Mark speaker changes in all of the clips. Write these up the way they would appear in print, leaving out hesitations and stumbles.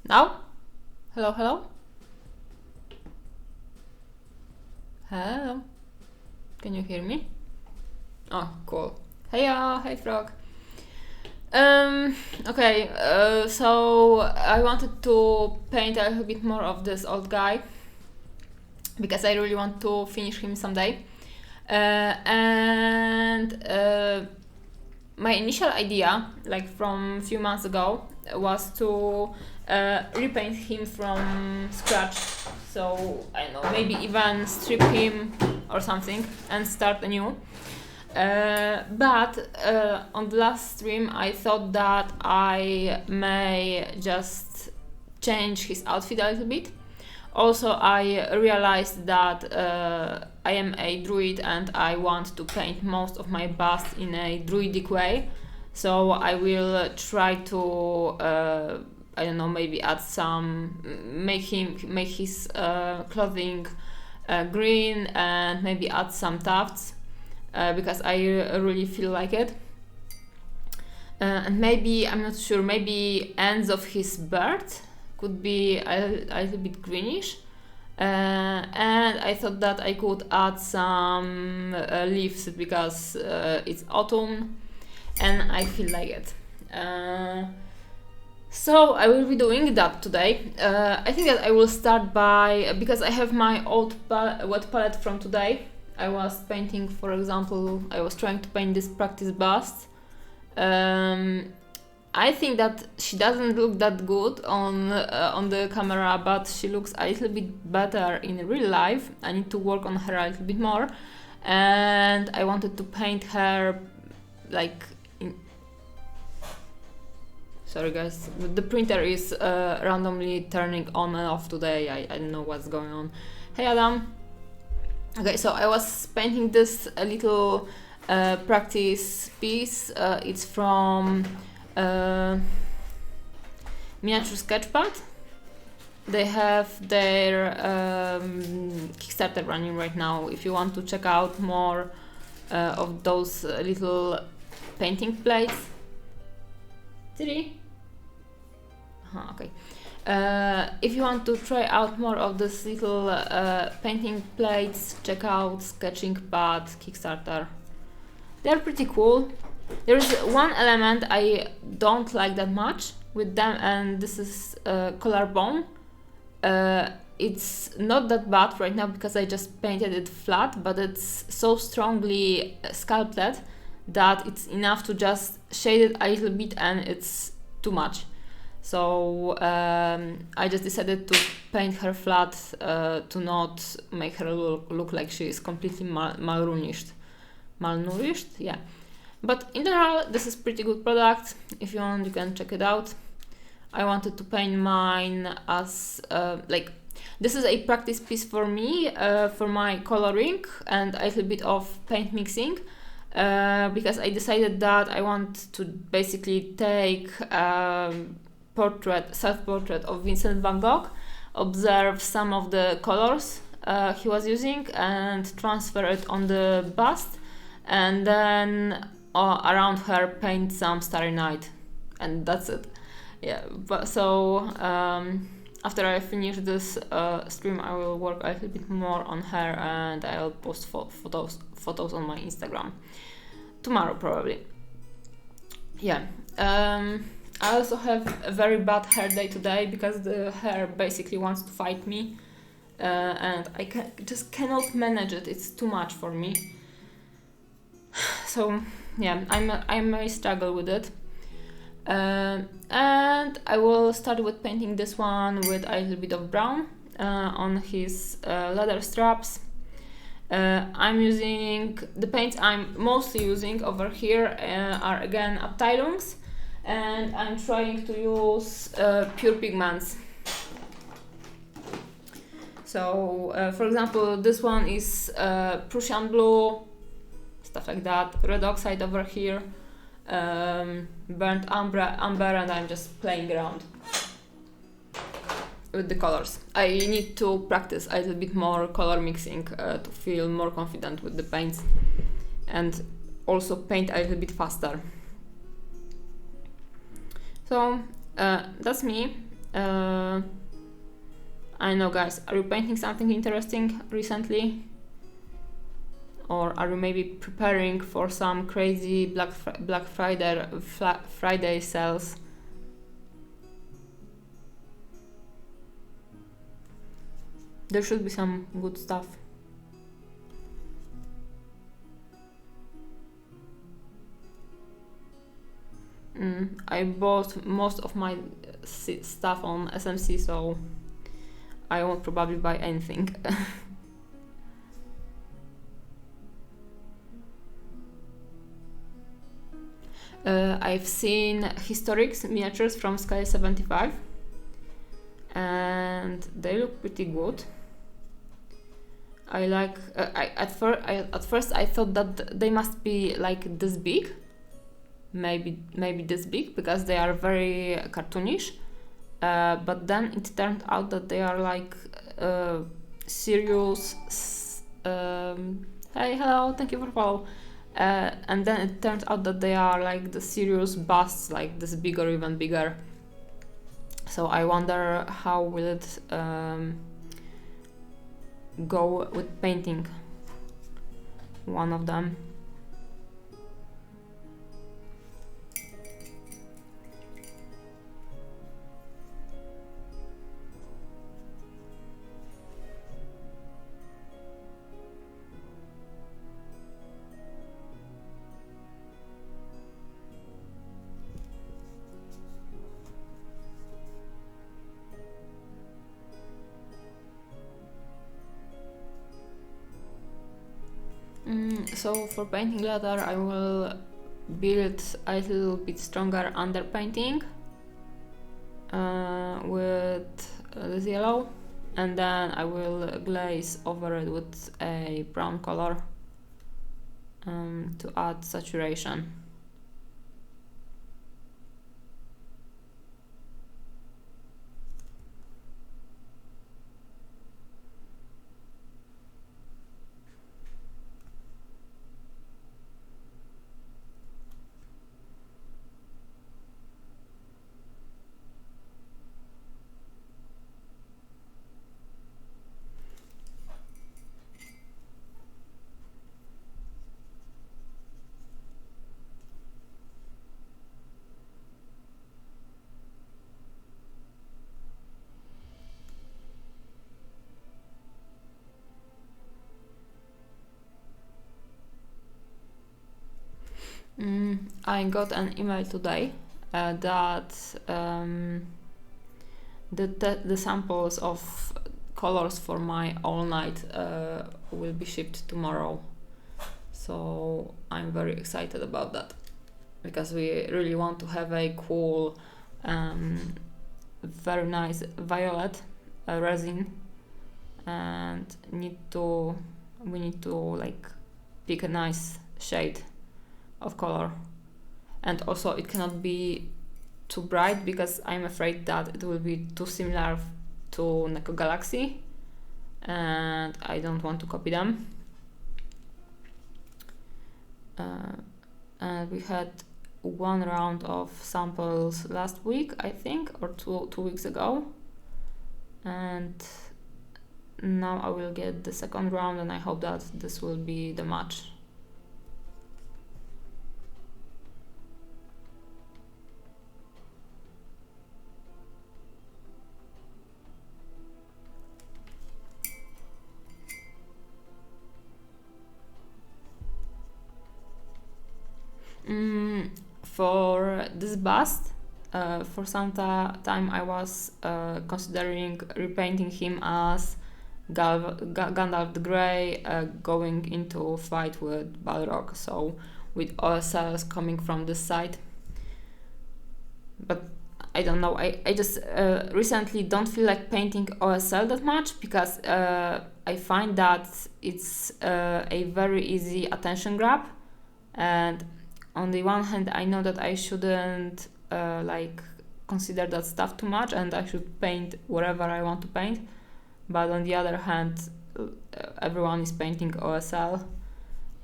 Speaker 1: Now? Hello, hello? Hello? Can you hear me? Oh, cool. Hey, hey, Frog. Okay, so I wanted to paint a little bit more of this old guy because I really want to finish him someday. My initial idea, like from a few months ago, was to repaint him from scratch. So I don't know, maybe even strip him or something and start anew. But on the last stream, I thought that I may just change his outfit a little bit. Also, I realized that I am a druid and I want to paint most of my bust in a druidic way. So I will try to, I don't know, maybe add some, make his clothing green and maybe add some tufts because I really feel like it. And maybe, I'm not sure, maybe ends of his beard could be a little bit greenish, and I thought that I could add some leaves because it's autumn and I feel like it. So I will be doing that today. I think that I will start by, because I have my old wet palette from today. I was painting, for example, I was trying to paint this practice bust. I think that she doesn't look that good on the camera, but she looks a little bit better in real life. I need to work on her a little bit more, and I wanted to paint her like sorry guys, the printer is randomly turning on and off today. I don't know what's going on. Hey Adam. Okay, so I was painting this little practice piece. It's from Miniature Sketchpad. They have their Kickstarter running right now. If you want to check out more of those little painting plates. Okay. If you want to try out more of these little painting plates, check out Sketching Pad Kickstarter. They're pretty cool. There's one element I don't like that much with them, and this is collarbone. It's not that bad right now because I just painted it flat, but it's so strongly sculpted that it's enough to just shade it a little bit and it's too much. So I just decided to paint her flat to not make her look like she is completely malnourished. Yeah. But in general, this is pretty good product. If you want, you can check it out. I wanted to paint mine as like, this is a practice piece for me for my coloring and a little bit of paint mixing because I decided that I want to basically take self-portrait of Vincent van Gogh, observe some of the colors he was using and transfer it on the bust, and then around her paint some Starry Night, and that's it. Yeah, but so after I finish this stream, I will work a little bit more on her and I'll post photos on my Instagram tomorrow probably. Yeah. I also have a very bad hair day today because the hair basically wants to fight me, and I just cannot manage it. It's too much for me. So yeah, I may struggle with it. And I will start with painting this one with a little bit of brown on his leather straps. I'm using the paints I'm mostly using over here are again Abteilungs, and I'm trying to use pure pigments. So for example, this one is Prussian blue, stuff like that, red oxide over here, burnt amber, and I'm just playing around with the colors. I need to practice a little bit more color mixing to feel more confident with the paints and also paint a little bit faster. So that's me. I know, guys, are you painting something interesting recently? Or are you maybe preparing for some crazy Black Friday sales? There should be some good stuff. I bought most of my stuff on SMC, so I won't probably buy anything. I've seen historic miniatures from scale 75 and they look pretty good. I like. At first I thought that they must be like this big, maybe this big, because they are very cartoonish. But then it turned out that they are like serious. Hey, hello, thank you for follow. And then it turned out that they are like the serious busts, like this big or even bigger. So I wonder how will it go with painting one of them. So for painting leather, I will build a little bit stronger underpainting with this yellow, and then I will glaze over it with a brown color to add saturation. I got an email today that the samples of colors for my all night will be shipped tomorrow. So I'm very excited about that because we really want to have a cool, very nice violet resin, and we need to like pick a nice shade of color, and also it cannot be too bright because I'm afraid that it will be too similar to Neko Galaxy and I don't want to copy them. And we had one round of samples last week, I think, or two weeks ago, and now I will get the second round, and I hope that this will be the match. For this bust, for some time I was considering repainting him as Gandalf the Grey, going into fight with Balrog, so with OSLs coming from this side. But I don't know, I just recently don't feel like painting OSL that much because I find that it's a very easy attention grab, and on the one hand I know that I shouldn't like consider that stuff too much and I should paint whatever I want to paint, but on the other hand everyone is painting OSL,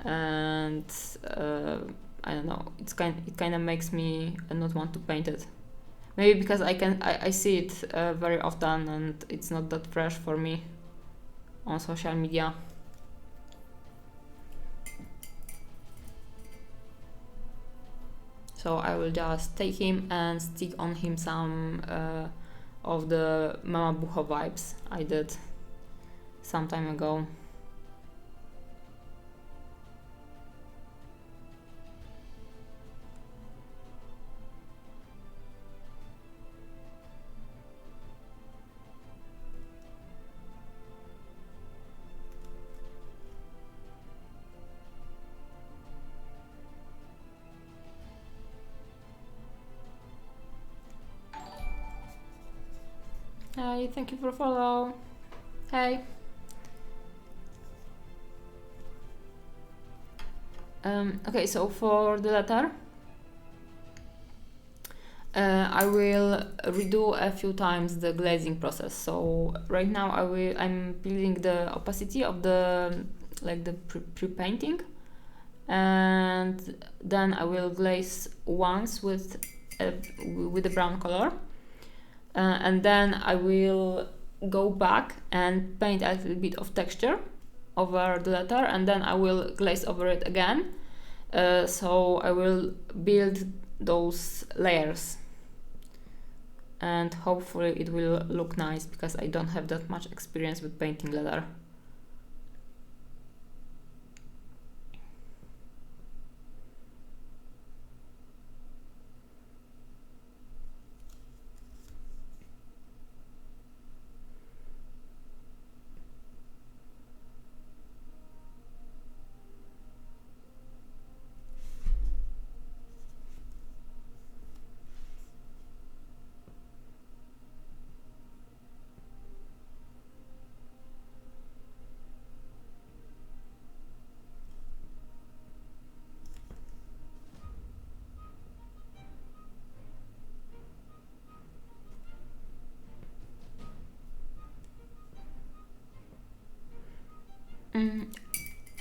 Speaker 1: and I don't know, it kind of makes me not want to paint it. Maybe because I see it very often and it's not that fresh for me on social media. So I will just take him and stick on him some of the Mama Bucho vibes I did some time ago. Hey, thank you for follow. Hey. Okay, so for the letter, I will redo a few times the glazing process. So right now I'm building the opacity of the pre-painting, and then I will glaze once with the brown color, and then I will go back and paint a little bit of texture over the letter, and then I will glaze over it again. So I will build those layers, and hopefully it will look nice because I don't have that much experience with painting leather.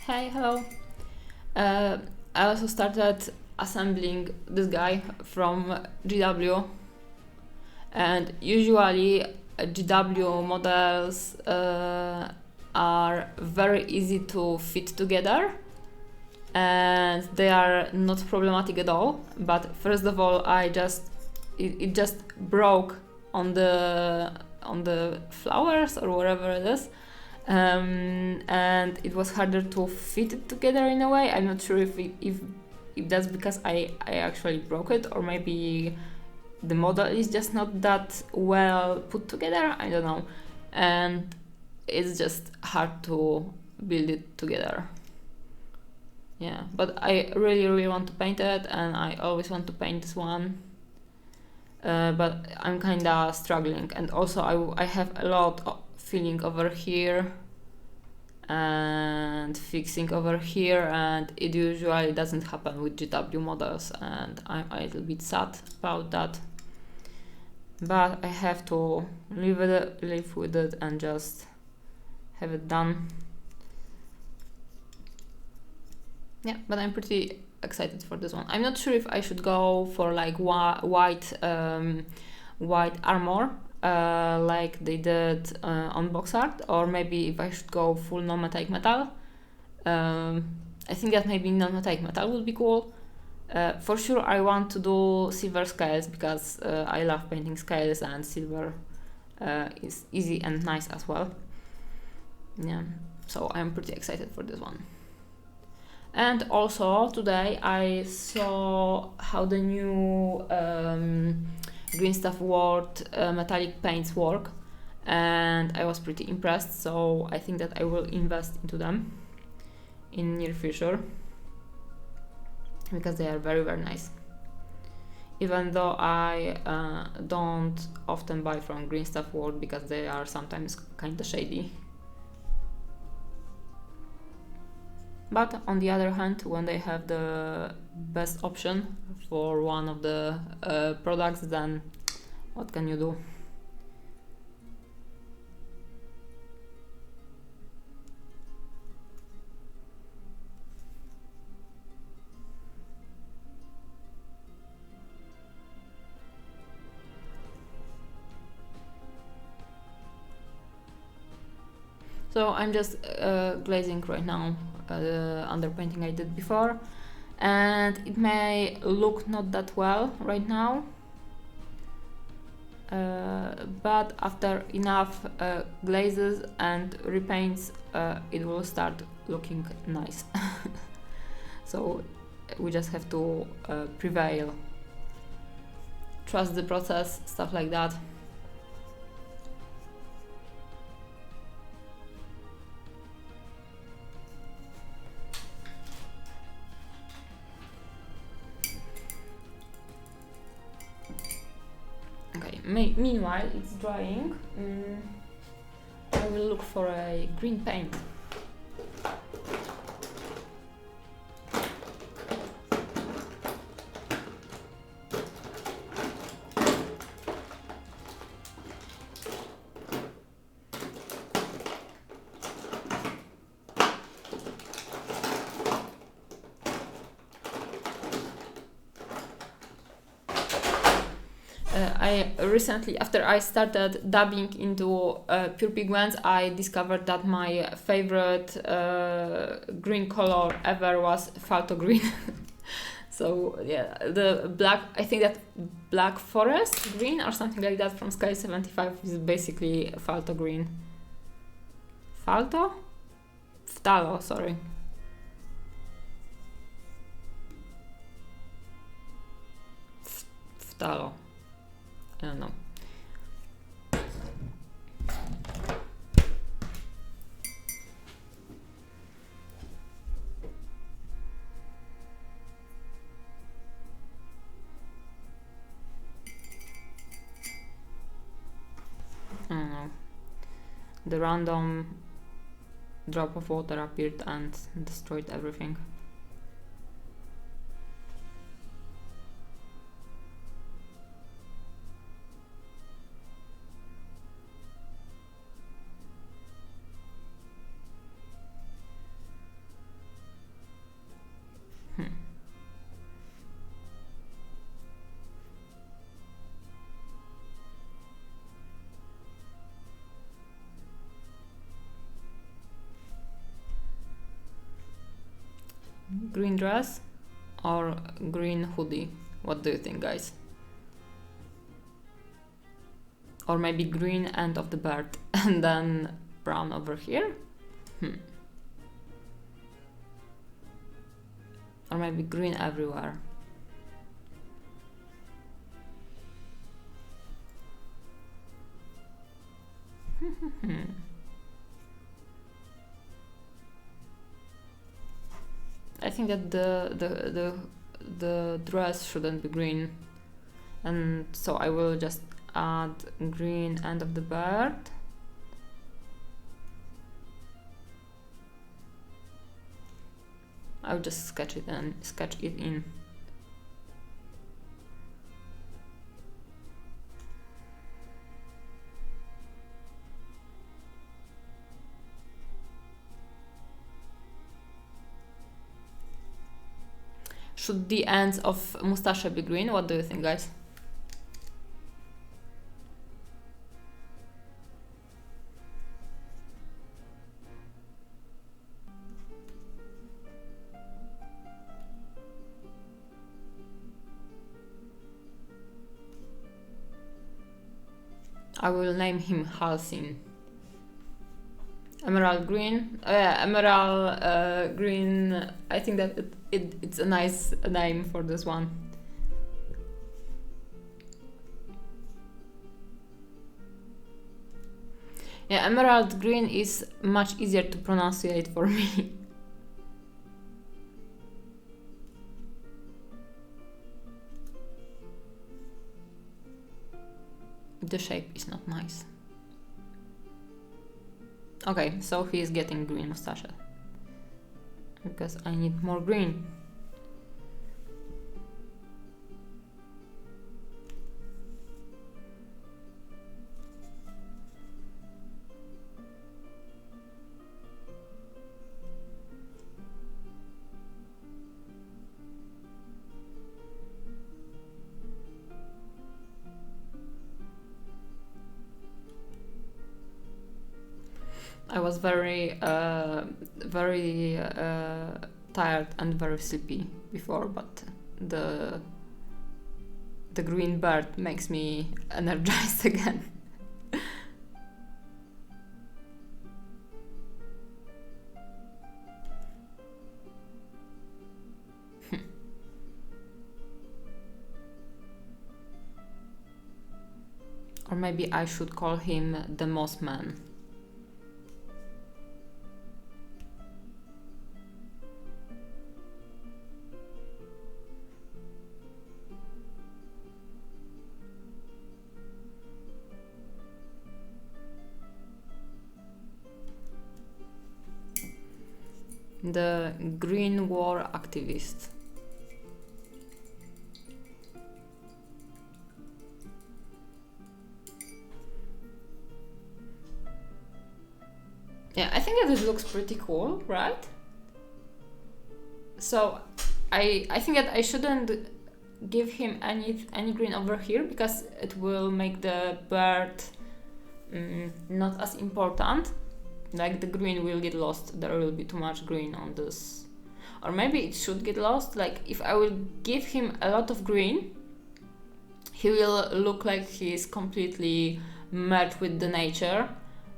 Speaker 1: Hey, hello. I also started assembling this guy from GW, and usually GW models are very easy to fit together and they are not problematic at all. But first of all, it just broke on the flowers or whatever it is. And it was harder to fit it together in a way. I'm not sure if that's because I actually broke it, or maybe the model is just not that well put together. I don't know, and it's just hard to build it together. Yeah, but I really want to paint it, and I always want to paint this one. But I'm kinda struggling, and also I have a lot of filling over here and fixing over here, and it usually doesn't happen with GW models, and I'm a little bit sad about that. But I have to live with it and just have it done. Yeah, but I'm pretty excited for this one. I'm not sure if I should go for like white armor like they did on box art, or maybe if I should go full non-metallic metal. I think that maybe non-metallic metal would be cool. For sure I want to do silver scales because I love painting scales, and silver is easy and nice as well. Yeah, so I'm pretty excited for this one. And also today I saw how the new Green Stuff World metallic paints work, and I was pretty impressed, so I think that I will invest into them in near future because they are very nice. Even though I don't often buy from Green Stuff World because they are sometimes kinda shady. But on the other hand, when they have the best option for one of the products, then what can you do? So I'm just glazing right now the underpainting I did before, and it may look not that well right now, but after enough glazes and repaints it will start looking nice. So we just have to prevail, trust the process, stuff like that. Okay, meanwhile it's drying. I will look for a green paint. I recently, after I started dabbing into pure pigments, I discovered that my favorite green color ever was Falto green. So yeah, the black, I think that Black Forest green or something like that from Sky 75 is basically Falto green. Falto? Phthalo, sorry. Phthalo. I don't know. I don't know. The random drop of water appeared and destroyed everything. Green dress or green hoodie? What do you think, guys? Or maybe green end of the bird and then brown over here? Or maybe green everywhere? I think that the dress shouldn't be green, and so I will just add green end of the bird. I'll just sketch it in. Should the ends of mustache be green? What do you think, guys? I will name him Halcyon. Emerald green. Emerald green. I think that it's a nice name for this one. Yeah, emerald green is much easier to pronunciate for me. The shape is not nice. Okay, so he is getting green mustache. Because I need more green. I was very tired and very sleepy before, but the green bird makes me energized again. Or maybe I should call him the Mossman. The Green War activist. Yeah, I think that it looks pretty cool, right? So I think that I shouldn't give him any green over here because it will make the bird not as important. Like the green will get lost, there will be too much green on this. Or maybe it should get lost, like if I will give him a lot of green, he will look like he's completely merged with the nature.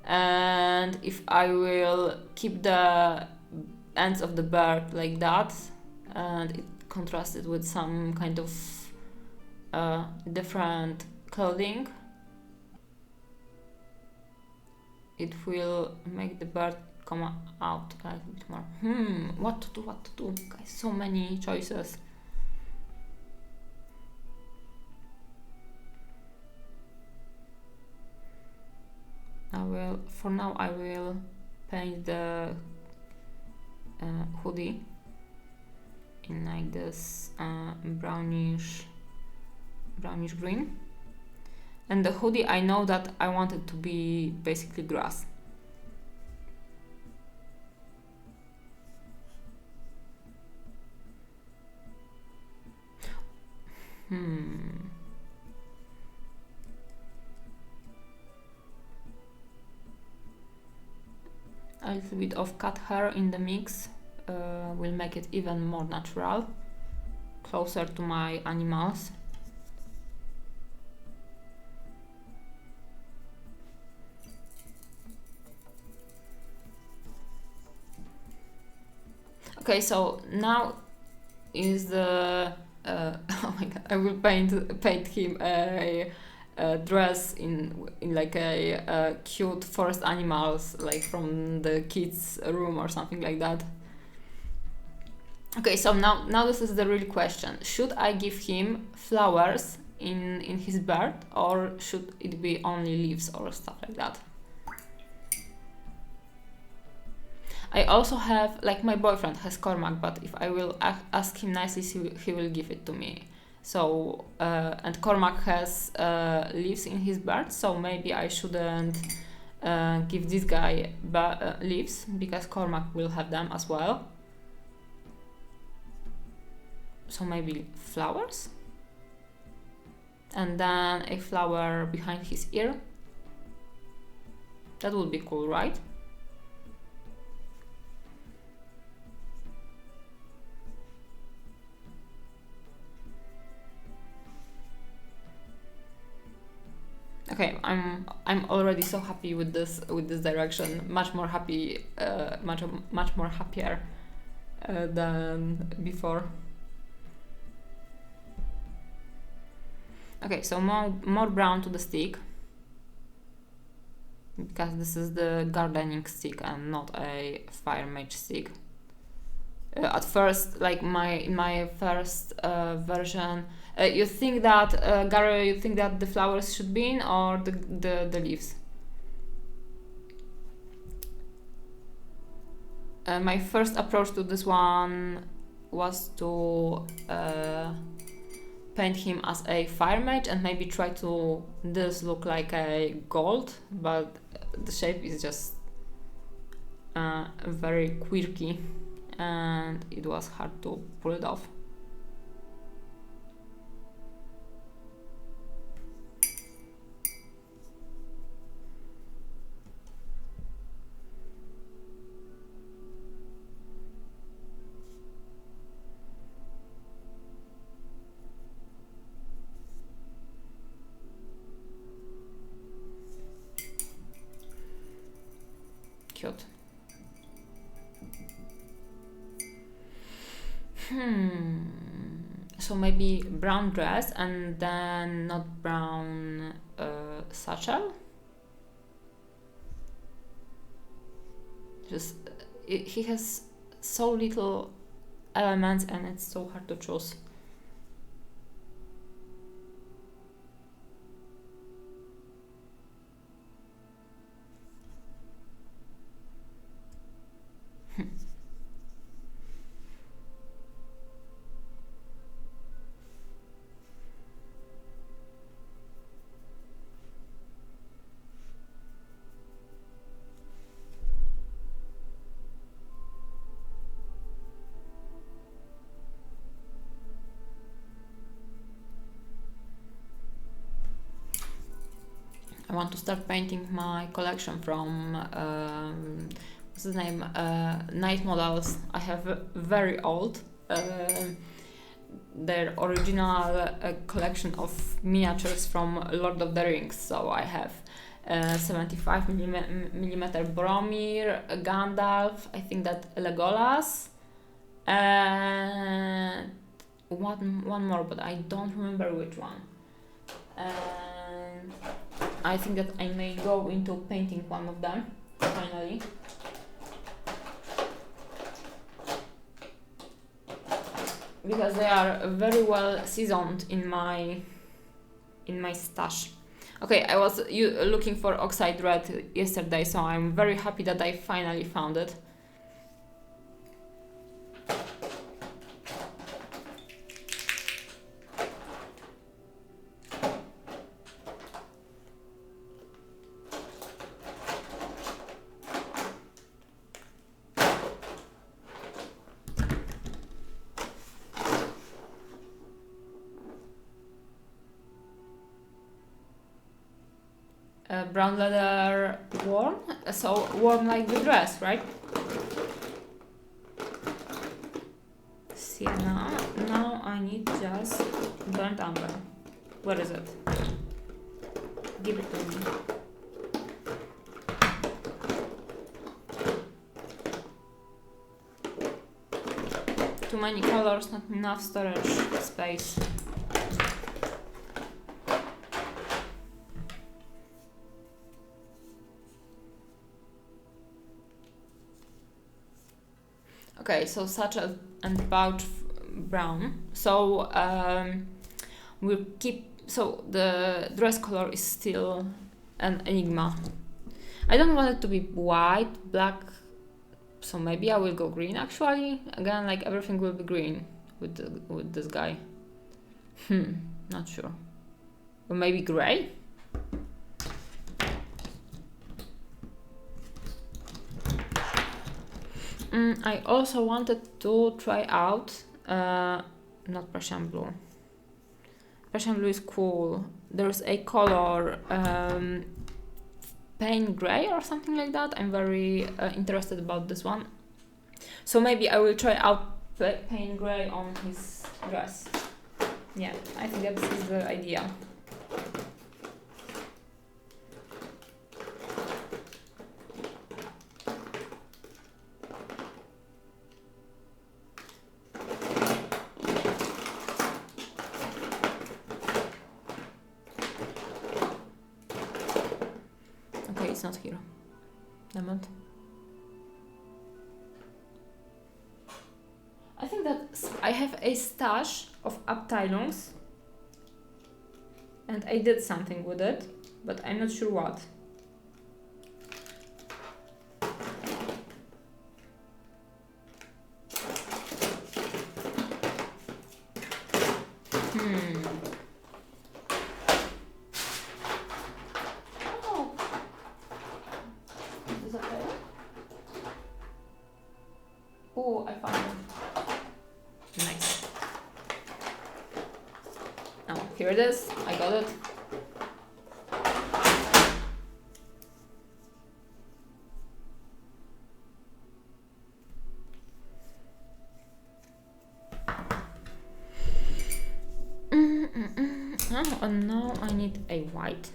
Speaker 1: And if I will keep the ends of the bird like that and it contrasted with some kind of different clothing, it will make the bird come out a little bit more. What to do, guys, so many choices. For now I will paint the hoodie in like this brownish green. And the hoodie, I know that I want it to be basically grass. A little bit of cat hair in the mix will make it even more natural, closer to my animals. Okay, so now is the oh my god! I will paint him a dress in like a cute forest animals, like from the kids' room or something like that. Okay, so now this is the real question: should I give him flowers in his bird, or should it be only leaves or stuff like that? I also have, like, my boyfriend has Cormac, but if I will ask him nicely, he will give it to me. So, and Cormac has leaves in his bird, so maybe I shouldn't give this guy leaves, because Cormac will have them as well. So maybe flowers? And then a flower behind his ear. That would be cool, right? Okay, I'm already so happy with this direction. Much more happy, much more happier than before. Okay, so more brown to the stick, because this is the gardening stick and not a fire mage stick. At first, like my first version, you think that Gary, you think that the flowers should be in, or the leaves? My first approach to this one was to paint him as a fire mage and maybe try to this look like a gold, but the shape is just very quirky and it was hard to pull it off. cute. So maybe brown dress and then not brown satchel. Just he has so little elements and it's so hard to choose. I want to start painting my collection from what's the name? Night Models. I have very old, their original collection of miniatures from Lord of the Rings. So I have 75 millimeter Boromir, Gandalf. I think that Legolas, and one more, but I don't remember which one. And I think that I may go into painting one of them finally. Because they are very well seasoned in my stash. Okay, I was looking for oxide red yesterday, so I'm very happy that I finally found it. Brown leather warm, so warm like the dress, right? Sienna. Now I need just burnt umber. Where is it? Give it to me. Too many colors, not enough storage space. Okay, so satchel and pouch brown. So we'll keep. So the dress color is still an enigma. I don't want it to be white, black. So maybe I will go green. Actually, again, like everything will be green with this guy. Not sure. Or maybe gray. I also wanted to try out, not Prussian blue. Prussian blue is cool. There's a color, paint gray or something like that. I'm very interested about this one. So maybe I will try out paint gray on his dress. Yeah, I think that is the idea. It's not here. Damn it. I think that I have a stash of Abteilungs and I did something with it, but I'm not sure what. Oh, I found it. Nice. Oh, here it is. I got it. Oh, and now I need a white.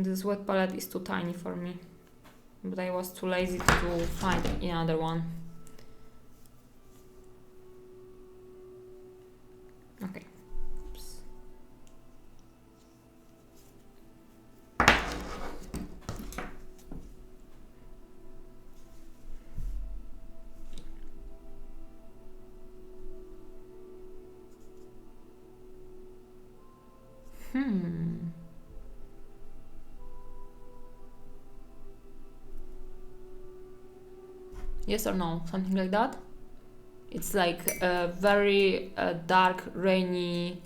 Speaker 1: This wet palette is too tiny for me, but I was too lazy to find another one. Okay. Oops. Yes or no? Something like that? It's like a very dark, rainy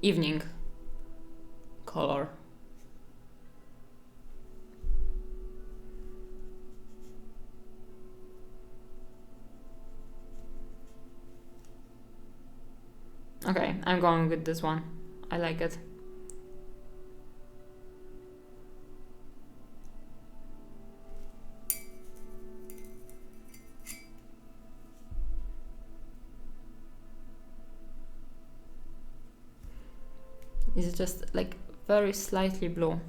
Speaker 1: evening color. Okay, I'm going with this one. I like it. It's just like very slightly blue.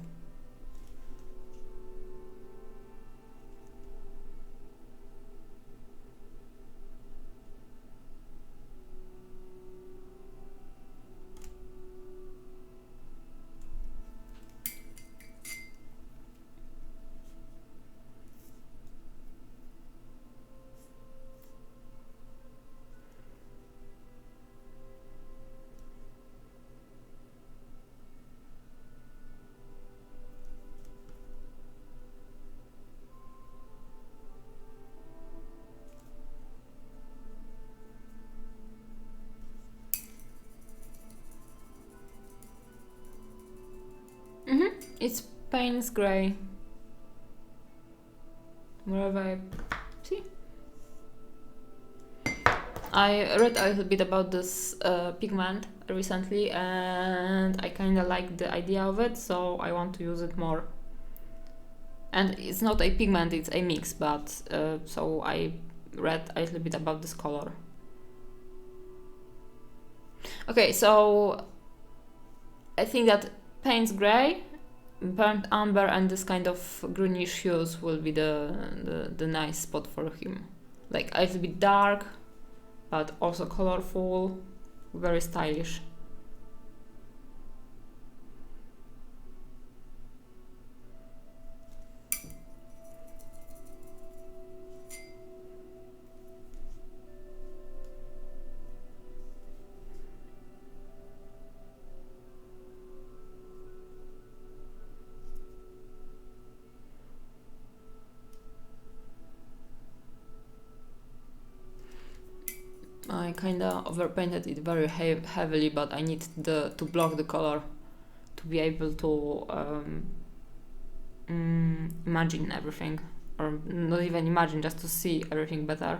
Speaker 1: It's Payne's Grey. Wherever I see. I read a little bit about this pigment recently and I kinda like the idea of it, so I want to use it more. And it's not a pigment, it's a mix, but so I read a little bit about this color. Okay, so I think that Payne's Grey, Burnt Umber and this kind of greenish hues will be the nice spot for him. Like a little bit dark, but also colorful, very stylish. I kinda overpainted it very heavily, but I need to block the color to be able to imagine everything, or not even imagine, just to see everything better.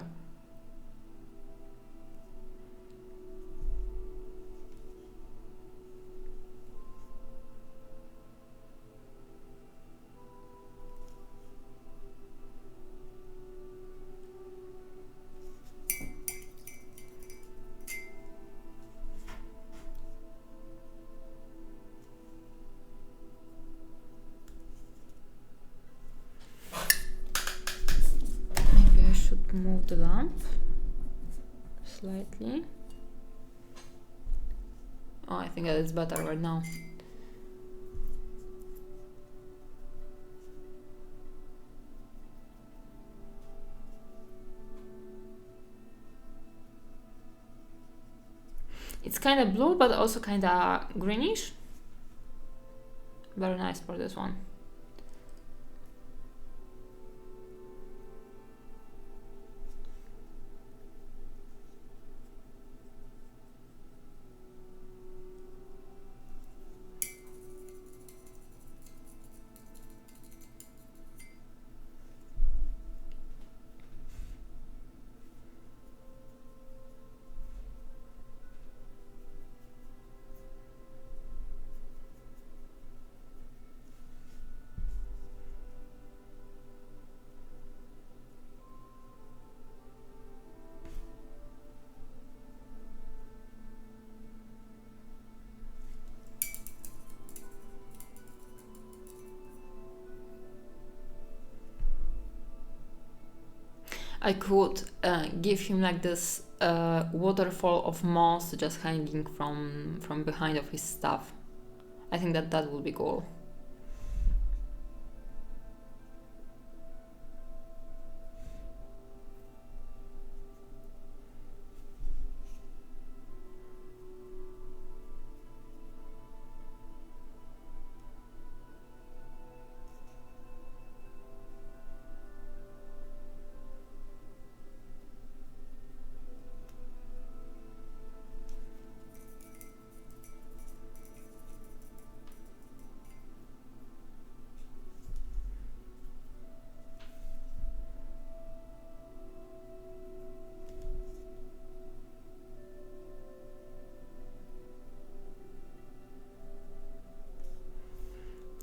Speaker 1: Maybe I should move the lamp slightly. Oh, I think that it's better right now. It's kind of blue, but also kind of greenish. Very nice for this one. I could give him like this waterfall of moss just hanging from behind of his stuff. I think that would be cool.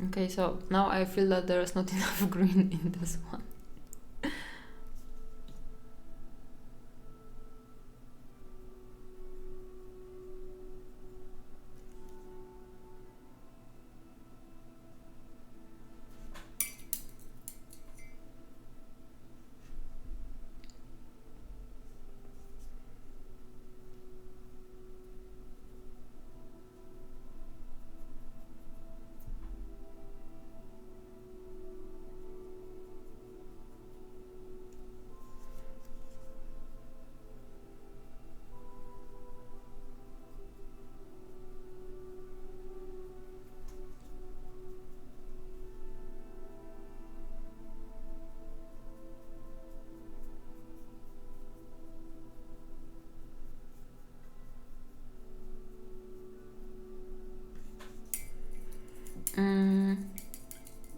Speaker 1: Okay, so now I feel that there is not enough green in this one.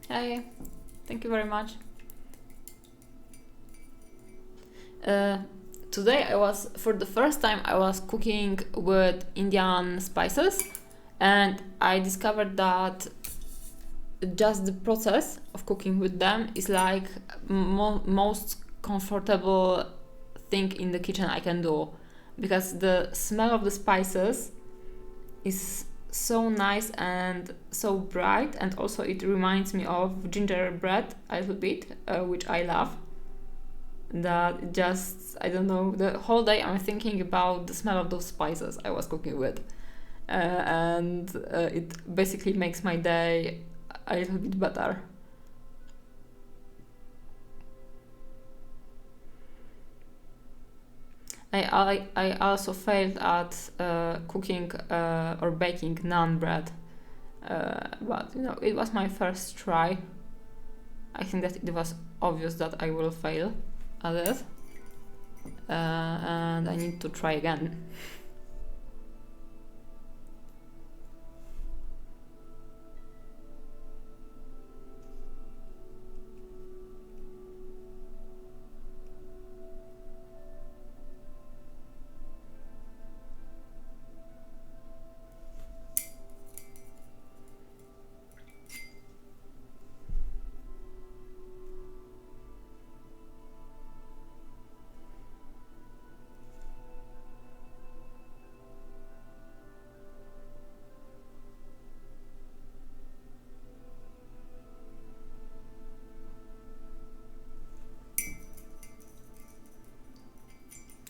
Speaker 1: Hey, thank you very much. Today for the first time I was cooking with Indian spices, and I discovered that just the process of cooking with them is like most comfortable thing in the kitchen I can do, because the smell of the spices is so nice and so bright, and also it reminds me of gingerbread a little bit, which I love. That just, I don't know, the whole day I'm thinking about the smell of those spices I was cooking with, and it basically makes my day a little bit better. I also failed at cooking or baking naan bread, but it was my first try. I think that it was obvious that I will fail at it, and I need to try again.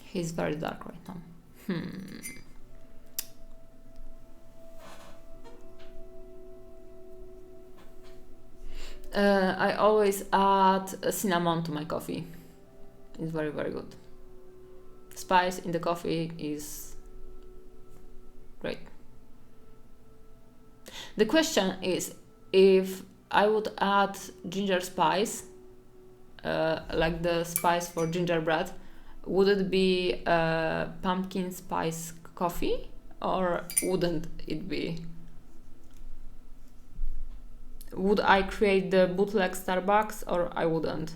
Speaker 1: He's very dark right now. I always add cinnamon to my coffee. It's very, very good. Spice in the coffee is great. The question is, if I would add ginger spice, like the spice for gingerbread, would it be pumpkin spice coffee, or wouldn't it be? Would I create the bootleg Starbucks, or I wouldn't?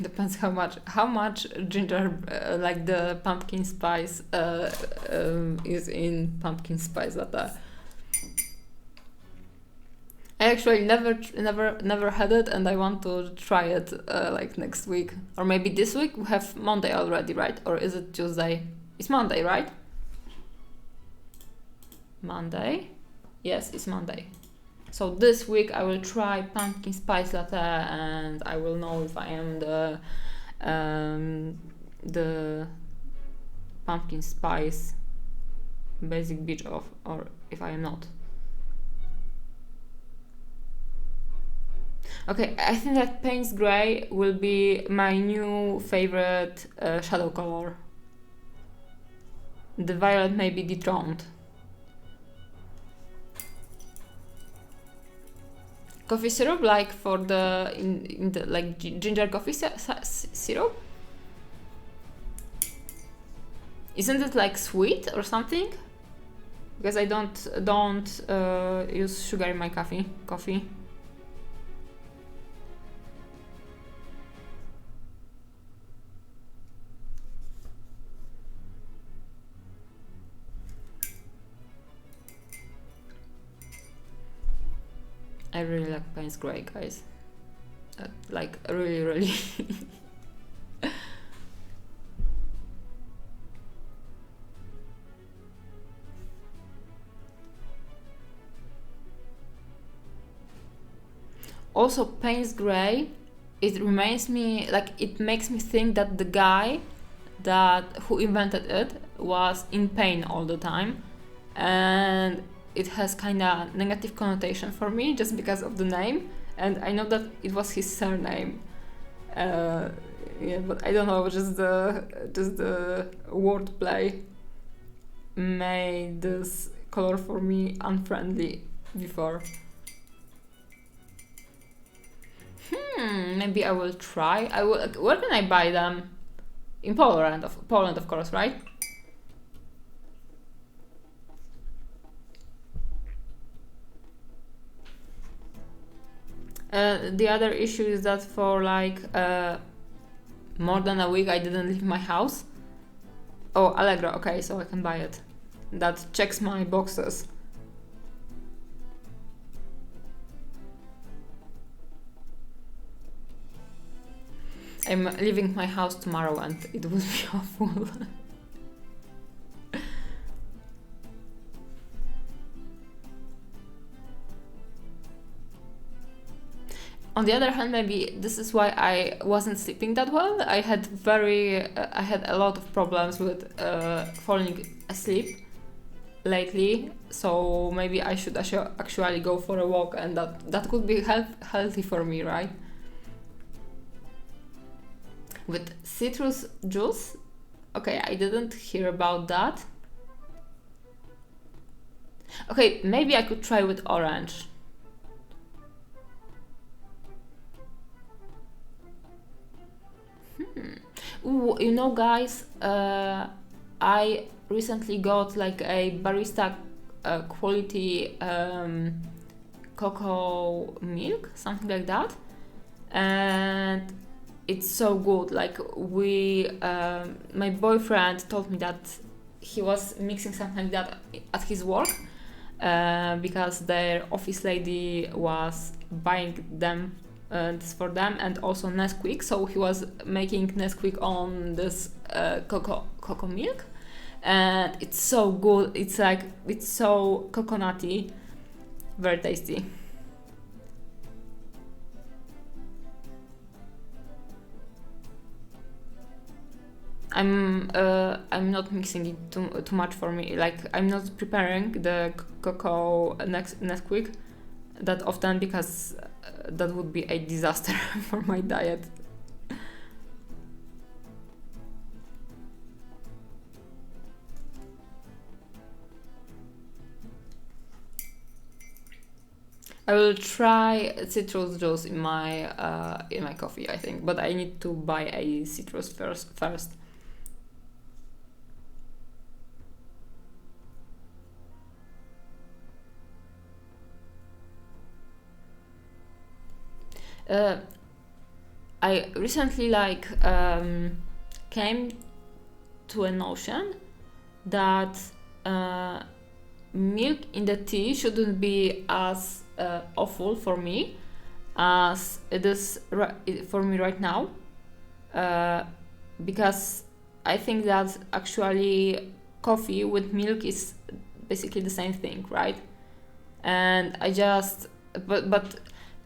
Speaker 1: depends how much ginger, like the pumpkin spice, is in pumpkin spice latte. I actually never had it, and I want to try it like next week or maybe this week. We have Monday already, right? Or is it Tuesday? It's Monday, right? Monday. Yes, it's Monday. So this week I will try pumpkin spice latte, and I will know if I am the pumpkin spice basic bitch of, or if I am not. Okay, I think that Payne's Grey will be my new favorite shadow color. The violet may be dethroned. Coffee syrup, like for the in the like ginger coffee syrup. Isn't it like sweet or something? Because I don't use sugar in my coffee. I really like Payne's Grey, guys. Like really. Also, Payne's Grey, it reminds me, like, it makes me think that the guy who invented it was in pain all the time, and it has kind of negative connotation for me just because of the name, and I know that it was his surname. Yeah, but I don't know, just the wordplay made this color for me unfriendly before. Maybe I will try. I will. Where can I buy them? In Poland, of course, right? The other issue is that for like more than a week I didn't leave my house. Oh, Allegro. Okay, so I can buy it. That checks my boxes. I'm leaving my house tomorrow and it will be awful. On the other hand, maybe this is why I wasn't sleeping that well. I had a lot of problems with falling asleep lately, so maybe I should actually go for a walk, and that could be healthy for me, right? With citrus juice? Okay, I didn't hear about that. Okay, maybe I could try with orange. Ooh, you know, guys, I recently got like a barista quality cocoa milk, something like that, and it's so good. Like my boyfriend told me that he was mixing something like that at his work because their office lady was buying them this for them, and also Nesquik. So he was making Nesquik on this cocoa milk, and it's so good. It's so coconutty, very tasty. I'm not mixing it too much for me. Like, I'm not preparing the cocoa Nesquik that often, because that would be a disaster for my diet. I will try citrus juice in my coffee, I think, but I need to buy a citrus first. Uh, I recently like came to a notion that milk in the tea shouldn't be as awful for me as it is for me right now, because I think that actually coffee with milk is basically the same thing, right? And I just but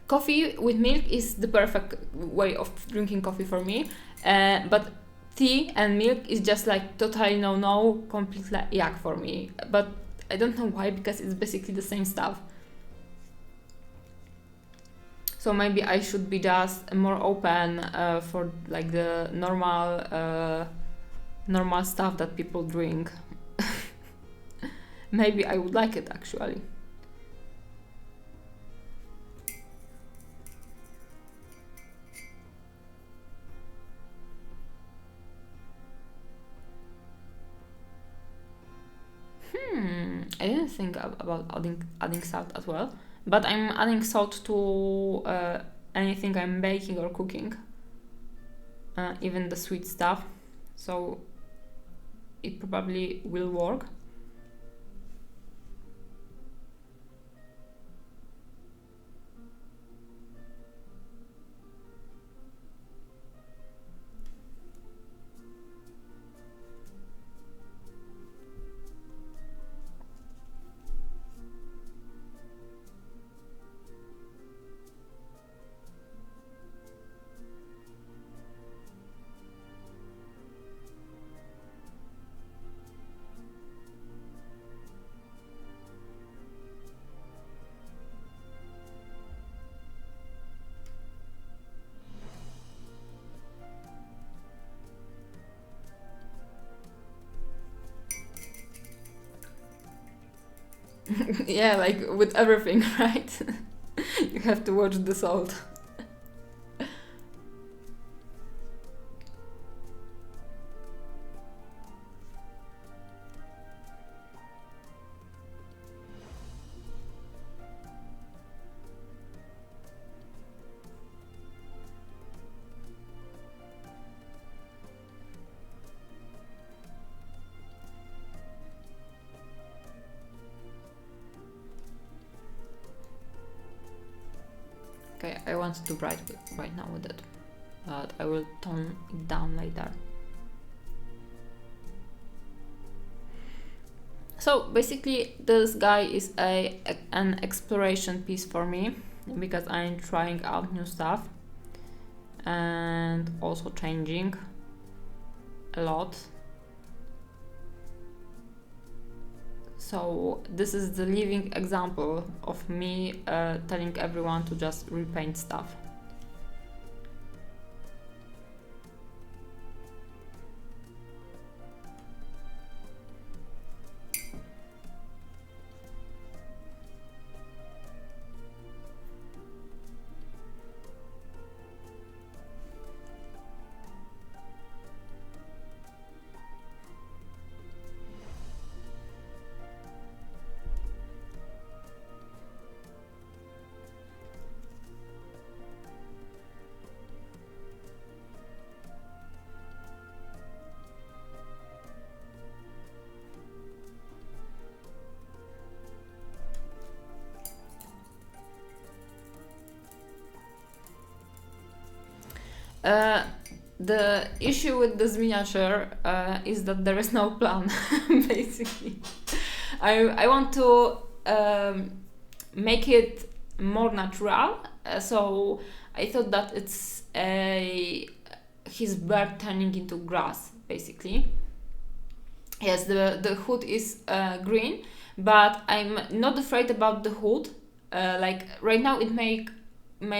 Speaker 1: coffee with milk is the perfect way of drinking coffee for me, but tea and milk is just like totally no, completely yuck for me. But I don't know why, because it's basically the same stuff. So maybe I should be just more open for like the normal stuff that people drink. Maybe I would like it actually. I didn't think about adding salt as well, but I'm adding salt to anything I'm baking or cooking, even the sweet stuff, so it probably will work. Yeah, like with everything, right? You have to watch the salt. Okay, I want to write right now with it, but I will tone it down later. So basically this guy is an exploration piece for me, because I'm trying out new stuff and also changing a lot. So this is the living example of me telling everyone to just repaint stuff. The issue with this miniature is that there is no plan, basically. I want to make it more natural, so I thought that it's his bird turning into grass, basically. Yes, the hood is green, but I'm not afraid about the hood. Like right now it may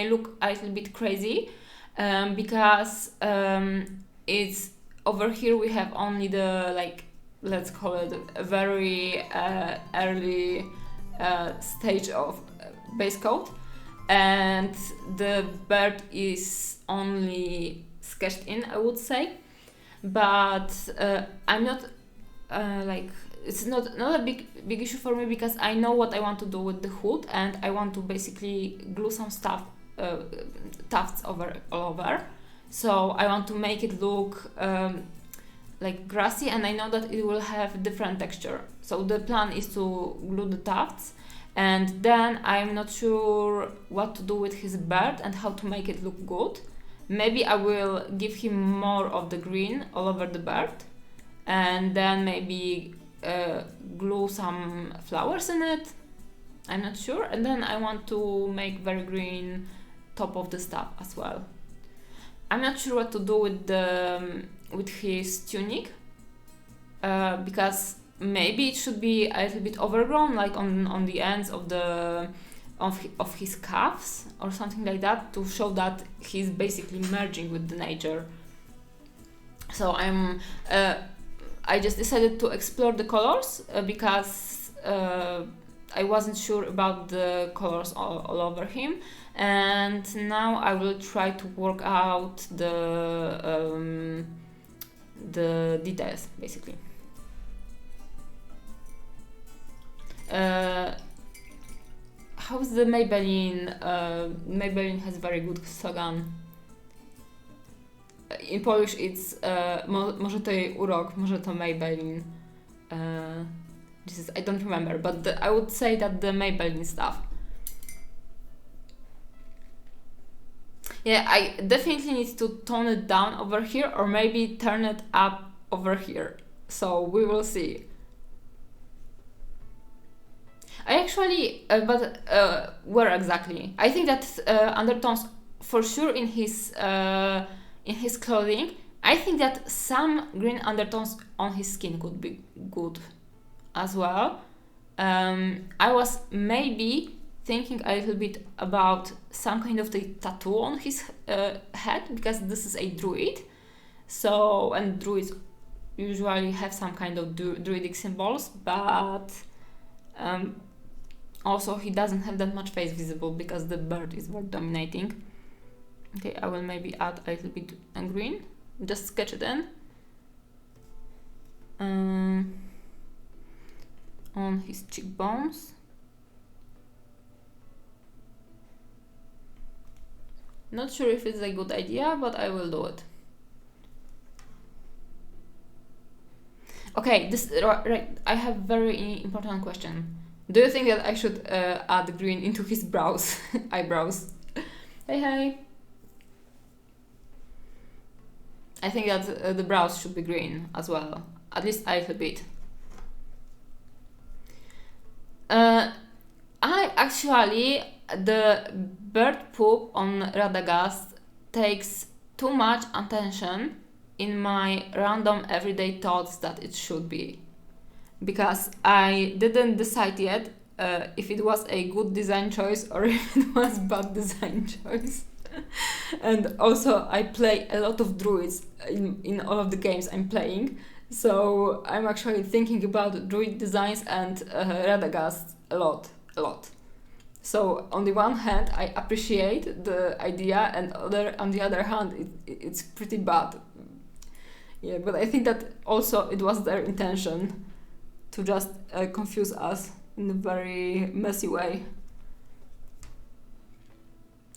Speaker 1: look a little bit crazy, because it's over here we have only the, like, let's call it a very early stage of base coat, and the bird is only sketched in, I would say. But I'm not like, it's not a big issue for me, because I know what I want to do with the hood, and I want to basically glue some stuff, tufts all over. So I want to make it look like grassy, and I know that it will have different texture. So the plan is to glue the tufts, and then I'm not sure what to do with his bird and how to make it look good. Maybe I will give him more of the green all over the bird, and then maybe glue some flowers in it. I'm not sure. And then I want to make very green top of the stuff as well. I'm not sure what to do with his tunic, because maybe it should be a little bit overgrown, like on the ends of the of his calves or something like that, to show that he's basically merging with the nature. So I just decided to explore the colors because I wasn't sure about the colors all over him, and now I will try to work out the details basically. How's the Maybelline? Maybelline has very good slogan. In Polish it's może to jej urok, może to Maybelline. I don't remember, but I would say that the Maybelline stuff. Yeah, I definitely need to tone it down over here, or maybe turn it up over here. So we will see. I actually, where exactly? I think that undertones for sure in his clothing. I think that some green undertones on his skin could be good as well. I was maybe thinking a little bit about some kind of the tattoo on his head, because this is a druid. So, and druids usually have some kind of druidic symbols, but also he doesn't have that much face visible because the bird is very dominating. Okay, I will maybe add a little bit of green, just sketch it in. On his cheekbones. Not sure if it's a good idea, but I will do it. Okay, right. I have very important question. Do you think that I should add green into his brows, eyebrows? Hey. I think that the brows should be green as well, at least a little bit. I actually, the bird poop on Radagast takes too much attention in my random everyday thoughts that it should be, because I didn't decide yet if it was a good design choice or if it was bad design choice. And also I play a lot of druids in all of the games I'm playing, so I'm actually thinking about druid designs and Radagast a lot. So on the one hand I appreciate the idea, and on the other hand it's pretty bad. Yeah, but I think that also it was their intention to just confuse us in a very messy way.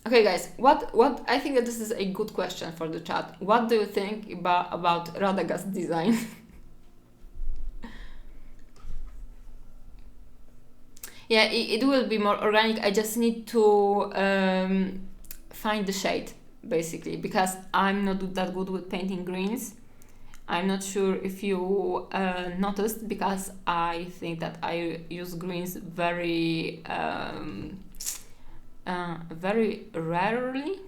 Speaker 1: Okay, guys, what I think that this is a good question for the chat. What do you think about Radagast design? Yeah, it will be more organic. I just need to find the shade, basically, because I'm not that good with painting greens. I'm not sure if you noticed, because I think that I use greens very very rarely.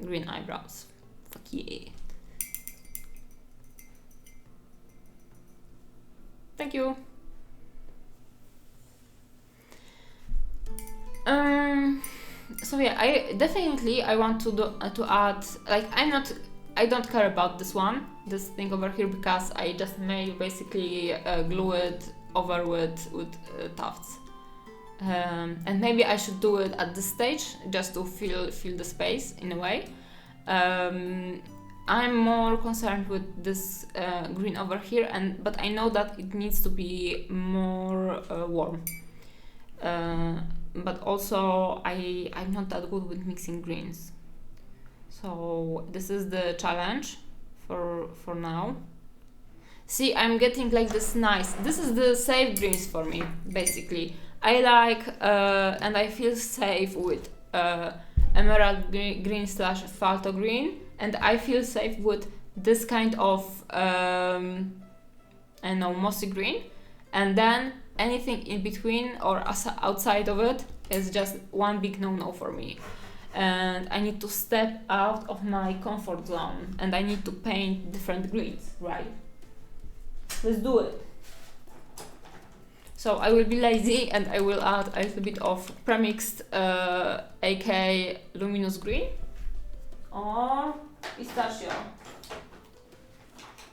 Speaker 1: Green eyebrows. Fuck yeah. Thank you. So yeah, I want to add, like, I don't care about this thing over here, because I just may basically glue it over with tufts, and maybe I should do it at this stage just to fill the space in a way. I'm more concerned with this green over here, but I know that it needs to be more warm. but also I'm not that good with mixing greens. So this is the challenge for now. See, I'm getting like this nice. This is the safe greens for me, basically. I like and I feel safe with emerald green slash falto green, and I feel safe with this kind of I don't know, mossy green, and then anything in between or outside of it is just one big no-no for me. And I need to step out of my comfort zone, and I need to paint different greens, right? Let's do it. So I will be lazy and I will add a little bit of premixed AK luminous green or pistachio.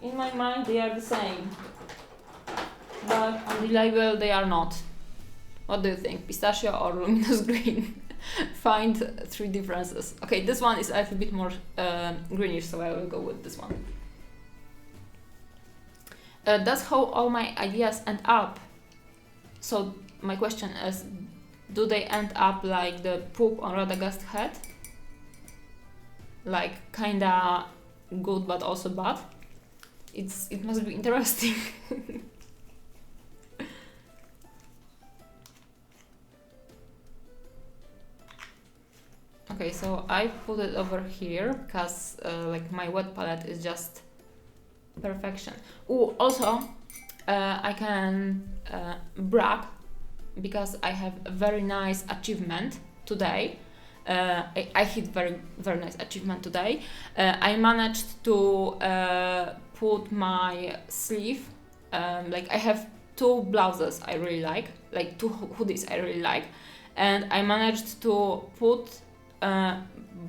Speaker 1: In my mind they are the same, but on the label they are not. What do you think? Pistachio or luminous green? Find 3 differences. Okay, this one is a little bit more greenish, so I will go with this one. That's how all my ideas end up. So my question is, do they end up like the poop on Radagast head? Like kinda good but also bad? It must be interesting. Okay, so I put it over here because like my wet palette is just perfection. Oh, also I can brag because I have a very nice achievement today. I hit very nice achievement today. I managed to put my sleeve, like I have 2 blouses I really like 2 hoodies I really like, and I managed to put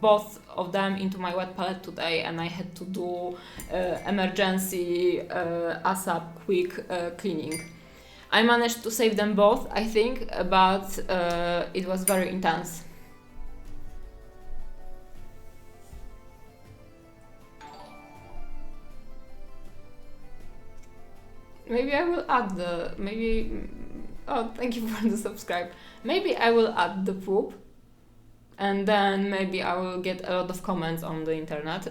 Speaker 1: both of them into my wet palette today, and I had to do emergency ASAP quick cleaning. I managed to save them both, I think, but it was very intense. Maybe I will add the, oh, thank you for the subscribe. Maybe I will add the poop, and then maybe I will get a lot of comments on the internet.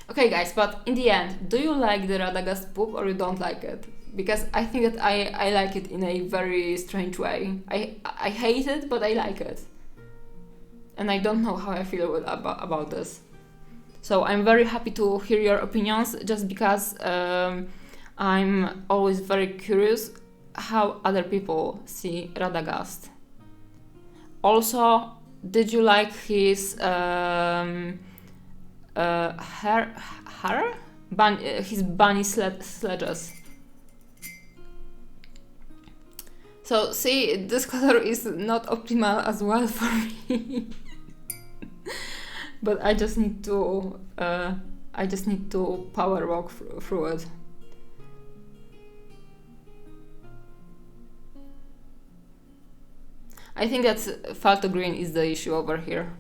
Speaker 1: Okay guys, but in the end, do you like the Radagast poop or you don't like it? Because I think that I like it in a very strange way. I hate it, but I like it. And I don't know how I feel about this. So I'm very happy to hear your opinions, just because I'm always very curious how other people see Radagast. Also, did you like his his bunny sledges? So see, this color is not optimal as well for me. But I just need to power walk through it. I think that Falto green is the issue over here.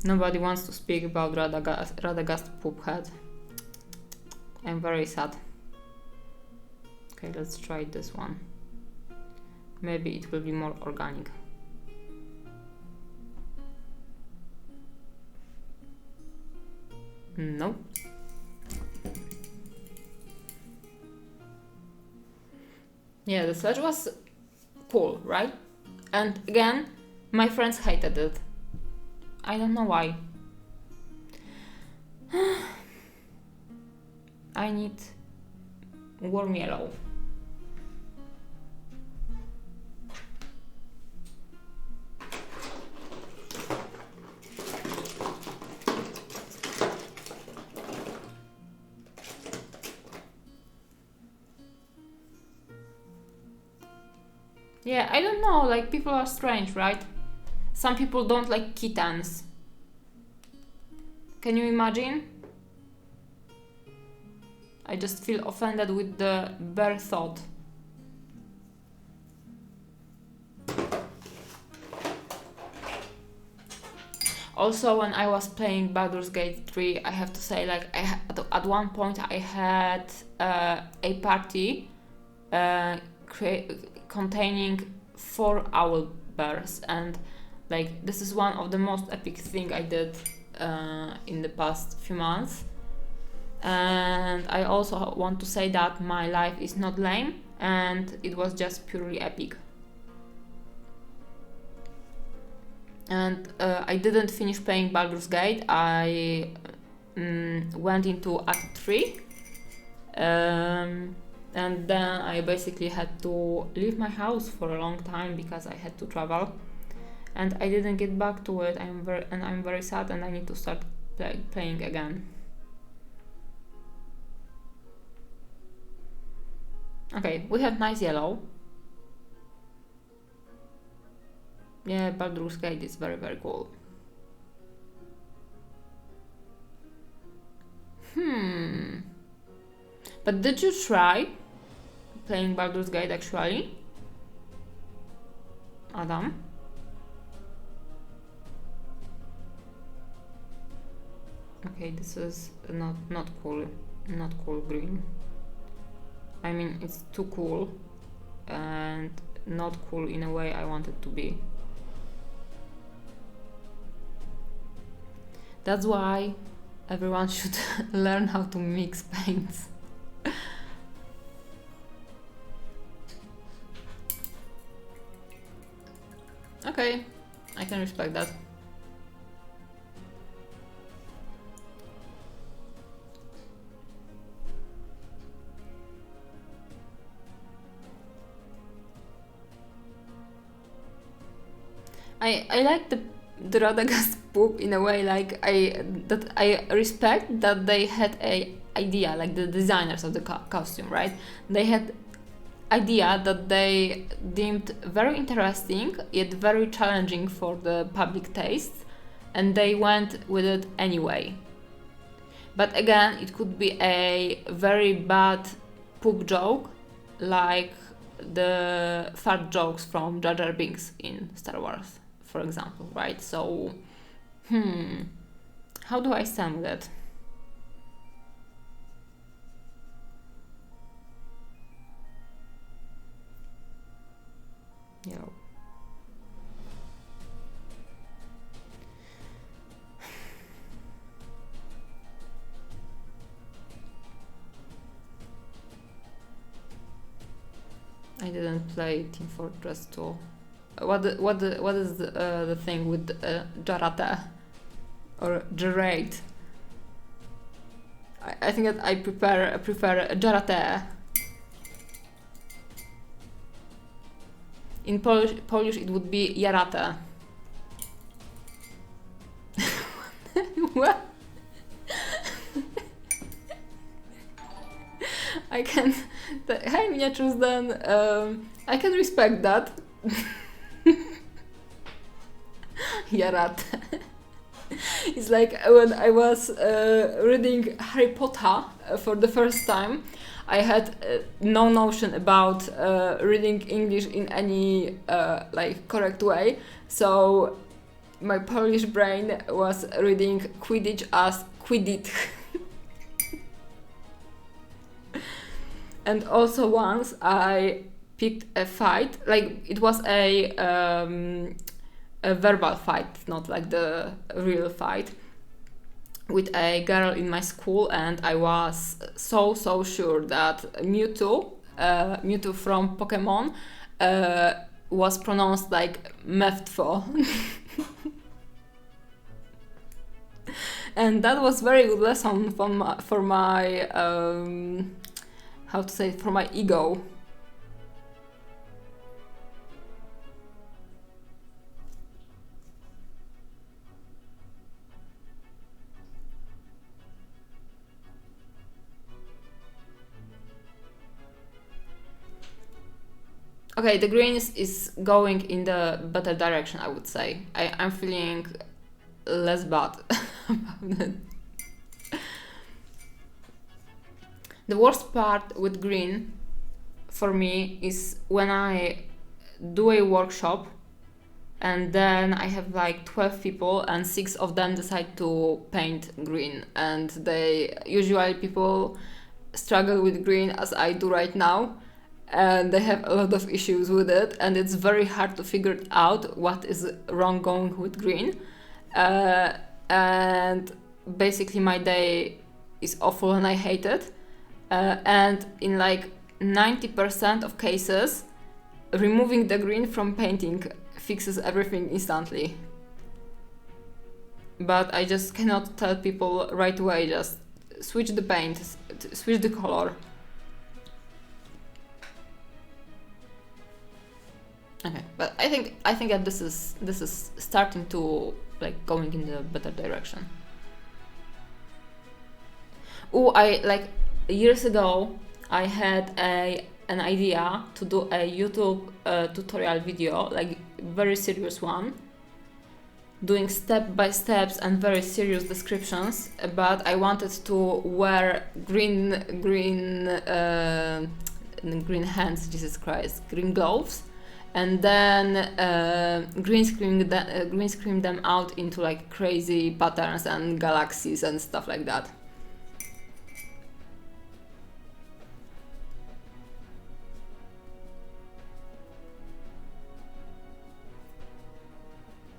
Speaker 1: Nobody wants to speak about Radagast poop head. I'm very sad. Okay, let's try this one. Maybe it will be more organic. No. Yeah, the sledge was cool, right? And again, my friends hated it. I don't know why. I need warm yellow. Yeah, I don't know, like people are strange, right? Some people don't like kittens. Can you imagine? I just feel offended with the bare thought. Also, when I was playing Baldur's Gate 3, I have to say, like, at one point I had a party containing 4 owl bears, and like this is one of the most epic thing I did in the past few months. And I also want to say that my life is not lame, and it was just purely epic. And I didn't finish playing Baldur's Gate. I went into Act 3, and then I basically had to leave my house for a long time because I had to travel, and I didn't get back to it. I'm very sad, and I need to start playing again. Okay, we have nice yellow. Yeah, Baldur's Gate is very, very cool. But did you try playing Baldur's Gate actually, Adam? Okay, this is not cool. Not cool green. I mean, it's too cool and not cool in a way I want it to be. That's why everyone should learn how to mix paints. Okay, I can respect that. I like the Radagast poop in a way, like I respect that they had a idea, like the designers of the costume, right? They had idea that they deemed very interesting yet very challenging for the public taste, and they went with it anyway. But again, it could be a very bad poop joke, like the fart jokes from Jar Jar Binks in Star Wars, for example, right? So, how do I stand with it? Yellow. I didn't play Team Fortress 2. What is the thing with Jarate or Jarate? I think that I prefer Jarate. In Polish it would be Jarate. What? I can. Hi, miniatures. Then I can respect that. Jarate. It's like when I was reading Harry Potter for the first time. I had no notion about reading English in any like correct way, so my Polish brain was reading Quidditch as Quiddit. And also once I picked a fight, like it was a verbal fight, not like the real fight, with a girl in my school, and I was so sure that Mewtwo from Pokemon was pronounced like Meftfo. And that was very good lesson for my how to say, for my ego. Okay, the green is going in the better direction, I would say. I'm feeling less bad about it. The worst part with green for me is when I do a workshop And then I have like 12 people, and 6 of them decide to paint green. And they usually people struggle with green as I do right now, and they have a lot of issues with it, and it's very hard to figure out what is wrong going with green. And basically my day is awful and I hate it. And in like 90% of cases, removing the green from painting fixes everything instantly. But I just cannot tell people right away, just switch the paint, switch the color. Okay, but I think that this is starting to like going in the better direction. Oh, I like years ago I had an idea to do a YouTube tutorial video, like very serious one, doing step by steps and very serious descriptions. But I wanted to wear green hands, Jesus Christ, green gloves, and then green screen them out into like crazy patterns and galaxies and stuff like that.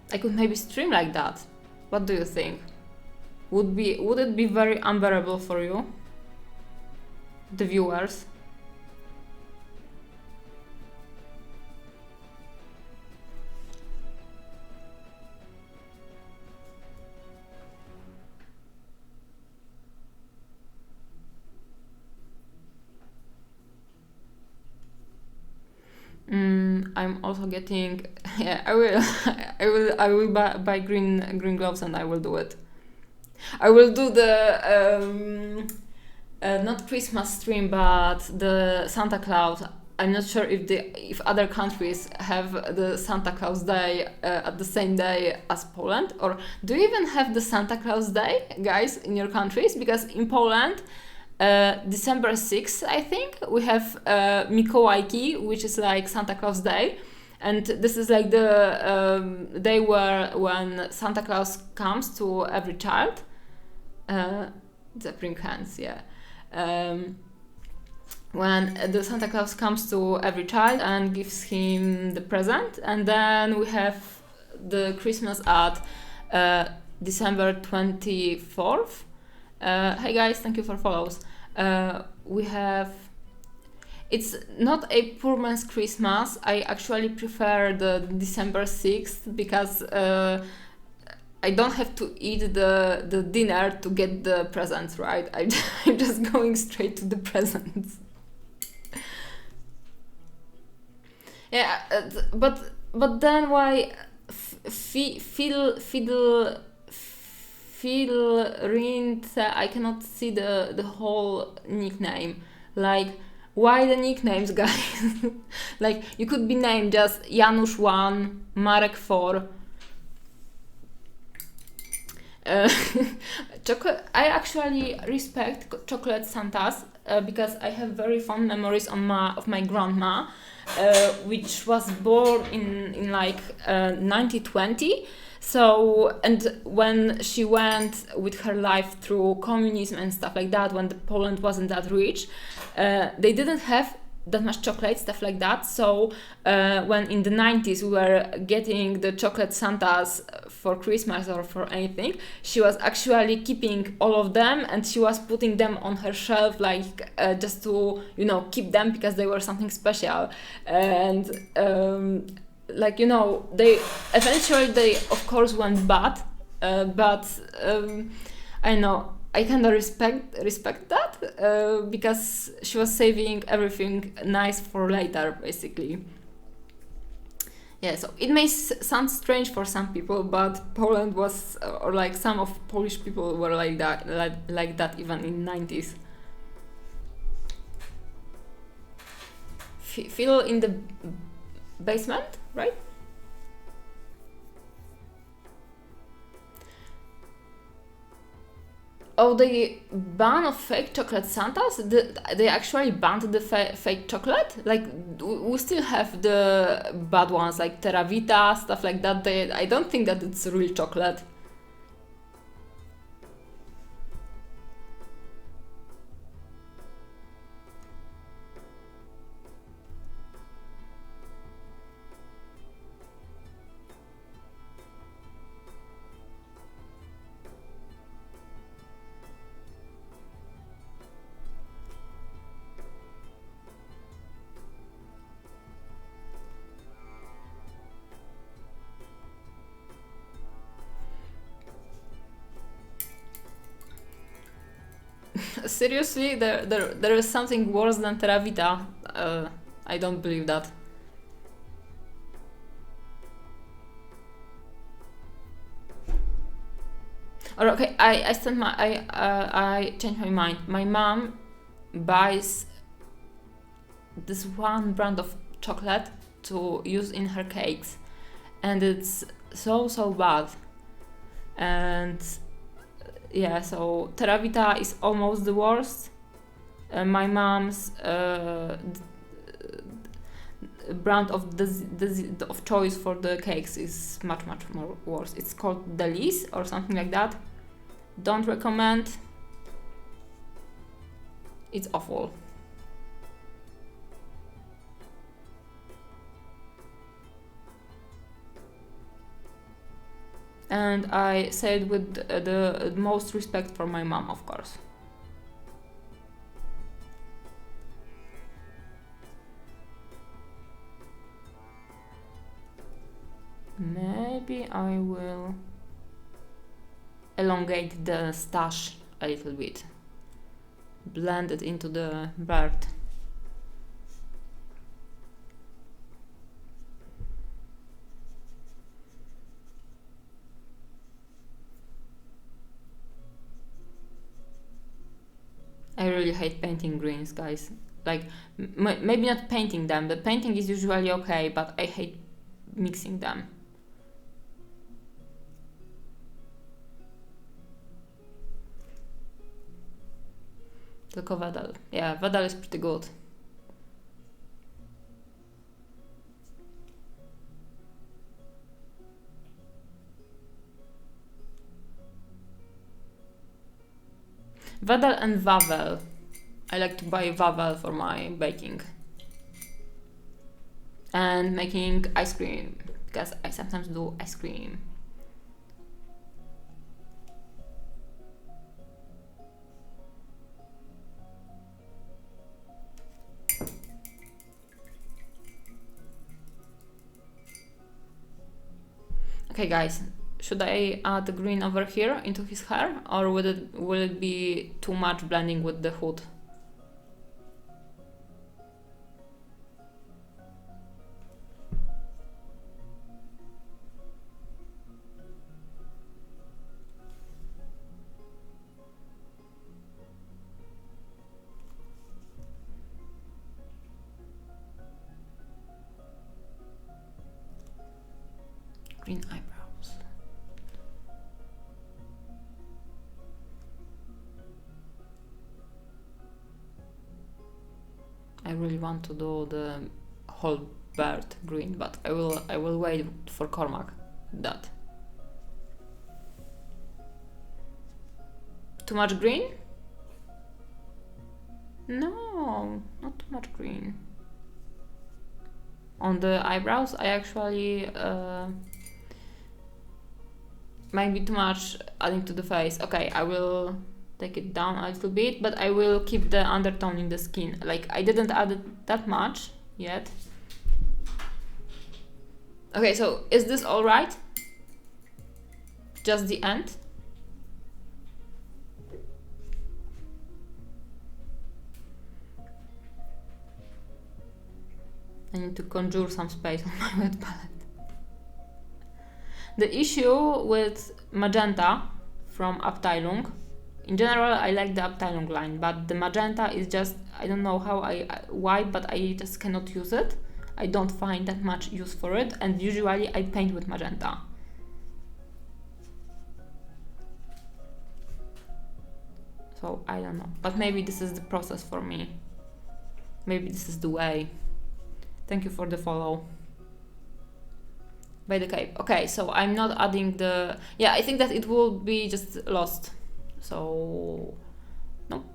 Speaker 1: I could maybe stream like that. What do you think? Would it be very unbearable for you, the viewers? I'm also getting. Yeah, I will. I will buy green gloves and I will do it. I will do the not Christmas stream, but the Santa Claus. I'm not sure if other countries have the Santa Claus Day at the same day as Poland, or do you even have the Santa Claus Day, guys, in your countries? Because in Poland, December 6th, I think, we have Mikołajki, which is like Santa Claus Day. And this is like the day when Santa Claus comes to every child. The bring hands, yeah. When the Santa Claus comes to every child and gives him the present. And then we have the Christmas at December 24th. Hey guys, thank you for follows. We have. It's not a poor man's Christmas. I actually prefer the December 6th because I don't have to eat the dinner to get the presents, right? I'm just going straight to the presents. Yeah, but then why Filrinte? I cannot see the whole nickname. Like, why the nicknames, guys? Like, you could be named just Janusz 1, Marek 4. I actually respect chocolate Santas because I have very fond memories of my grandma, which was born in like 1920. So, and when she went with her life through communism and stuff like that, when Poland wasn't that rich, they didn't have that much chocolate, stuff like that. So when in the 90s we were getting the chocolate Santas for Christmas or for anything, she was actually keeping all of them and she was putting them on her shelf, like just to, you know, keep them because they were something special. And like, you know, they eventually of course went bad, but I know I kind of respect that because she was saving everything nice for later, basically. Yeah, so it may sound strange for some people, but Poland was, or like some of Polish people were like that even in 90s. Feel in the basement, right? Oh, the ban of fake chocolate Santas? They actually banned the fake chocolate? Like, we still have the bad ones, like Terra Vita, stuff like that. I don't think that it's real chocolate. Seriously, there is something worse than Terra Vita. I don't believe that. Or okay, I changed my mind. My mom buys this one brand of chocolate to use in her cakes, and it's so bad. And yeah, so Terra Vita is almost the worst. My mom's brand of choice for the cakes is much more worse. It's called Delice or something like that. Don't recommend. It's awful. And I say it with the most respect for my mom, of course. Maybe I will elongate the stash a little bit. Blend it into the bird. I really hate painting greens, guys. Like, maybe not painting them. The painting is usually okay, but I hate mixing them. Tylko Wedel. Yeah, Wedel is pretty good. Wedel and Wawel. I like to buy Wawel for my baking. And making ice cream, because I sometimes do ice cream. Okay guys, should I add the green over here into his hair, or will it be too much blending with the hood? Green eyebrows. I really want to do the whole bird green, but I will wait for Cormac that. Too much green? No, not too much green. On the eyebrows, I actually might be too much adding to the face. Okay, I will take it down a little bit, but I will keep the undertone in the skin. Like, I didn't add it that much yet. Okay, so is this all right? Just the end? I need to conjure some space on my wet palette. The issue with magenta from Abteilung, in general I like the Abteilung line, but the magenta is just, I don't know why, but I just cannot use it. I don't find that much use for it, and usually I paint with magenta. So I don't know, but maybe this is the process for me. Maybe this is the way. Thank you for the follow. By the cape. Okay, so I'm not adding the... Yeah, I think that it will be just lost. So... Nope.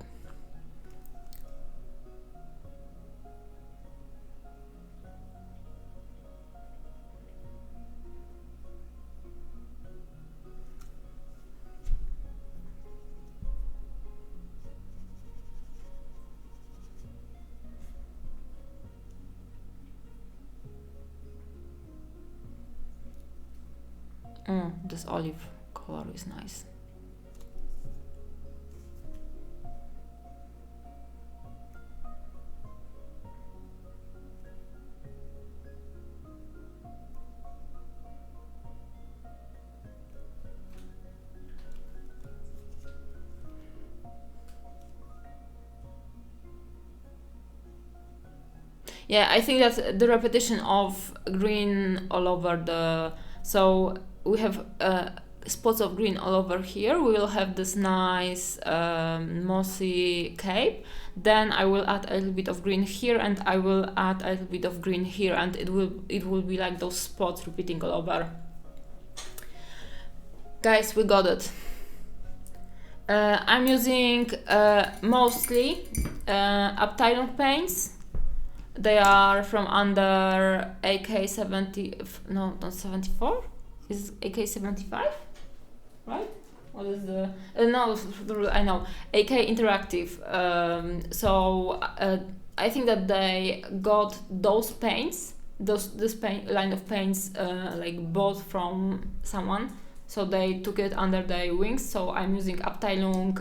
Speaker 1: This olive color is nice. Yeah, I think that the repetition of green all over the... So we have spots of green all over here. We will have this nice mossy cape. Then I will add a little bit of green here, and I will add a little bit of green here, and it will be like those spots repeating all over. Guys, we got it. I'm using mostly Uptilon paints. They are from under AK70, no, not 74, is AK75, right? What is the, no, I know, AK Interactive. So I think that they got those paints, this line of paints like bought from someone. So they took it under their wings. So I'm using Uptilon,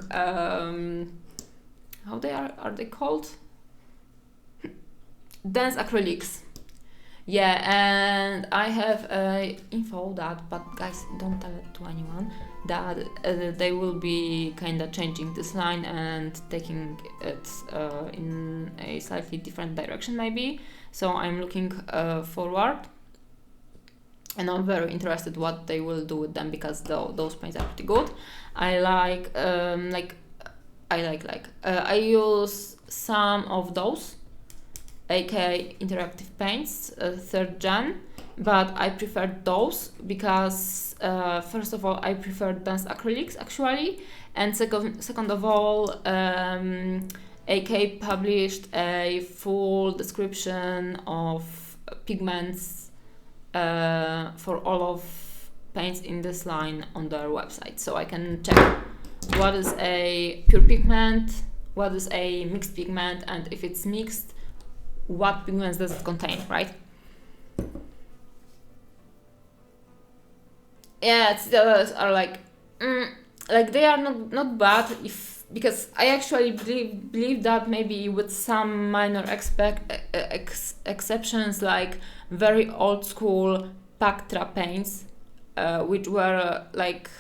Speaker 1: how are they called? Dense acrylics. Yeah, and I have info that, but guys, don't tell it to anyone, that they will be kind of changing this line and taking it in a slightly different direction maybe. So I'm looking forward, and I'm very interested what they will do with them, because those paints are pretty good. I use some of those AK Interactive paints, 3rd gen, but I prefer those because first of all I prefer dense acrylics actually, and second of all AK published a full description of pigments for all of paints in this line on their website, so I can check what is a pure pigment, what is a mixed pigment, and if it's mixed, what pigments does it contain, right? Yeah, others are like they are not bad, because I actually believe that maybe with some minor exceptions, like very old school Pactra paints, which were like,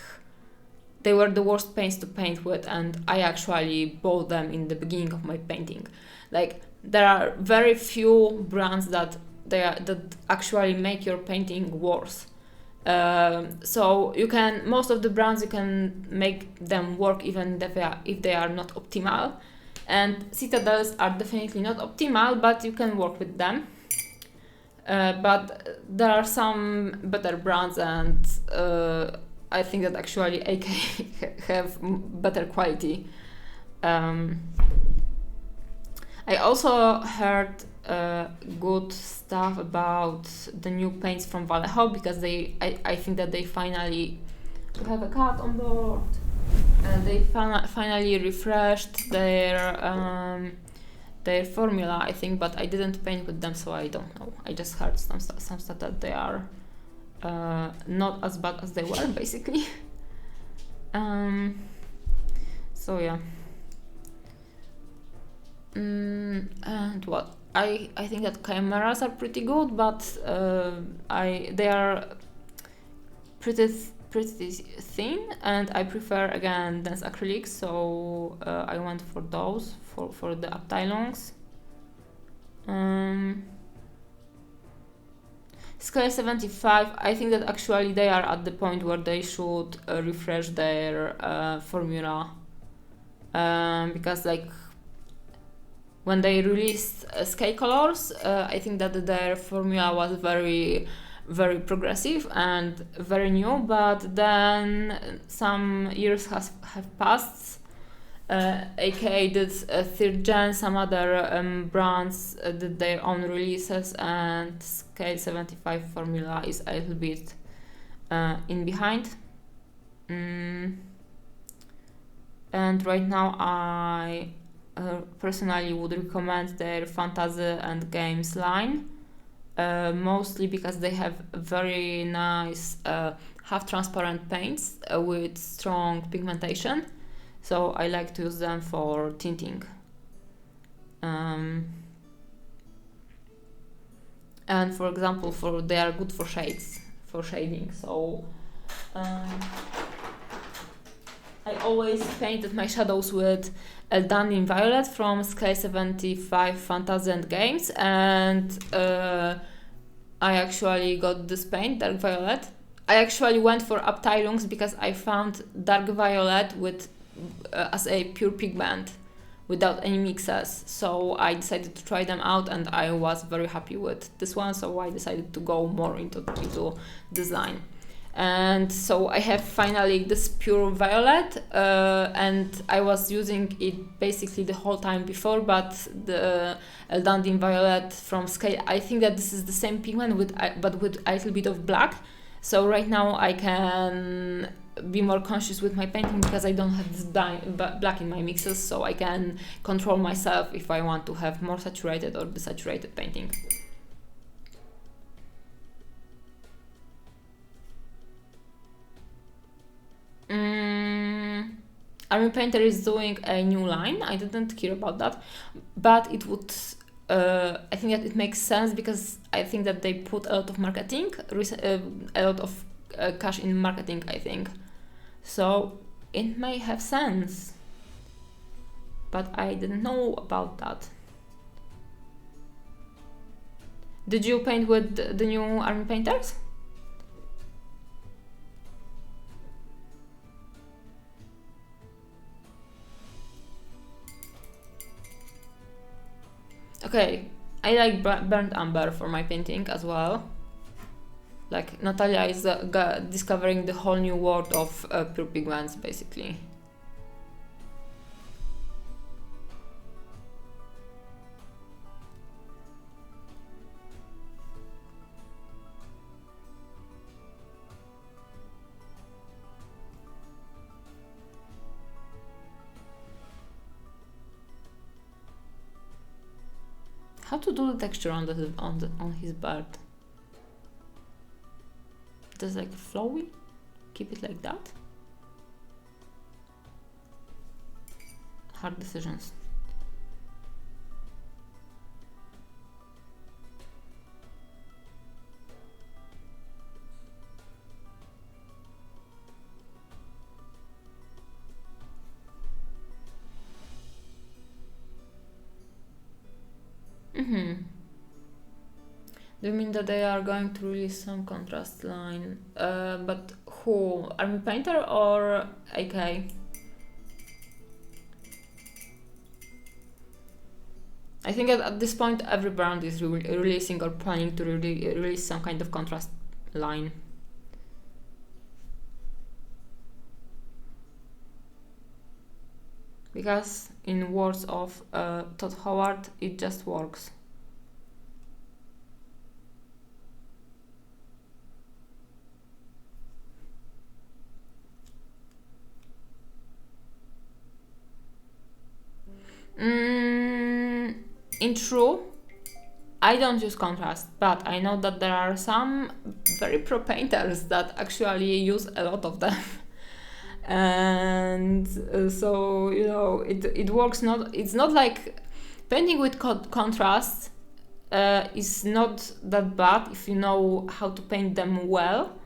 Speaker 1: they were the worst paints to paint with, and I actually bought them in the beginning of my painting. Like, there are very few brands that actually make your painting worse. So you can, most of the brands, you can make them work even if they are not optimal, and Citadels are definitely not optimal, but you can work with them. But there are some better brands, and I think that actually AK have better quality. I also heard good stuff about the new paints from Vallejo, because I think that they finally, we have a cat on board, and they finally refreshed their formula, I think, but I didn't paint with them, so I don't know. I just heard some stuff that they are not as bad as they were, basically. So yeah. And what? I think that chimeras are pretty good, but they are pretty thin, and I prefer again dense acrylics, so I went for those for the Uptilons. Scale 75, I think that actually they are at the point where they should refresh their formula. because like when they released Sky Colors, I think that their formula was very progressive and very new, but then some years have passed. aka did third gen, some other brands did their own releases, and Scale 75 formula is a little bit in behind. And right now I personally would recommend their fantasy and games line, mostly because they have very nice half transparent paints with strong pigmentation, so I like to use them for tinting. And for example, they are good for shades, for shading. So I always painted my shadows with Eldanine Violet from Scale 75 Fantasy and Games, and I actually got this paint, Dark Violet. I actually went for Abteilungs because I found Dark Violet with as a pure pigment without any mixes, so I decided to try them out and I was very happy with this one, so I decided to go more into design. And so I have finally this pure violet, and I was using it basically the whole time before, but the Eldanine Violet from Scale, I think that this is the same pigment but with a little bit of black. So right now I can be more conscious with my painting because I don't have this black in my mixes, so I can control myself if I want to have more saturated or desaturated painting. Army Painter is doing a new line. I didn't hear about that, but it would. I think that it makes sense because I think that they put a lot of marketing, a lot of cash in marketing, I think. So it may have sense, but I didn't know about that. Did you paint with the new Army Painters? Okay, I like burnt umber for my painting as well. Like Natalia is discovering the whole new world of pure pigments, basically. How to do the texture on his bird? Just like flowy? Keep it like that? Hard decisions. Do you mean that they are going to release some contrast line? But who? Army Painter or AK? I think at this point every brand is releasing or planning to release some kind of contrast line. Because in words of Todd Howard, it just works. In true, I don't use contrast, but I know that there are some very pro painters that actually use a lot of them. And so, you know, it works. It's not like painting with contrast is not that bad if you know how to paint them well,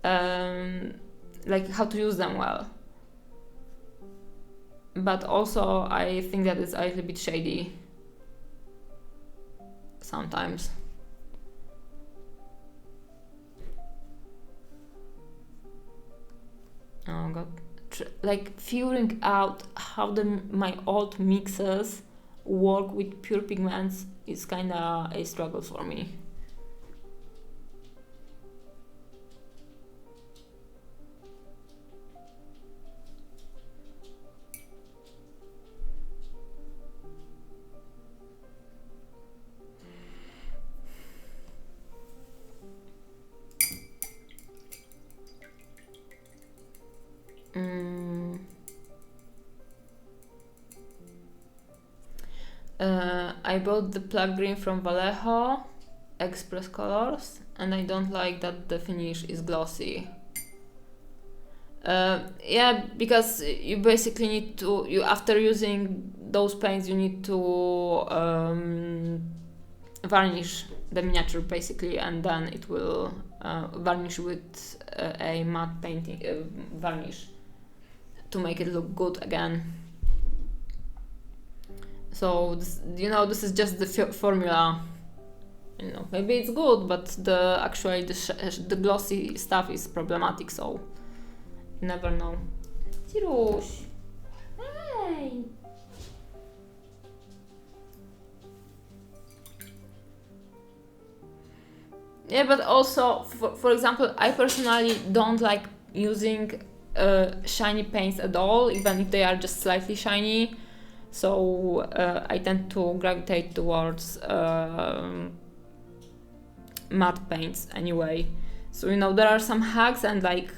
Speaker 1: like how to use them well. But also I think that it's a little bit shady sometimes. Oh god. like figuring out how my old mixes work with pure pigments is kind of a struggle for me. I bought the plug green from Vallejo Express Colors, and I don't like that the finish is glossy. Yeah, because you basically need to, you after using those paints, you need to varnish the miniature basically, and then it will varnish with a matte painting varnish to make it look good again. So this, this is just the formula. Maybe it's good, but the actually the glossy stuff is problematic. So you never know. Ciruś, hey. Yeah, but also, for example, I personally don't like using shiny paints at all, even if they are just slightly shiny. So I tend to gravitate towards matte paints anyway. So there are some hacks and like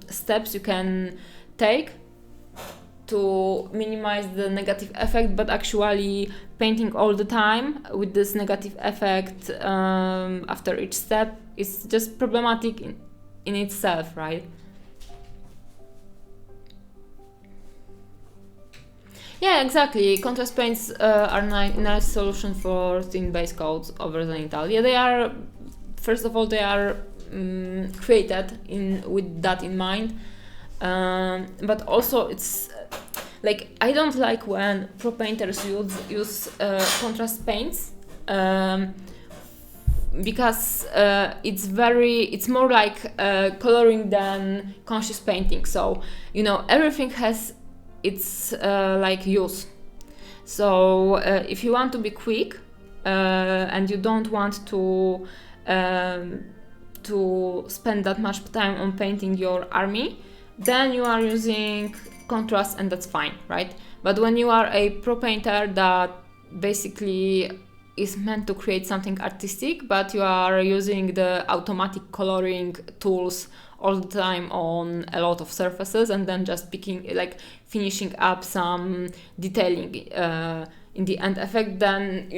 Speaker 1: steps you can take to minimize the negative effect, but actually painting all the time with this negative effect after each step is just problematic in itself, right? Yeah, exactly. Contrast paints are nice solution for thin base coats over Zenital. Yeah, they are. First of all, they are created with that in mind, but also it's like I don't like when pro painters use contrast paints because it's more like coloring than conscious painting. So everything has its like use. So if you want to be quick and you don't want to spend that much time on painting your army, then you are using contrast and that's fine, right? But when you are a pro painter that basically is meant to create something artistic, but you are using the automatic coloring tools all the time on a lot of surfaces and then just finishing up some detailing in the end effect, then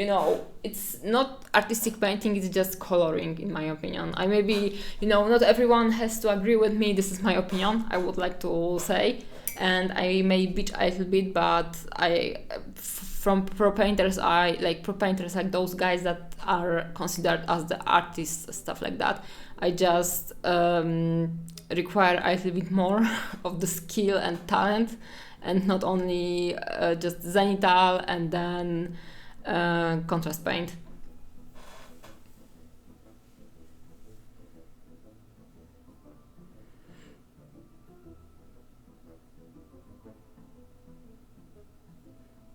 Speaker 1: it's not artistic painting, it's just coloring, in my opinion. I maybe not everyone has to agree with me, this is my opinion, I would like to say, and I may bitch a little bit, but from pro painters, I like pro painters, like those guys that are considered as the artists, stuff like that. I just require a little bit more of the skill and talent, and not only just Zenital and then contrast paint.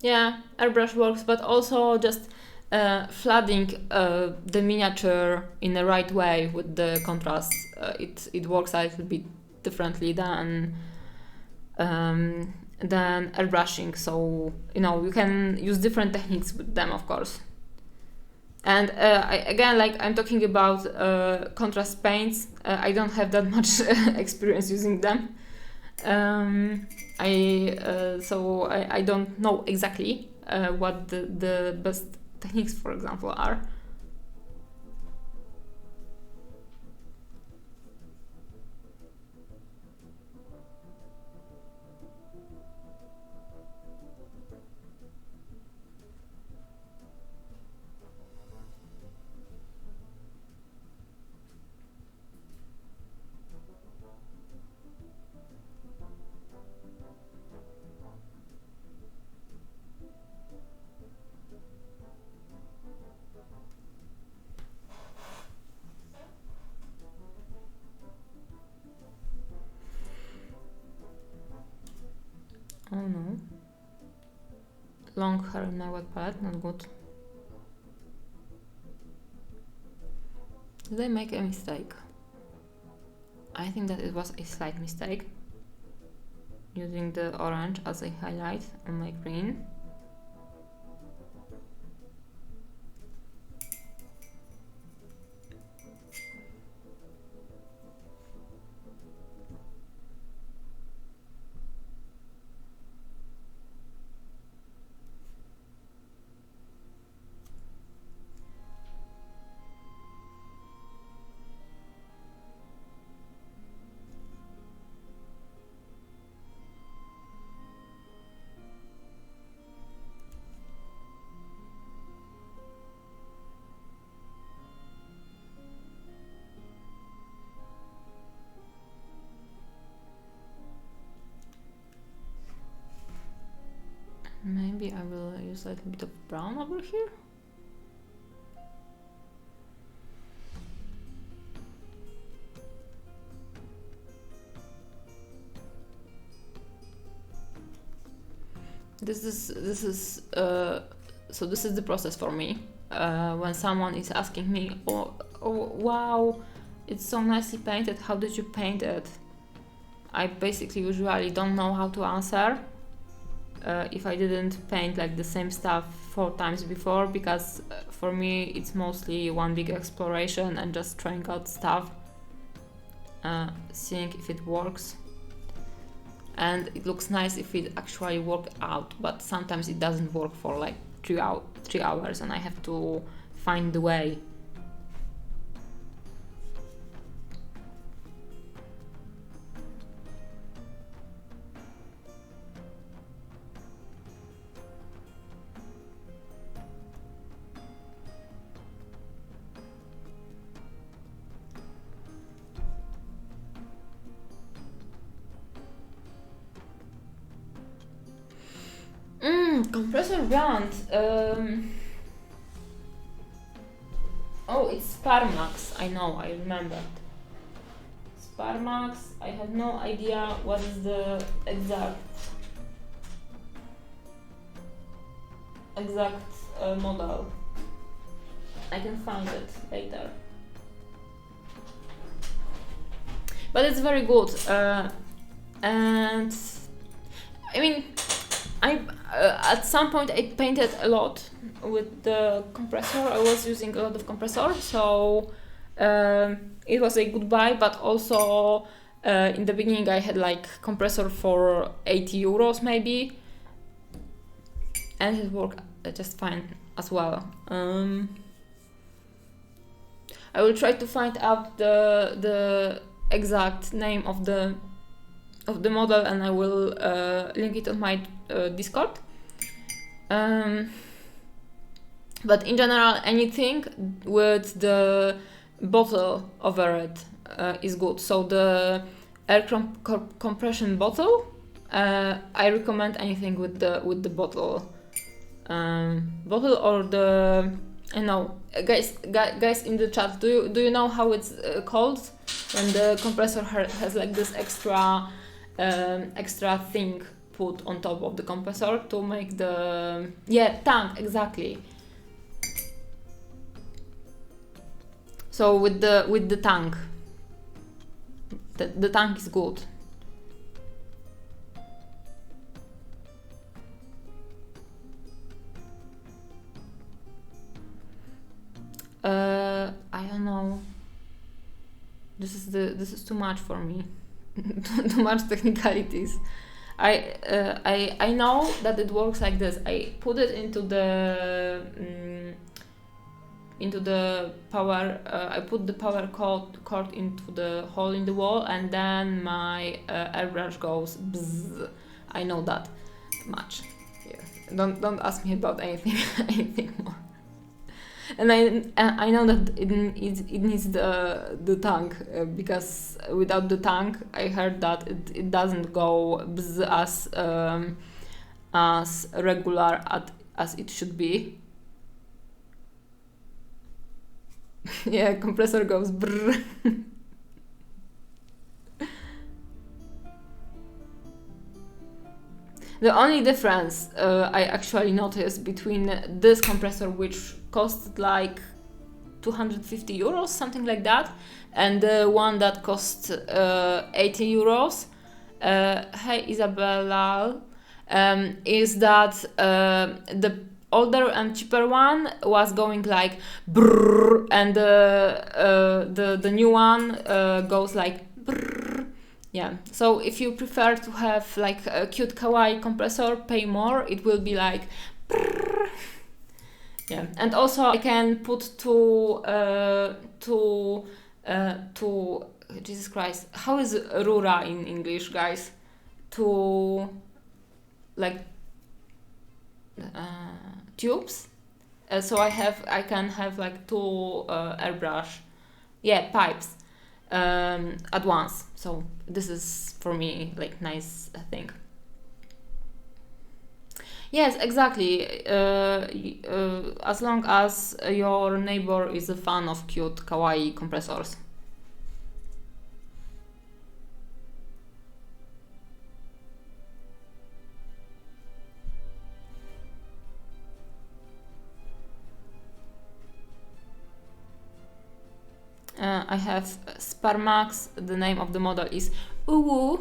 Speaker 1: Yeah, airbrush works, but also just flooding the miniature in the right way with the contrast. It works a little bit differently than airbrushing. So you can use different techniques with them, of course. And I'm talking about contrast paints. I don't have that much experience using them. I don't know exactly what the best techniques, for example, are. long hair in my wet palette, not good. Did I make a mistake? I think that it was a slight mistake, using the orange as a highlight on my green. Maybe I will use a little bit of brown over here. This is so this is the process for me. When someone is asking me, oh wow, it's so nicely painted, how did you paint it? I basically usually don't know how to answer. If I didn't paint like the same stuff 4 times before, because for me it's mostly one big exploration and just trying out stuff, seeing if it works. And it looks nice if it actually worked out, but sometimes it doesn't work for like 3 hours and I have to find the way. Compressor brand. Oh, it's Sparmax. I know, I remember. Sparmax. I have no idea what is the exact model. I can find it later. But it's very good, and I mean, at some point I painted a lot with the compressor. I was using a lot of compressor, so it was a good buy. But also in the beginning I had like compressor for 80 euros maybe, and it worked just fine as well. I will try to find out the exact name of the model, and I will link it on my Discord. But in general, anything with the bottle over it is good. So the air compression bottle, I recommend anything with the bottle, or the, I know, guys in the chat, do you know how it's called when the compressor has like this extra thing put on top of the compressor to make the tank, exactly. So with the tank, the tank is good. I don't know. This is too much for me. Too much technicalities. I know that it works like this. I put it into the power. I put the power cord into the hole in the wall, and then my airbrush goes bzzz. I know that much. Yeah. Don't ask me about anything more. And I know that it needs the tank, because without the tank, I heard that it doesn't go bzz as regular as it should be. Yeah, compressor goes brrr. The only difference I actually noticed between this compressor, which cost like 250 euros, something like that, and the one that cost 80 euros, hey Isabella, is that the older and cheaper one was going like brrr, and the new one goes like brrr. Yeah, so if you prefer to have like a cute kawaii compressor, pay more, it will be like brrr. Yeah, and also I can put to Jesus Christ, how is rura in English, guys? To like tubes. So I can have like two airbrush, yeah, pipes at once. So this is for me like nice thing. Yes, exactly. As long as your neighbor is a fan of cute kawaii compressors. I have Sparmax. The name of the model is Uwu.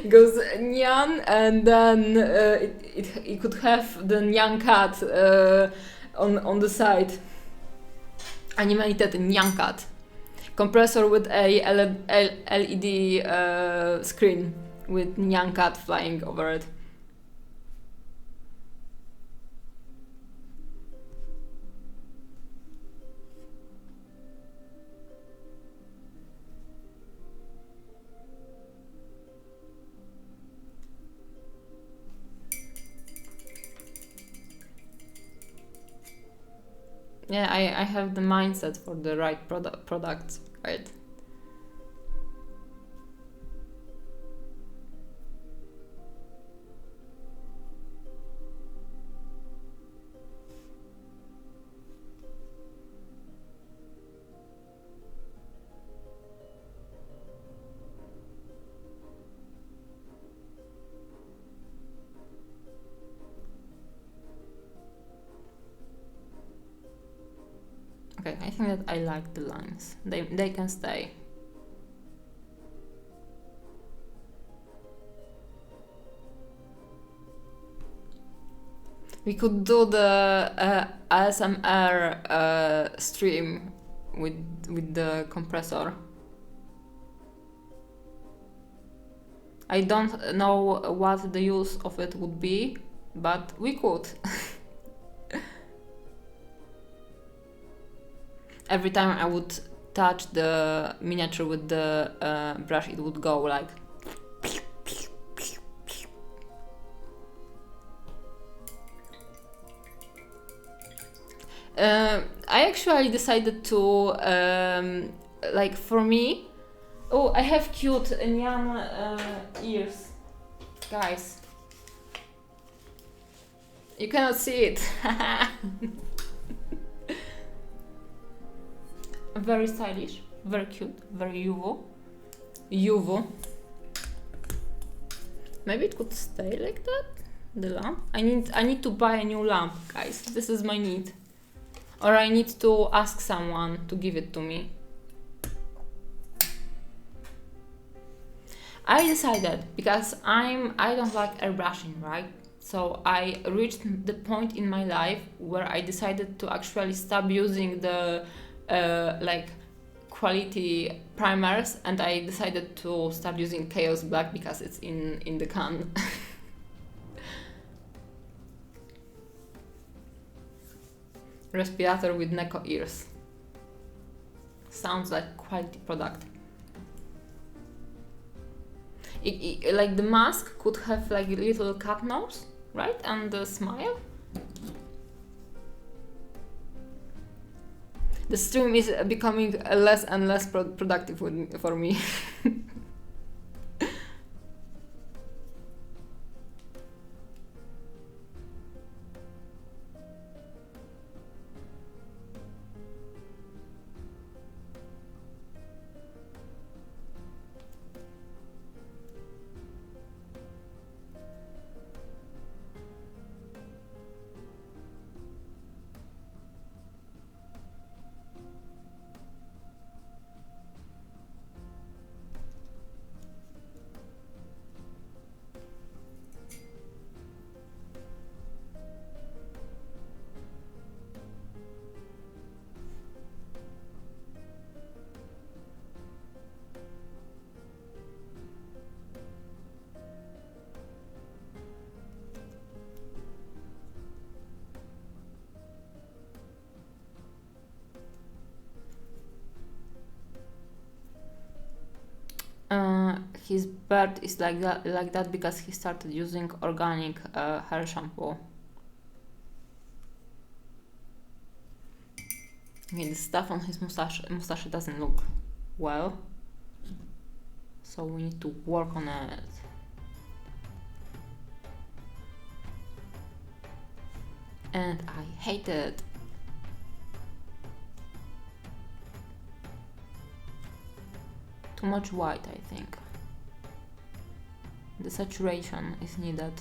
Speaker 1: Goes Nyan, and then it could have the Nyan cat on the side. Animated Nyan cat. Compressor with a LED screen with Nyan cat flying over it. Yeah, I have the mindset for the right products, right? Okay, I think that I like the lines. They can stay. We could do the ASMR stream with the compressor. I don't know what the use of it would be, but we could. Every time I would touch the miniature with the brush, it would go like. I actually decided to, like for me, oh, I have cute Nyan ears, guys. You cannot see it. Very stylish, very cute, very Yuvo. Maybe it could stay like that. The lamp. I need to buy a new lamp, guys. This is my need. Or I need to ask someone to give it to me. I decided, because I don't like airbrushing, right? So I reached the point in my life where I decided to actually stop using the like quality primers, and I decided to start using Chaos Black because it's in the can. Respirator with Neko ears. Sounds like quality product. Like the mask could have like a little cat nose, right? And the smile. The stream is becoming less and less productive for me. his beard is like that because he started using organic hair shampoo. Okay, the stuff on his mustache doesn't look well, so we need to work on it. And I hate it. Too much white, I think. The saturation is needed.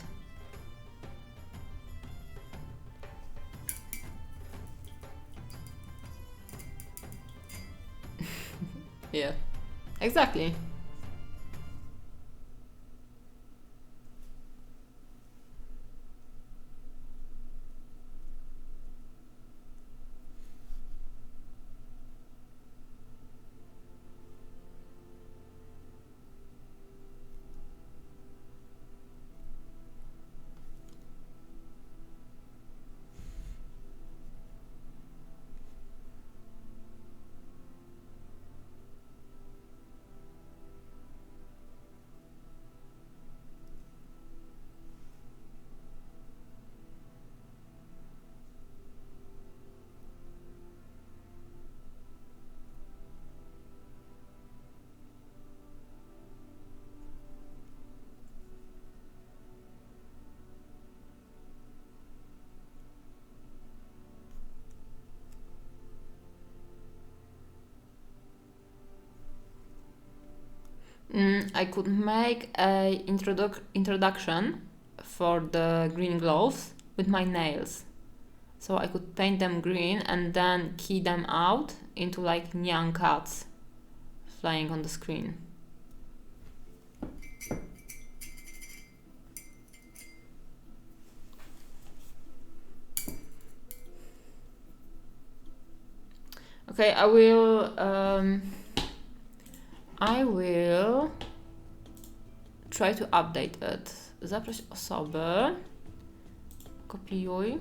Speaker 1: Yeah, exactly. I could make a introduction for the green gloves with my nails. So I could paint them green and then key them out into like neon cats flying on the screen. Okay, I will try to update it. Zaproś osoby. Kopiuj.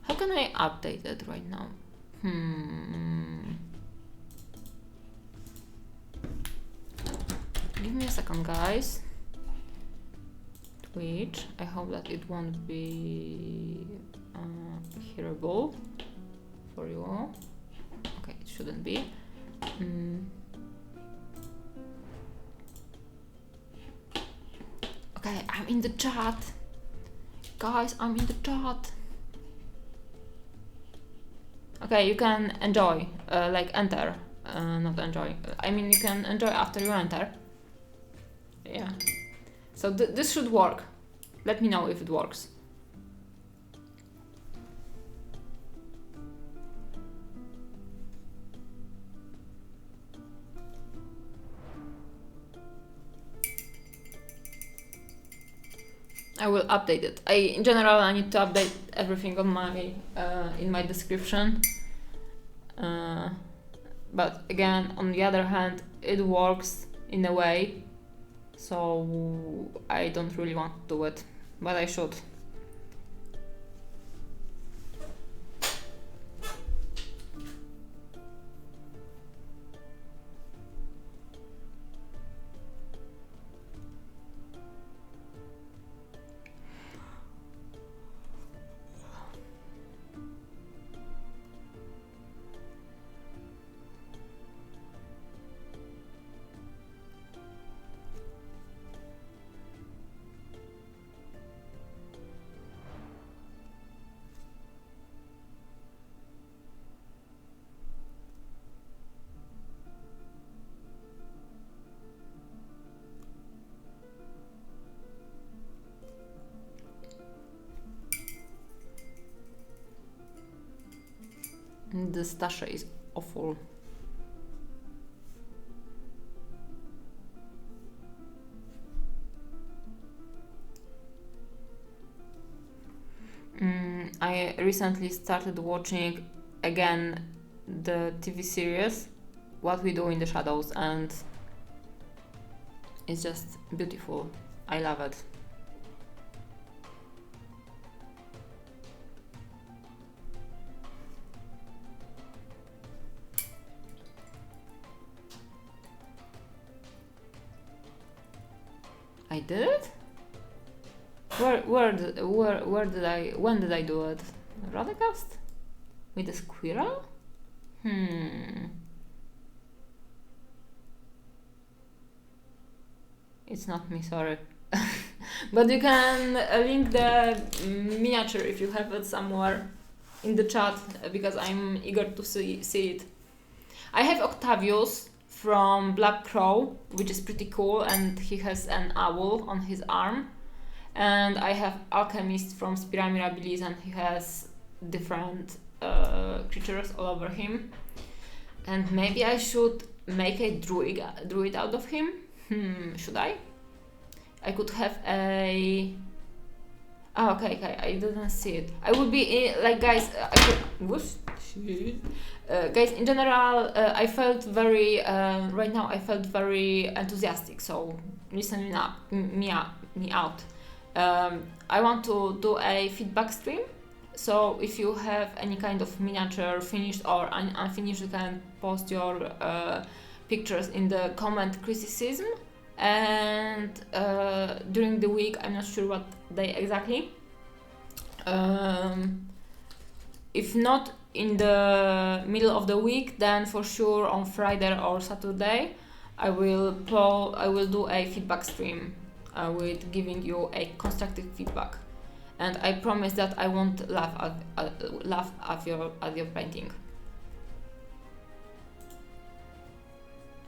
Speaker 1: How can I update it right now? Give me a second, guys. Twitch. I hope that it won't be hearable for you all. Okay, it shouldn't be. Okay, I'm in the chat. Guys, I'm in the chat. Okay, you can enjoy, like enter, not enjoy. I mean, you can enjoy after you enter. Yeah. So this should work. Let me know if it works. I will update it. In general, I need to update everything on my in my description. But again, on the other hand, it works in a way, so I don't really want to do it, but I should. The stash is awful. I recently started watching again the TV series What We Do in the Shadows, and it's just beautiful. I love it. I did it? When did I do it? Rodcast? With a squirrel? It's not me, sorry. But you can link the miniature if you have it somewhere in the chat, because I'm eager to see it. I have Octavius from Black Crow, which is pretty cool, and he has an owl on his arm. And I have Alchemist from Spira Mirabilis, and he has different creatures all over him. And maybe I should make a druid out of him. Should I? I could have a... Oh, okay, I didn't see it. I would be like, guys, guys, in general, I felt very, right now I felt very enthusiastic, so listen me out. I want to do a feedback stream, so if you have any kind of miniature finished or unfinished, you can post your pictures in the comment criticism. And during the week, I'm not sure what day exactly. If not in the middle of the week, then for sure on Friday or Saturday, I will do a feedback stream with giving you a constructive feedback. And I promise that I won't laugh at your painting.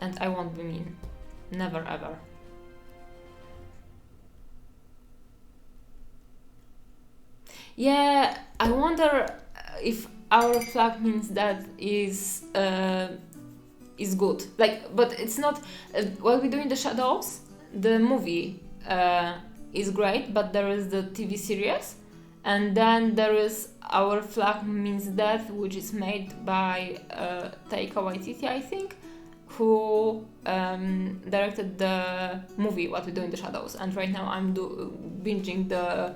Speaker 1: And I won't be mean. Never ever. Yeah, I wonder if our flag means that is good. Like, but it's not. What we do in the Shadows, the movie is great, but there is the TV series, and then there is Our Flag Means Death, which is made by Taika Waititi, I think, who directed the movie What We Do in the Shadows, and right now I'm binging the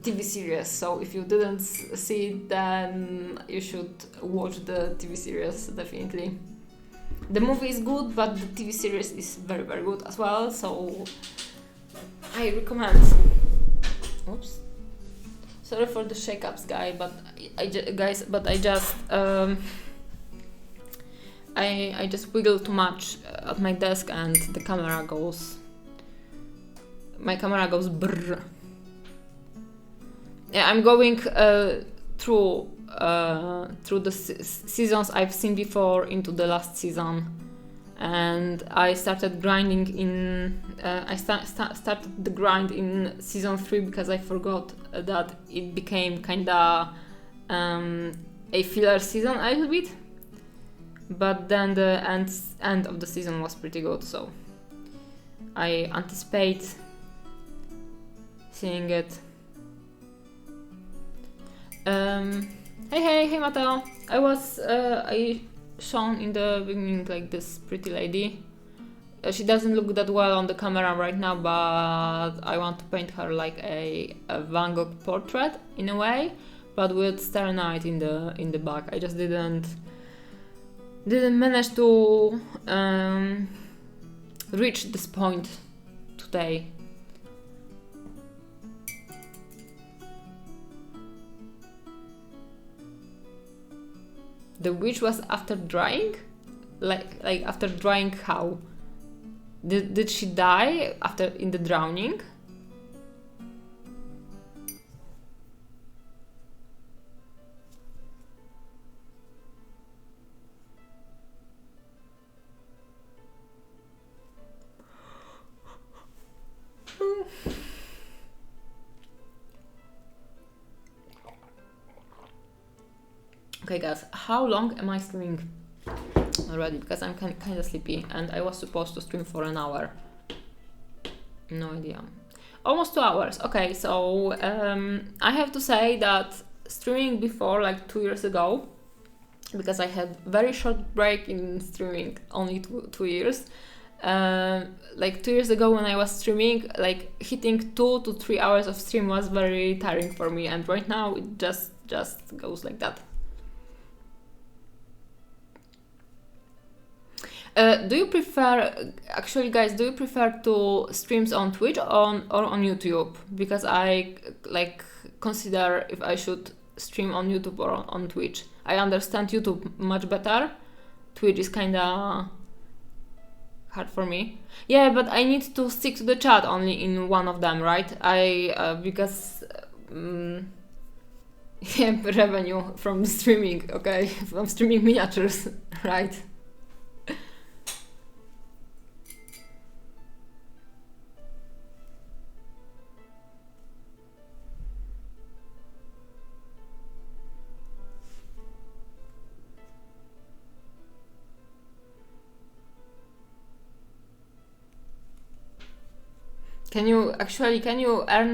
Speaker 1: TV series, so if you didn't see it, then you should watch the TV series, definitely. The movie is good, but the TV series is very, very good as well, so I recommend. Oops. Sorry for the shake-ups, guys, but I just wiggle too much at my desk and the camera goes... My camera goes brrr. Yeah, I'm going through the seasons I've seen before into the last season, and I started grinding in. I started the grind in season 3 because I forgot that it became kinda a filler season a little bit. But then the end of the season was pretty good, so I anticipate seeing it. Hey Mateo. I was shown in the beginning like this pretty lady. She doesn't look that well on the camera right now, but I want to paint her like a Van Gogh portrait in a way, but with Star Night in the back. I just didn't manage to reach this point today. The witch was after drying? Like after drying how? Did she die after in the drowning? Okay guys, how long am I streaming already? Because I'm kind of sleepy and I was supposed to stream for an hour. No idea. Almost 2 hours. Okay, so I have to say that streaming before, like 2 years ago, because I had very short break in streaming, only 2 years. Like 2 years ago when I was streaming, like hitting 2 to 3 hours of stream was very tiring for me, and right now it just goes like that. Do you prefer, actually, guys? Do you prefer to streams on Twitch or on YouTube? Because I like consider if I should stream on YouTube or on Twitch. I understand YouTube much better. Twitch is kinda hard for me. Yeah, but I need to stick to the chat only in one of them, right? Because yeah, revenue from streaming. Okay, from streaming miniatures, right? Can you earn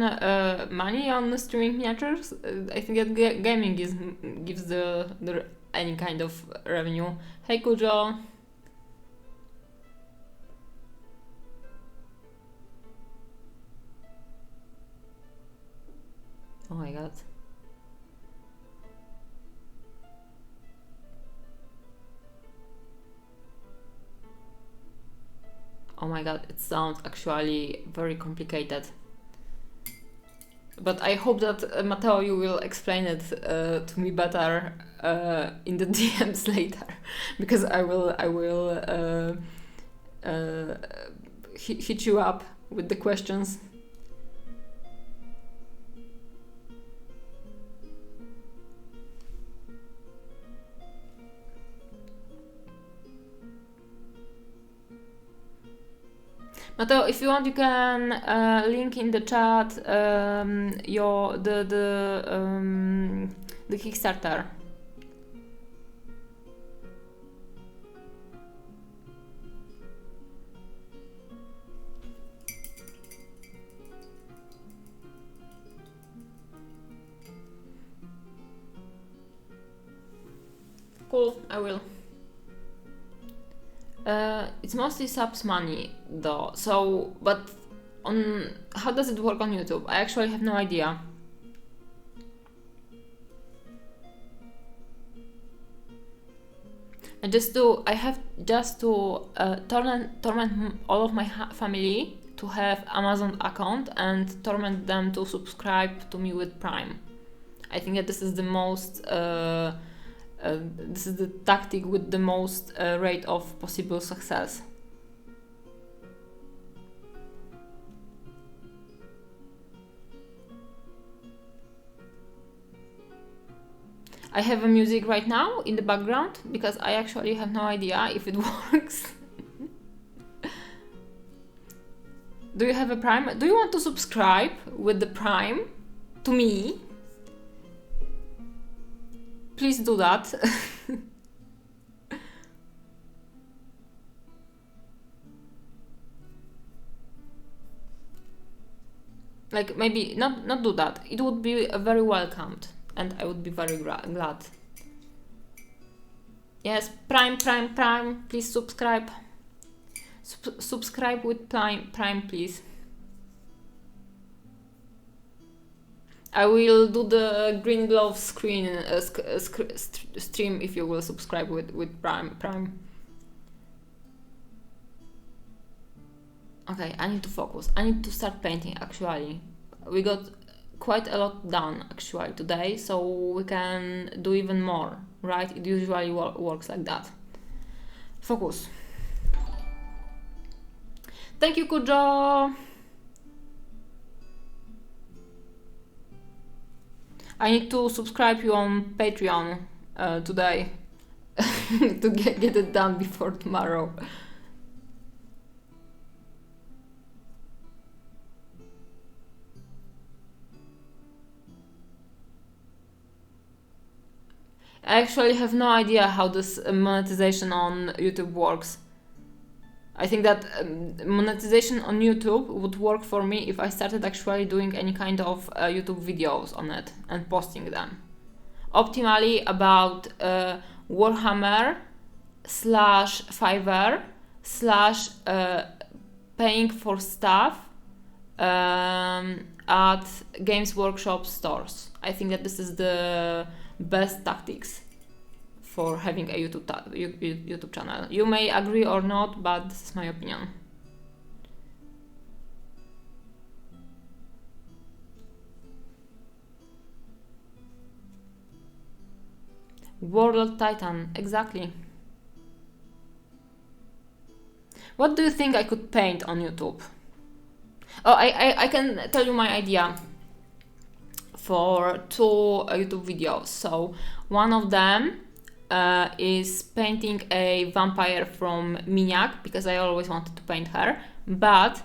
Speaker 1: money on streaming miniatures? I think that gaming gives the any kind of revenue. Hey Kujo. Oh my god. Oh my god, it sounds actually very complicated. But I hope that Matteo, you will explain it to me better in the DMs later, because I will hit you up with the questions. Matteo, if you want, you can link in the chat your the Kickstarter. Cool, I will. It's mostly subs money though, so but on how does it work on YouTube? I actually have no idea. I have just to torment all of my family to have Amazon account and torment them to subscribe to me with Prime. I think that this is the most this is the tactic with the most rate of possible success. I have a music right now in the background because I actually have no idea if it works. Do you have a Prime? Do you want to subscribe with the Prime to me? Please do that. Like maybe not do that. It would be very welcomed and I would be very glad. Yes, Prime, please subscribe. Subscribe with Prime, please. I will do the green glove stream if you will subscribe with Prime. Okay, I need to focus. I need to start painting actually. We got quite a lot done actually today, so we can do even more, right? It usually works like that. Focus. Thank you, Kujo! I need to subscribe you on Patreon today to get it done before tomorrow. I actually have no idea how this monetization on YouTube works. I think that monetization on YouTube would work for me if I started actually doing any kind of YouTube videos on it and posting them. Optimally about Warhammer / Fiverr / paying for stuff at Games Workshop stores. I think that this is the best tactics for having a YouTube channel. You may agree or not, but this is my opinion. Warlord Titan, exactly. What do you think I could paint on YouTube? Oh, I can tell you my idea for 2 YouTube videos. So one of them is painting a vampire from Miniac, because I always wanted to paint her, but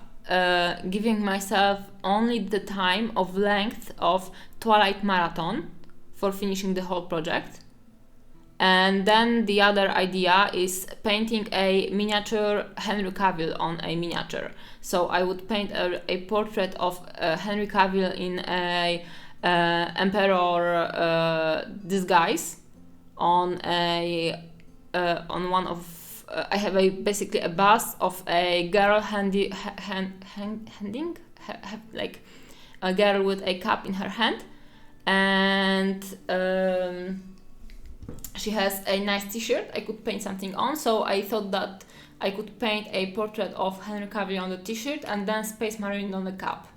Speaker 1: giving myself only the time of length of Twilight Marathon for finishing the whole project. And then the other idea is painting a miniature Henry Cavill on a miniature. So I would paint a portrait of Henry Cavill in a emperor disguise on one of I have basically a bust of a girl like a girl with a cup in her hand, and she has a nice t-shirt I could paint something on. So I thought that I could paint a portrait of Henry Cavill on the t-shirt and then Space Marine on the cup.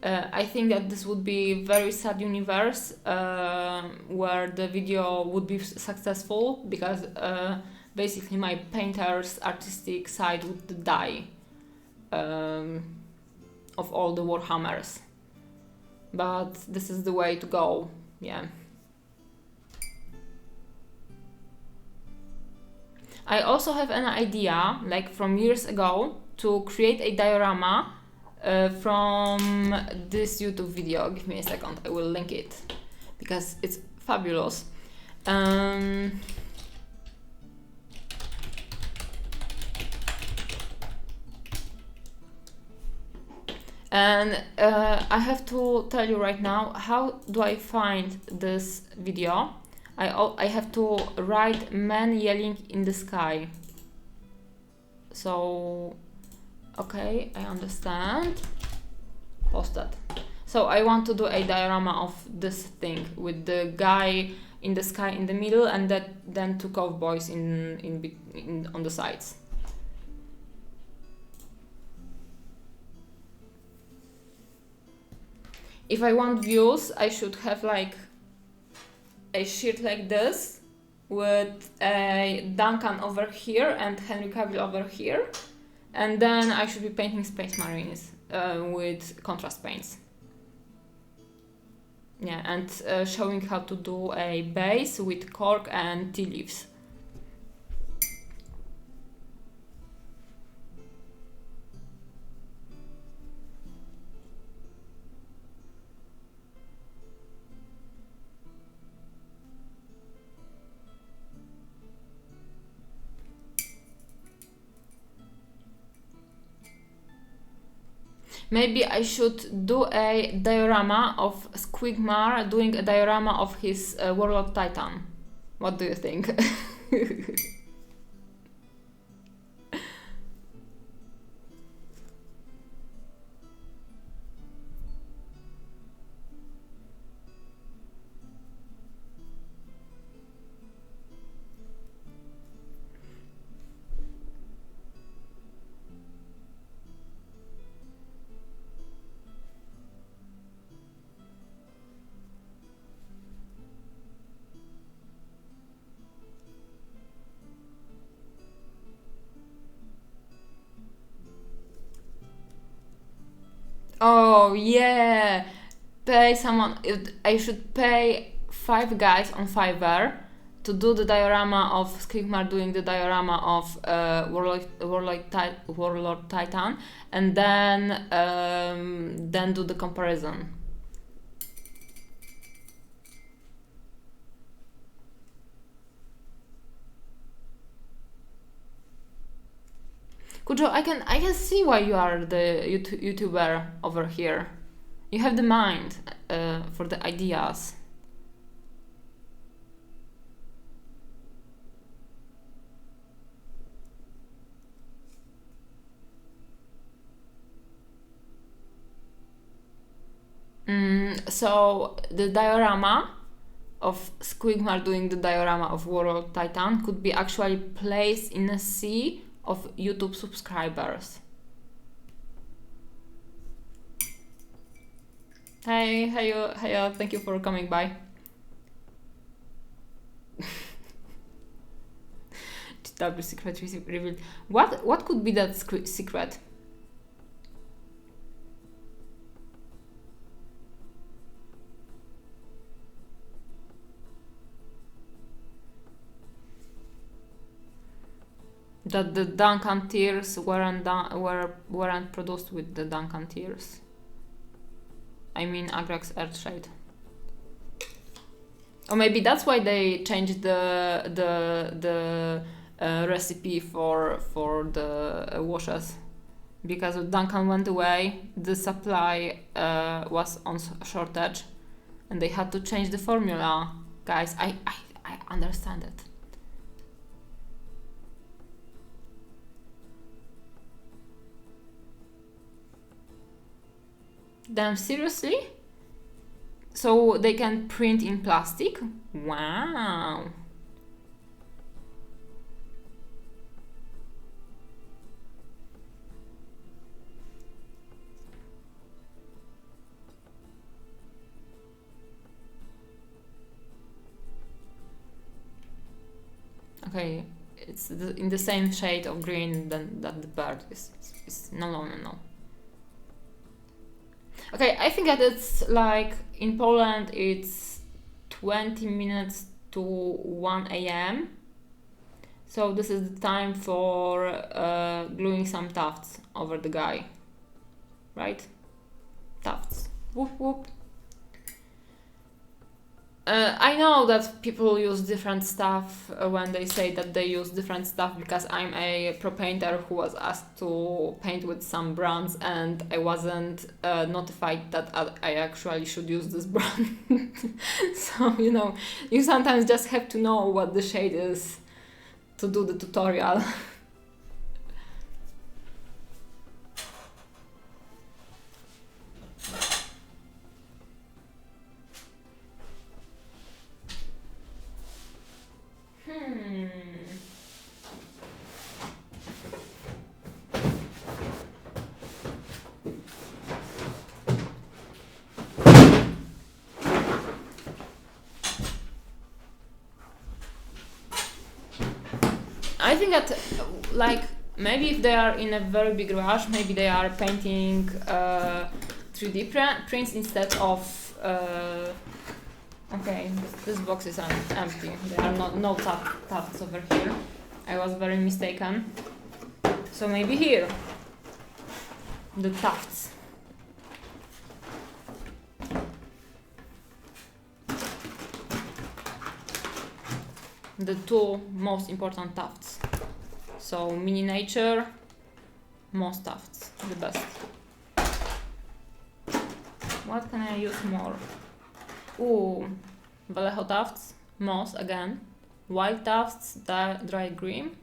Speaker 1: I think that this would be very sad universe where the video would be successful, because basically my painter's artistic side would die of all the Warhammers. But this is the way to go, yeah. I also have an idea, like from years ago, to create a diorama from this YouTube video. Give me a second, I will link it because it's fabulous. And I have to tell you right now, how do I find this video? I have to write "man yelling in the sky." So, okay, I understand. Post that. So I want to do a diorama of this thing with the guy in the sky in the middle, and then 2 cowboys in on the sides. If I want views, I should have like a shirt like this with a Duncan over here and Henry Cavill over here, and then I should be painting Space Marines with contrast paints. Yeah, and showing how to do a base with cork and tea leaves. Maybe I should do a diorama of Squigmar doing a diorama of his Warlord Titan. What do you think? Oh yeah, pay someone. I should pay 5 guys on Fiverr to do the diorama of Skigmar doing the diorama of Warlord Titan, and then do the comparison. Kujo, I can see why you are the YouTuber over here. You have the mind for the ideas. So the diorama of Squigmar doing the diorama of World Titan could be actually placed in a sea of YouTube subscribers. Hey, thank you for coming by. GW secret revealed. What could be that secret? That the Duncan tears weren't produced with the Duncan tears. I mean Agrax Earthshade. Or maybe that's why they changed the recipe for the washes, because Duncan went away, the supply was on shortage, and they had to change the formula. Guys, I understand it. Damn, seriously? So they can print in plastic? Wow. Okay, it's in the same shade of green that the bird is. No. Okay, I think that it's like in Poland it's 20 minutes to 1 a.m. So this is the time for gluing some tufts over the guy, right? Tufts. Whoop whoop. I know that people use different stuff when they say that they use different stuff, because I'm a pro painter who was asked to paint with some brands and I wasn't notified that I actually should use this brand. So, you know, you sometimes just have to know what the shade is to do the tutorial. I think that, like, maybe if they are in a very big rush, maybe they are painting 3D prints instead of... okay, this box is empty. There are no tufts over here. I was very mistaken. So maybe here, the tufts. The two most important tufts. So mini nature, most tufts, the best. What can I use more? Ooh, Vallejo tufts, moss again, wild tufts, dry green,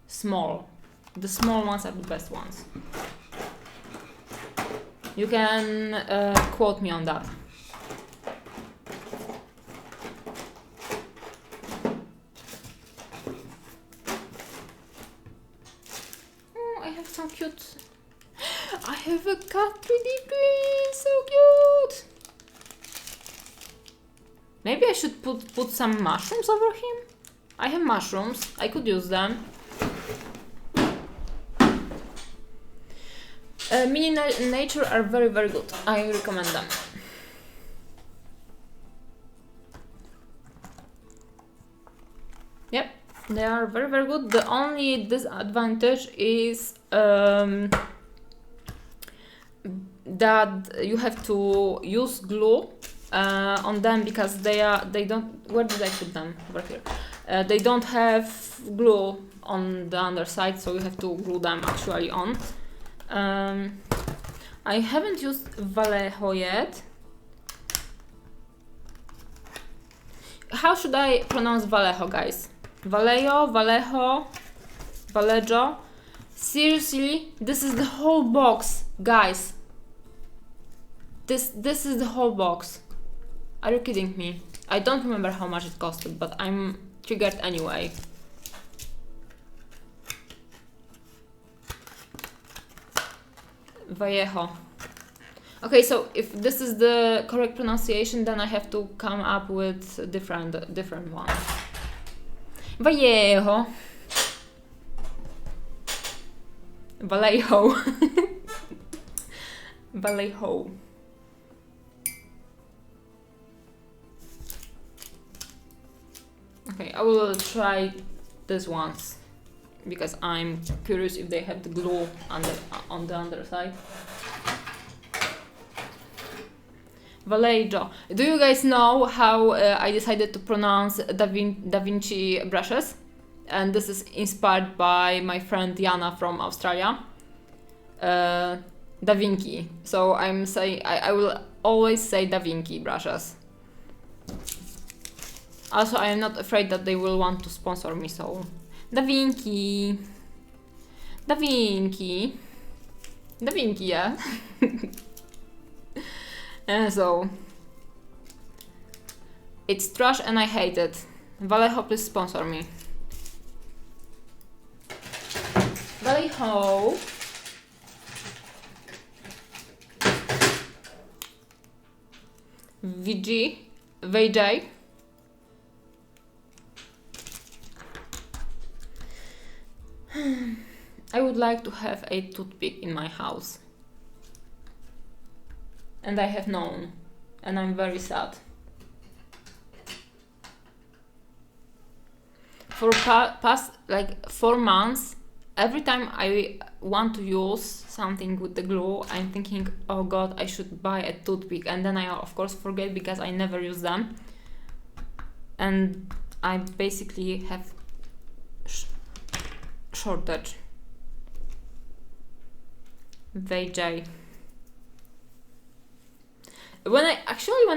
Speaker 1: small. The small ones are the best ones. You can quote me on that. So cute. I have a cat 3D green, so cute. Maybe I should put some mushrooms over him. I have mushrooms, I could use them. Mini nature are very good. I recommend them. Yep. They are very good. The only disadvantage is that you have to use glue on them, because they don't. Where did I put them? Over here. They don't have glue on the underside, so you have to glue them actually on. I haven't used Vallejo yet. How should I pronounce Vallejo, guys? Vallejo. Seriously, this is the whole box, guys. This is the whole box. Are you kidding me? I don't remember how much it costed, but I'm triggered anyway. Vallejo. Okay, so if this is the correct pronunciation, then I have to come up with different ones. Vallejo. Vallejo. Vallejo. Okay, I will try this once because I'm curious if they have the glue on the underside. Vallejo. Do you guys know how I decided to pronounce Da Vinci brushes? And this is inspired by my friend Diana from Australia. Da Vinci. So I'm saying I will always say Da Vinci brushes. Also, I am not afraid that they will want to sponsor me, so Da Vinci. Da Vinci. Da Vinci, yeah. And so it's trash and I hate it. Vallejo, please sponsor me. Vallejo. VJ. I would like to have a toothpick in my house. And I have none. And I'm very sad. For past like 4 months, every time I want to use something with the glue, I'm thinking, oh god, I should buy a toothpick. And then I of course forget because I never use them. And I basically have shortage. VJ. When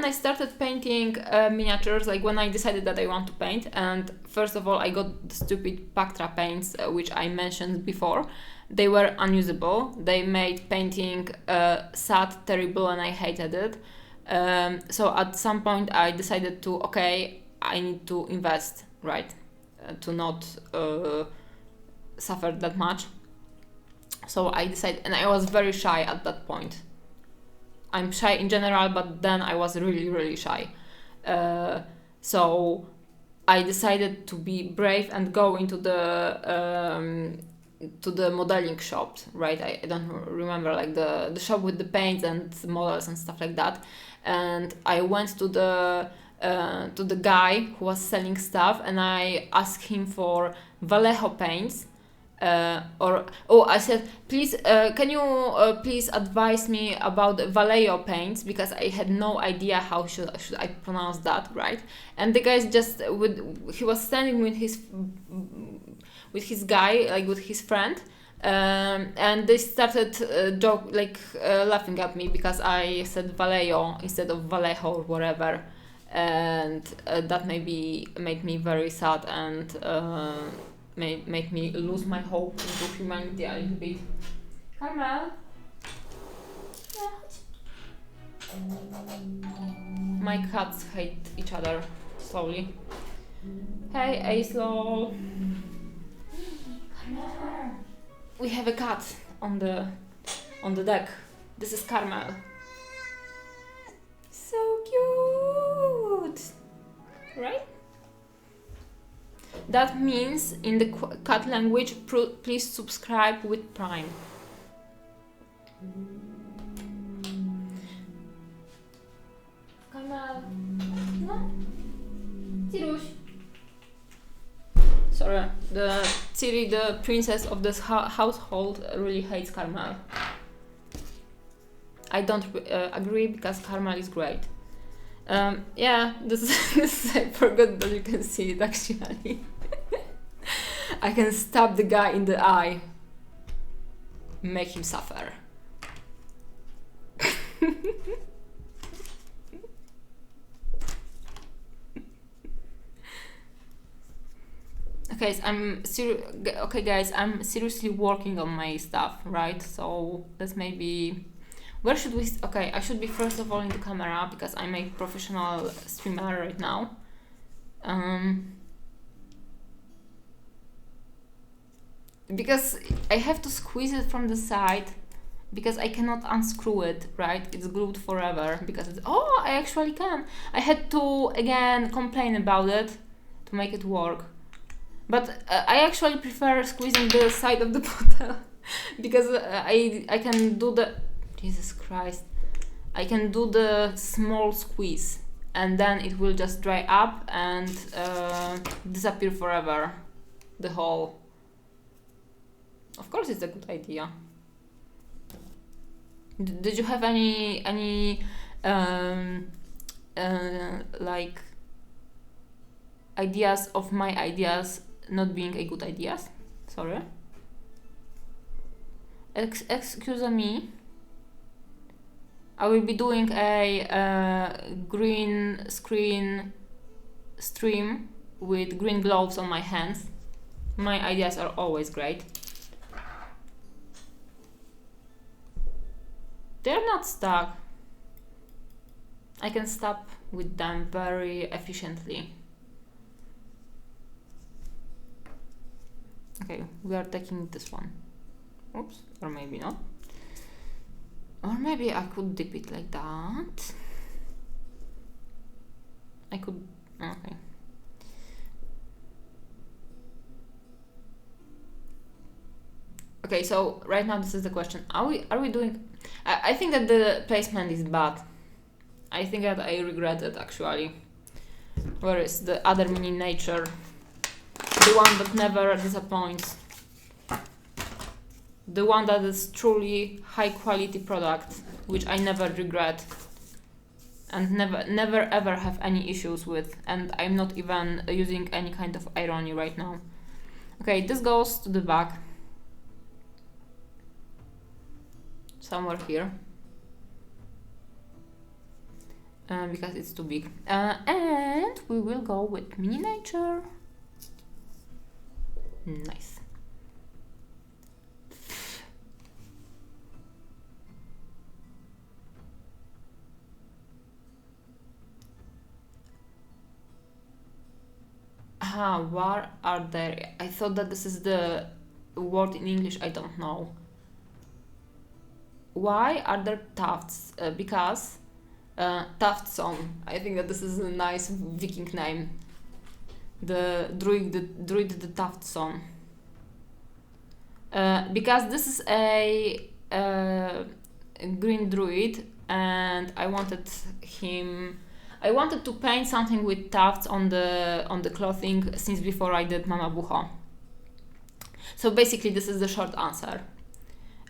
Speaker 1: I started painting miniatures, like when I decided that I want to paint, and first of all I got the stupid Pactra paints, which I mentioned before. They were unusable. They made painting sad, terrible, and I hated it. So at some point I decided to, okay, I need to invest, right, to not suffer that much. So I decided, and I was very shy at that point. I'm shy in general, but then I was really, really shy. So I decided to be brave and go into the modeling shop, right? I don't remember, like the shop with the paints and models and stuff like that. And I went to the guy who was selling stuff, and I asked him for Vallejo paints. I said, please, can you please advise me about Vallejo paints, because I had no idea how should I pronounce that, right? And the guy just he was standing with his guy, like with his friend, and they started laughing at me because I said Vallejo instead of Vallejo or whatever, and that made me very sad and make me lose my hope into humanity a little bit. Carmel? My cats hate each other slowly. Hey, Ace-lol. We have a cat on the deck. This is Carmel. So cute, right? That means in the cat language, please subscribe with Prime. Carmel. No? Ciruś. Sorry, Ciri, the princess of this household, really hates Carmel. I don't agree, because Carmel is great. Yeah, this I forgot that you can see it actually. I can stab the guy in the eye, make him suffer. Okay, guys, I'm seriously working on my stuff, right? So that's maybe Where should we? Okay, I should be first of all in the camera because I'm a professional streamer right now. Because I have to squeeze it from the side because I cannot unscrew it, right? It's glued forever because it's, oh, I actually can. I had to again complain about it to make it work. But I actually prefer squeezing the side of the bottle because I can do the, Jesus Christ, I can do the small squeeze and then it will just dry up and disappear forever, the whole. Of course it's a good idea. Did you have any like ideas of my ideas not being a good ideas? Sorry. Excuse me. I will be doing a green screen stream with green gloves on my hands. My ideas are always great. They're not stuck. I can stop with them very efficiently. Okay, we are taking this one. Oops, or maybe not. Or maybe I could dip it like that. I could, okay. Okay, so right now this is the question. Are we doing, I think that the placement is bad. I think that I regret it actually. Where is the other miniature? The one that never disappoints. The one that is truly high quality product, which I never regret and never ever have any issues with, and I'm not even using any kind of irony right now. Okay, this goes to the back. Somewhere here. Because it's too big. And we will go with miniature. Nice. Where are there? I thought that this is the word in English, I don't know. Why are there tufts? Because tufts on. I think that this is a nice Viking name. The druid the tufts on. Because this is a green druid, and I wanted to paint something with tufts on the clothing since before I did Mama Bucho. So basically this is the short answer.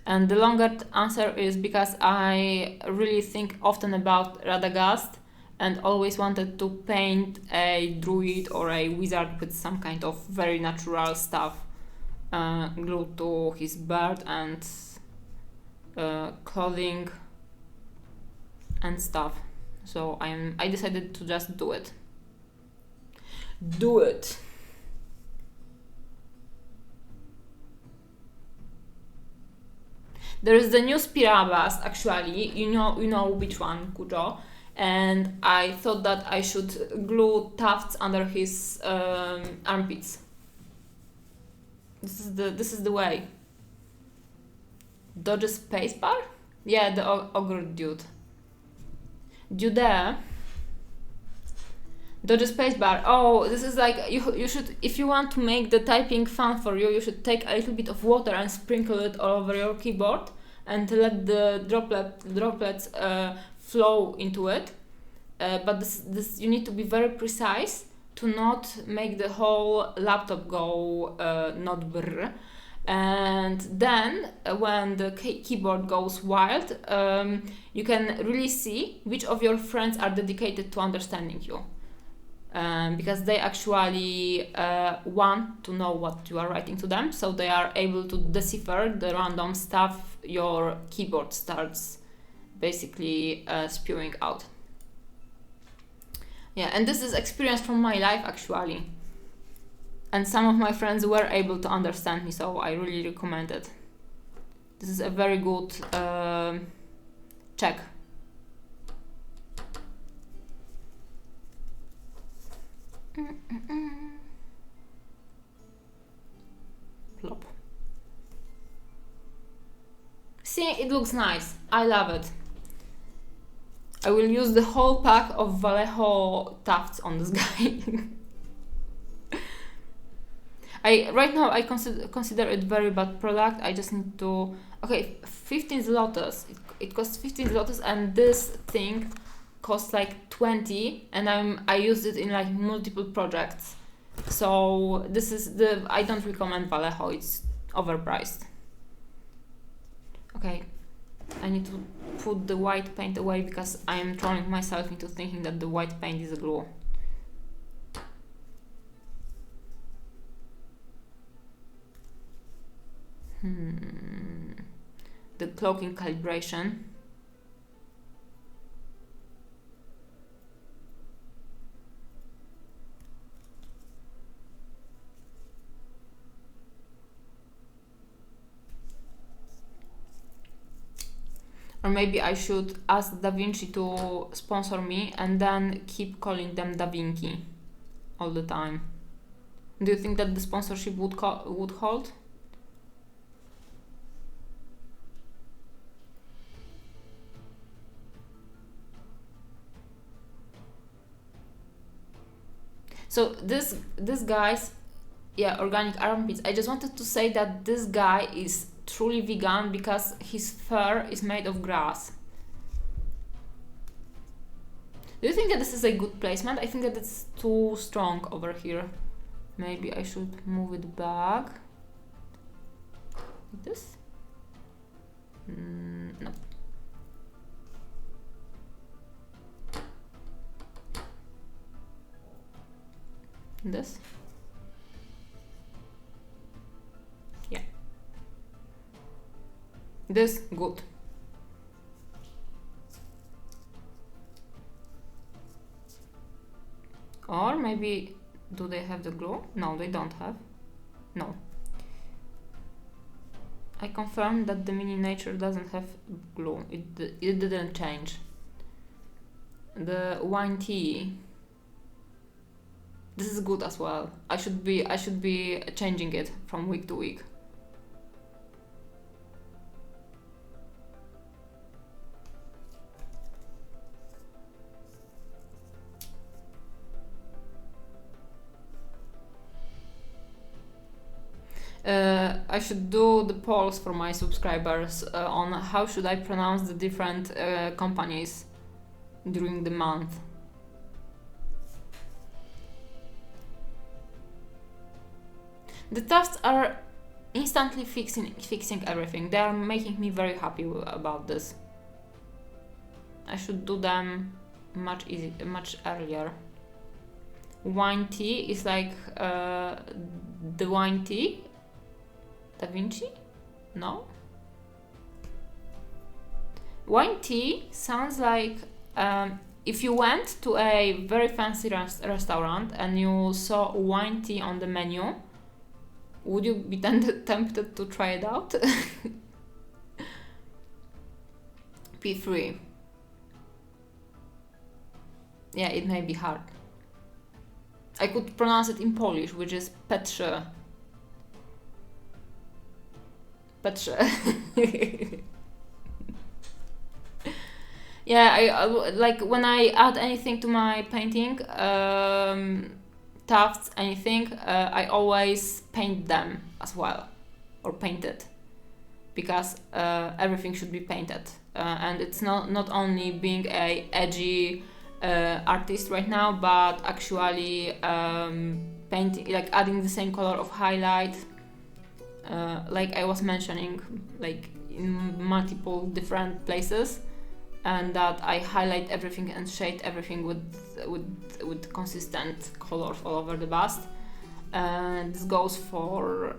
Speaker 1: And the longer answer is because I really think often about Radagast and always wanted to paint a druid or a wizard with some kind of very natural stuff glued to his beard and clothing and stuff. So I decided to just do it. Do it. There is the new Spirabas, actually. You know which one, Kujo. And I thought that I should glue tufts under his armpits. This is the way. Dodge spacebar? Yeah, the ogre dude. Dodge spacebar. Oh, this is like you should, if you want to make the typing fun for you, you should take a little bit of water and sprinkle it all over your keyboard and let the droplets flow into it. But this you need to be very precise to not make the whole laptop go not brr. And then when the keyboard goes wild, you can really see which of your friends are dedicated to understanding you. Because they actually want to know what you are writing to them, so they are able to decipher the random stuff your keyboard starts basically spewing out. Yeah, and this is experience from my life actually. And some of my friends were able to understand me, so I really recommend it. This is a very good check. Plop. See, it looks nice. I love it. I will use the whole pack of Vallejo tufts on this guy. Right now I consider it very bad product. I just need to. Okay, 15 zlotys. It costs 15 zlotys, and this thing costs like 20, and I used it in like multiple projects. So this is I don't recommend Vallejo. It's overpriced. Okay, I need to put the white paint away because I am trolling myself into thinking that the white paint is a glue. The cloaking calibration. Or maybe I should ask DaVinci to sponsor me and then keep calling them DaVinci all the time. Do you think that the sponsorship would hold? So this guy's, yeah, organic armpits. I just wanted to say that this guy is truly vegan because his fur is made of grass. Do you think that this is a good placement? I think that it's too strong over here. Maybe I should move it back. Like this? No. This? Yeah. This, good. Or maybe, do they have the glue? No, they don't have. No. I confirm that the miniature doesn't have glue. It didn't change. The wine tea. This is good as well. I should be changing it from week to week. I should do the polls for my subscribers on how should I pronounce the different companies during the month. The tufts are instantly fixing everything. They are making me very happy about this. I should do them much earlier. Wine tea is like the wine tea. DaVinci? No? Wine tea sounds like if you went to a very fancy restaurant and you saw wine tea on the menu, would you be tempted to try it out? P3. Yeah, it may be hard. I could pronounce it in Polish, which is Petrze. Petrze. Yeah, I like when I add anything to my painting, tufts, anything, I always paint them as well, or paint it, because everything should be painted, and it's not only being a edgy artist right now, but actually painting, like adding the same color of highlight, like I was mentioning, like in multiple different places, and that I highlight everything and shade everything with consistent colors all over the bust. And this goes for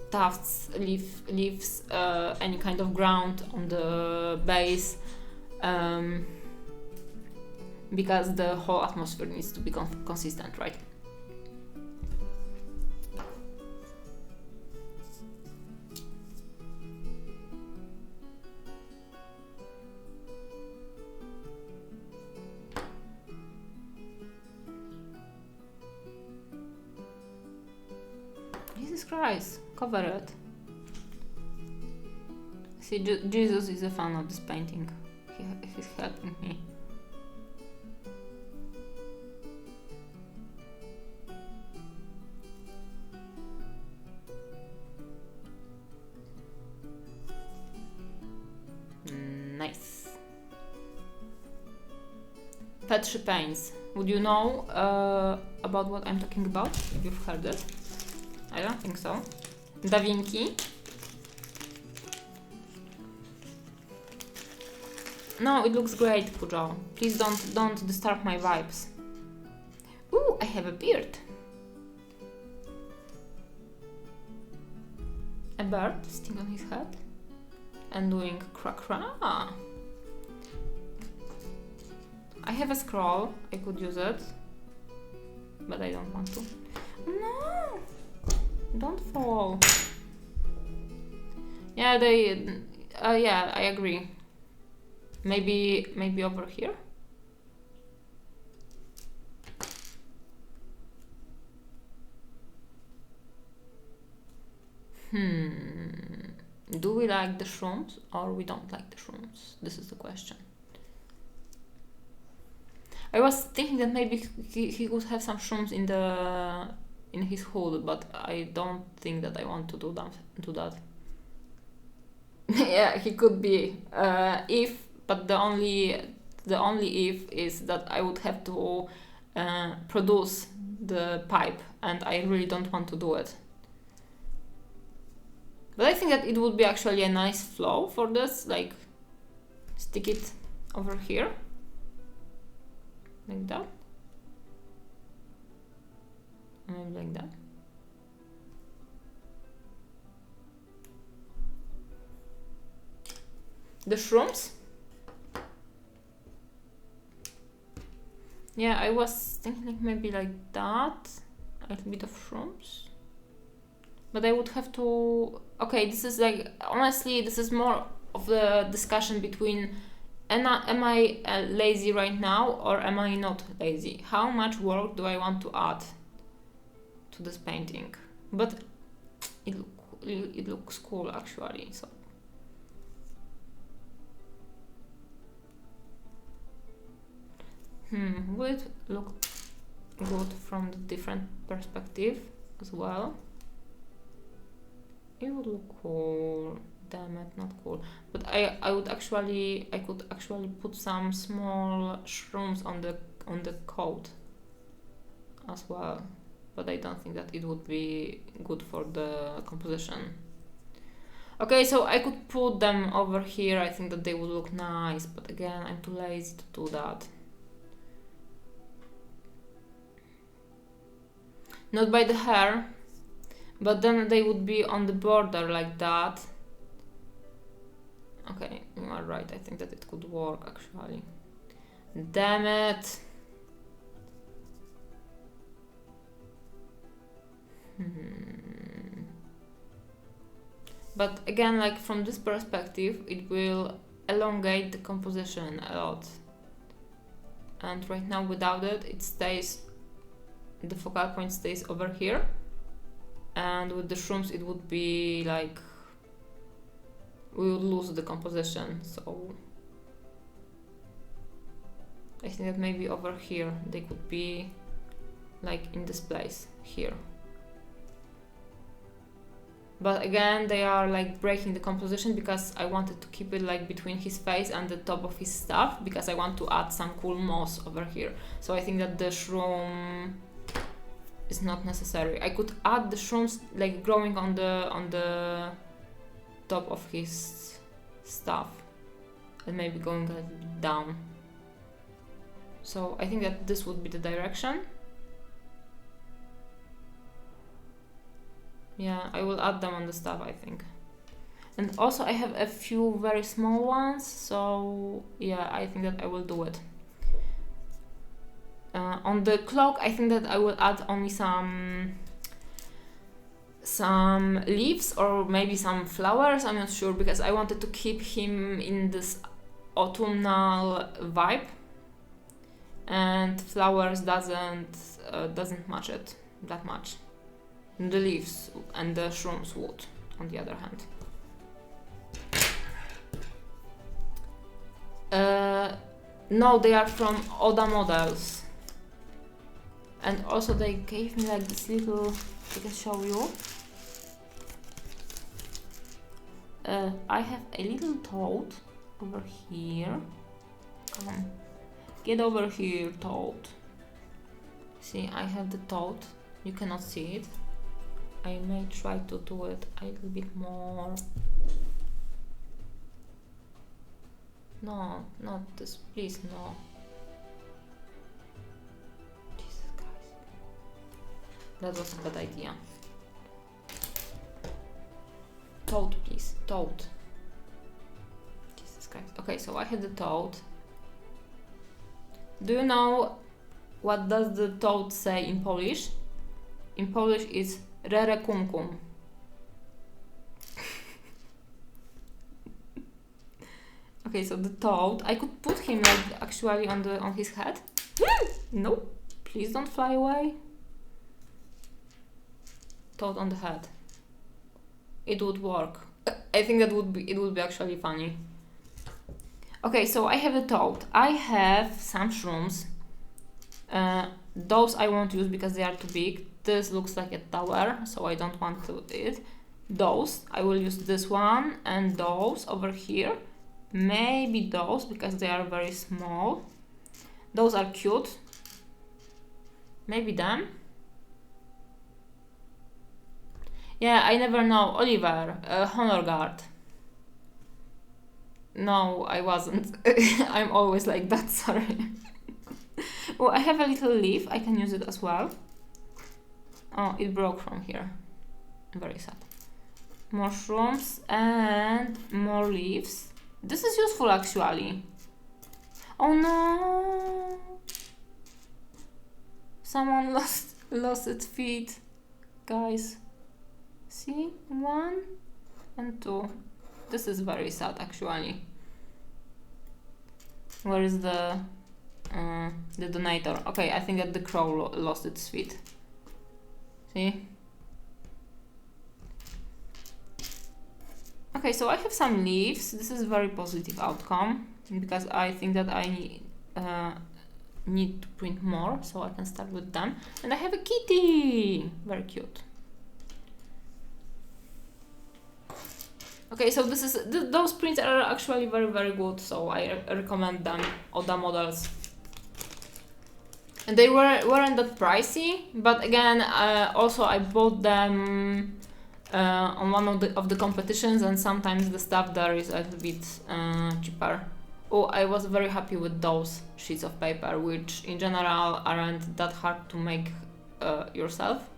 Speaker 1: tufts, leaves, any kind of ground on the base, because the whole atmosphere needs to be consistent, right? Jesus Christ, cover it. See, Jesus is a fan of this painting. He's helping me. Nice. Petri paints. Would you know about what I'm talking about? If you've heard it? I don't think so. Da Vinci. No, it looks great, Pujo. Please don't disturb my vibes. Ooh, I have a beard. A bird sitting on his head and doing cra-cra. I have a scroll, I could use it, but I don't want to. No! Don't fall. Yeah, yeah, I agree. Maybe over here? Do we like the shrooms or we don't like the shrooms? This is the question. I was thinking that maybe he could have some shrooms in his hood, but I don't think that I want to do that. Yeah, he could be. But the only if is that I would have to produce the pipe, and I really don't want to do it. But I think that it would be actually a nice flow for this, like stick it over here, like that, maybe like that. The shrooms? Yeah, I was thinking maybe like that, a little bit of shrooms. But I would have to... Okay, this is like... Honestly, this is more of the discussion between am I lazy right now or am I not lazy? How much work do I want to add to this painting? But it looks cool actually, so... Would it look good from the different perspective as well? It would look cool. Damn it, not cool. But I could actually put some small shrooms on the coat as well. But I don't think that it would be good for the composition. Okay, so I could put them over here. I think that they would look nice, but again, I'm too lazy to do that. Not by the hair, but then they would be on the border like that. Okay, you are right, I think that it could work actually. Damn it! But again, like from this perspective, it will elongate the composition a lot. And right now without it, it stays, the focal point stays over here. And with the shrooms it would be like, we would lose the composition, so I think that maybe over here they could be like in this place here. But again, they are like breaking the composition because I wanted to keep it like between his face and the top of his stuff, because I want to add some cool moss over here. So I think that the shroom is not necessary. I could add the shrooms like growing on the top of his stuff and maybe going like down. So I think that this would be the direction. Yeah, I will add them on the stuff, I think. And also I have a few very small ones, so yeah, I think that I will do it. On the cloak, I think that I will add only some leaves or maybe some flowers, I'm not sure, because I wanted to keep him in this autumnal vibe, and flowers doesn't match it that much. The leaves and the shrooms would, on the other hand. No, they are from Oda Models. And also they gave me like this little, I can show you. I have a little toad over here. Come on, get over here, toad. See, I have the toad. You cannot see it. I may try to do it a little bit more. No, not this, please, no. Jesus Christ. That was a bad idea. Toad, please, toad. Jesus Christ. Okay, so I had the toad. Do you know what does the toad say in Polish? In Polish it's rere kum kum. Okay, so the toad, I could put him like actually on his head. No, please don't fly away. Toad on the head. It would work. I think it would be actually funny. Okay, so I have a toad. I have some shrooms. Those I won't use because they are too big. This looks like a tower, so I don't want to it. Those, I will use this one and those over here. Maybe those because they are very small. Those are cute. Maybe them. Yeah, I never know. Oliver, Honor Guard. No, I wasn't. I'm always like that, sorry. Well, I have a little leaf. I can use it as well. Oh, it broke from here. Very sad. Mushrooms and more leaves. This is useful actually. Oh no! Someone lost its feet. Guys. See? 1 and 2. This is very sad actually. Where is the donator? Okay, I think that the crow lost its feet. See? Okay, so I have some leaves. This is a very positive outcome because I think that I need to print more, so I can start with them. And I have a kitty! Very cute. Okay, so this is those prints are actually very good, so I recommend them. Oda Models. And they weren't that pricey, but again, also I bought them on one of the competitions, and sometimes the stuff there is a little bit cheaper. Oh, I was very happy with those sheets of paper, which in general aren't that hard to make yourself.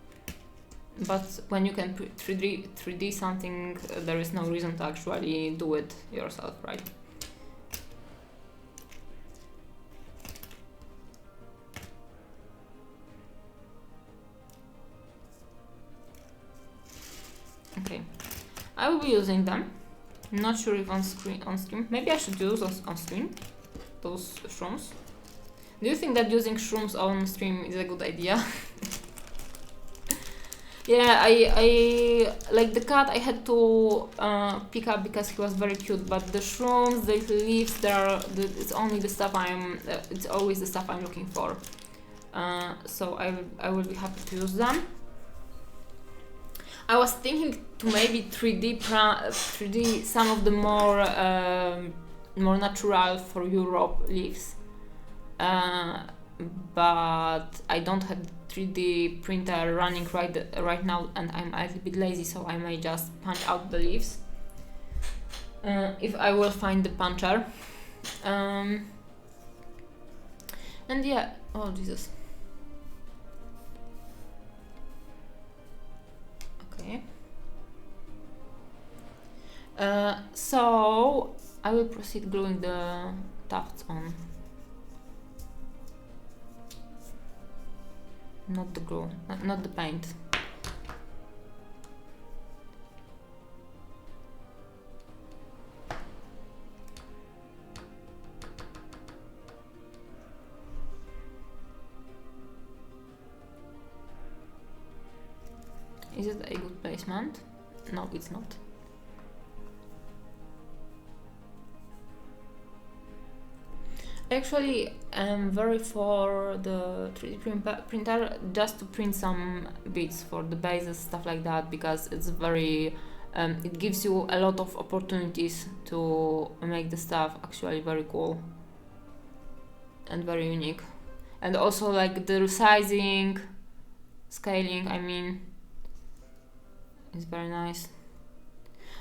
Speaker 1: But when you can 3D something, there is no reason to actually do it yourself, right? Okay, I will be using them. Not sure if on stream. Maybe I should use on stream those shrooms. Do you think that using shrooms on stream is a good idea? Yeah, I like the cat. I had to pick up because he was very cute. But the shrooms, the leaves, it's only the stuff it's always the stuff I'm looking for. So I will be happy to use them. I was thinking to maybe 3D some of the more natural for Europe leaves, but I don't have 3D printer running right now, and I'm a little bit lazy, so I may just punch out the leaves if I will find the puncher. And yeah, oh Jesus. Okay. So I will proceed gluing the tufts on. Not the glue, not the paint. Is it a good placement? No, it's not. Actually, I'm very for the 3D printer just to print some bits for the bases, stuff like that, because it's very, it gives you a lot of opportunities to make the stuff actually very cool and very unique. And also like the resizing, scaling, I mean, is very nice.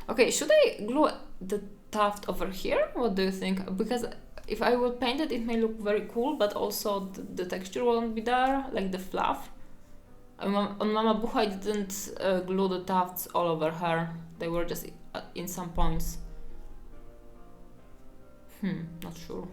Speaker 1: Okay, should I glue the tuft over here? What do you think? Because if I will paint it, it may look very cool, but also the texture won't be there, like the fluff. On Mama Bucha, I didn't glue the tufts all over her. They were just in some points. Not sure.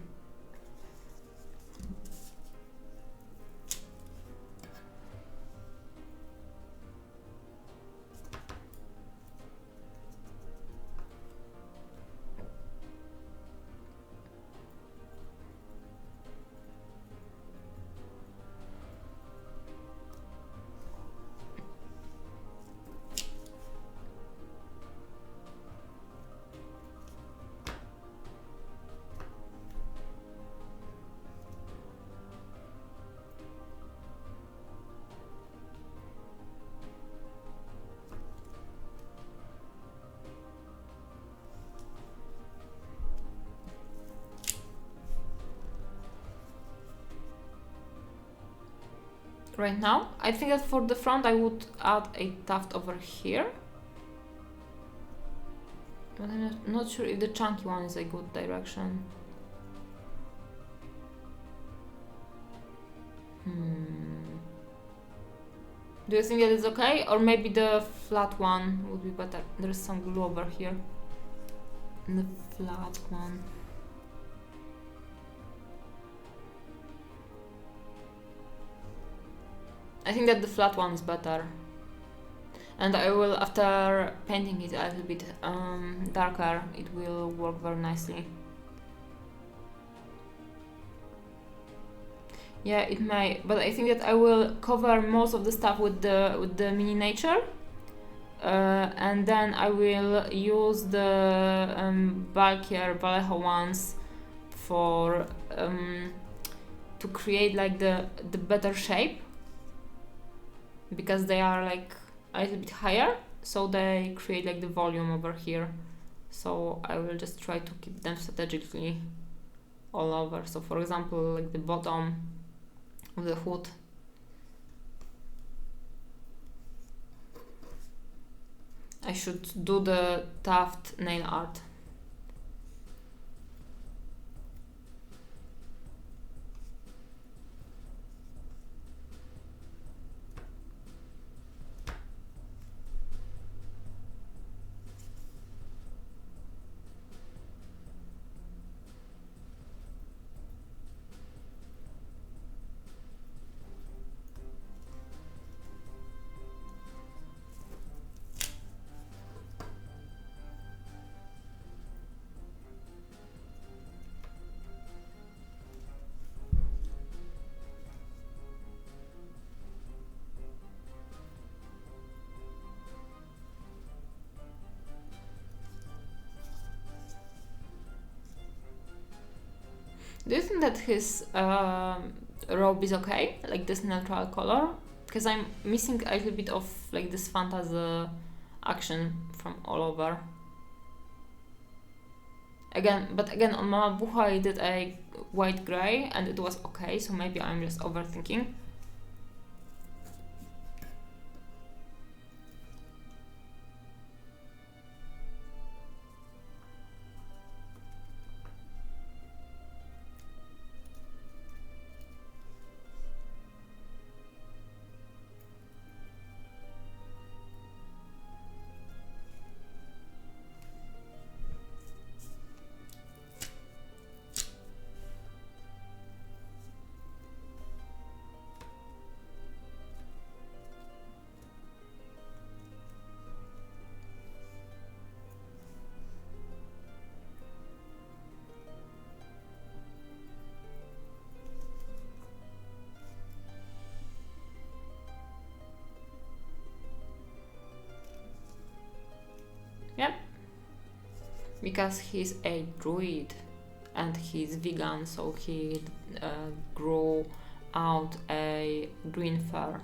Speaker 1: Right now, I think that for the front I would add a tuft over here. But I'm not sure if the chunky one is a good direction. Do you think that it's okay? Or maybe the flat one would be better. There's some glue over here. The flat one. I think that the flat one is better. And I will, after painting it a little bit darker, it will work very nicely. Yeah, it may, but I think that I will cover most of the stuff with the miniature, and then I will use the bulkier Vallejo ones for to create like the better shape, because they are like a little bit higher, so they create like the volume over here. So I will just try to keep them strategically all over. So for example, like the bottom of the hood. I should do the tuft nail art. Do you think that his robe is okay, like this neutral color? Because I'm missing a little bit of like this fantasy action from all over. But again, on Mama Bucha I did a white gray and it was okay, so maybe I'm just overthinking. Yep. Because he's a druid and he's vegan, so he grew out a green fur.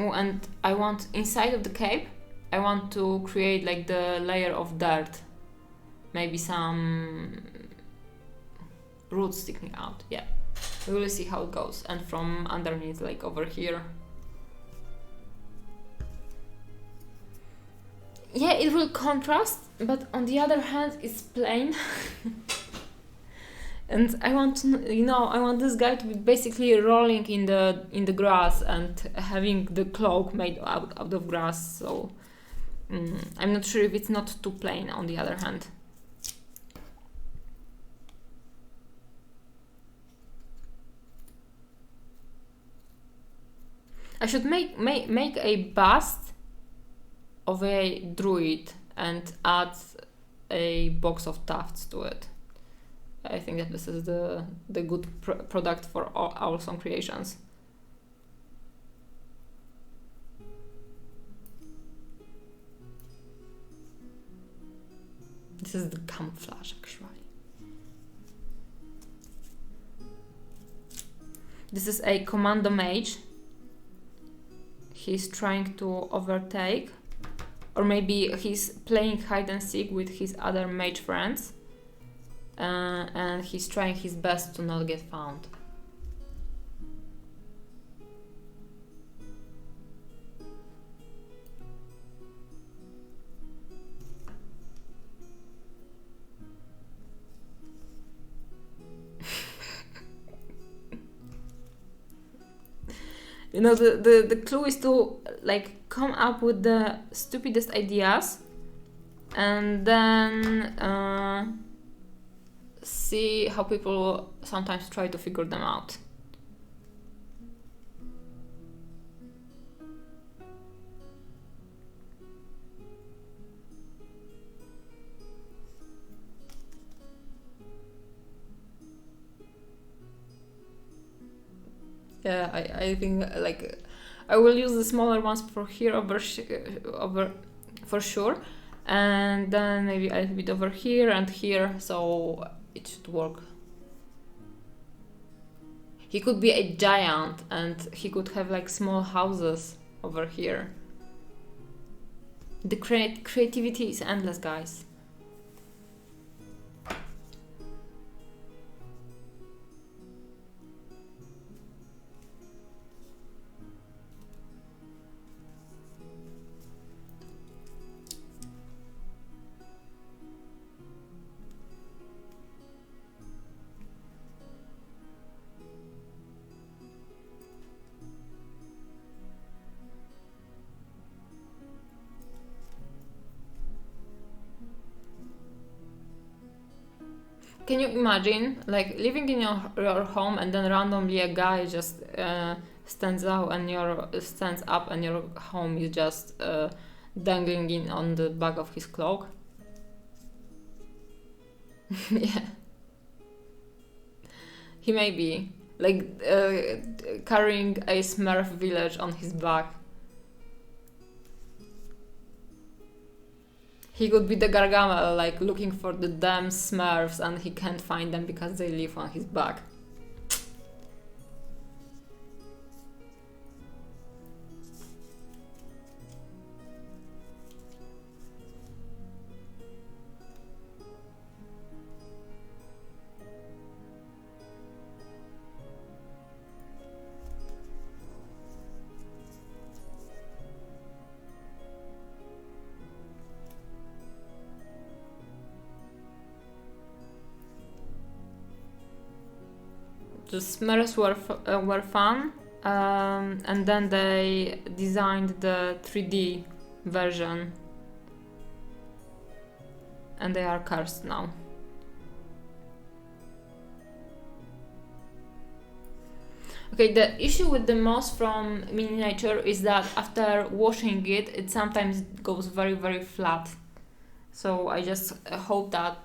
Speaker 1: Oh, and I want inside of the cape, I want to create like the layer of dirt, maybe some roots sticking out. Yeah, we will see how it goes. And from underneath, like over here. Yeah, it will contrast, but on the other hand, it's plain. And I want to, you know, I want this guy to be basically rolling in the grass and having the cloak made out of grass. So I'm not sure if it's not too plain. On the other hand, I should make a bust of a druid and add a box of tufts to it. I think that this is the good product for all awesome creations. This is the camouflage, actually. This is a commando mage. He's trying to overtake, or maybe he's playing hide and seek with his other mage friends. And he's trying his best to not get found. You know, the clue is to like come up with the stupidest ideas and then see how people sometimes try to figure them out. Yeah, I think like I will use the smaller ones for here over for sure, and then maybe a little bit over here and here, so it should work. He could be a giant and he could have like small houses over here. The creativity is endless, guys. Can you imagine, like, living in your home and then randomly a guy just stands up and your home is just dangling in on the back of his cloak? Yeah. He may be, like, carrying a Smurf village on his back. He could be the Gargamel, like looking for the damn Smurfs and he can't find them because they live on his back. The Smurfs were fun, and then they designed the 3D version, and they are cursed now. Okay, the issue with the moss from miniature is that after washing it, it sometimes goes very, very flat. So I just hope that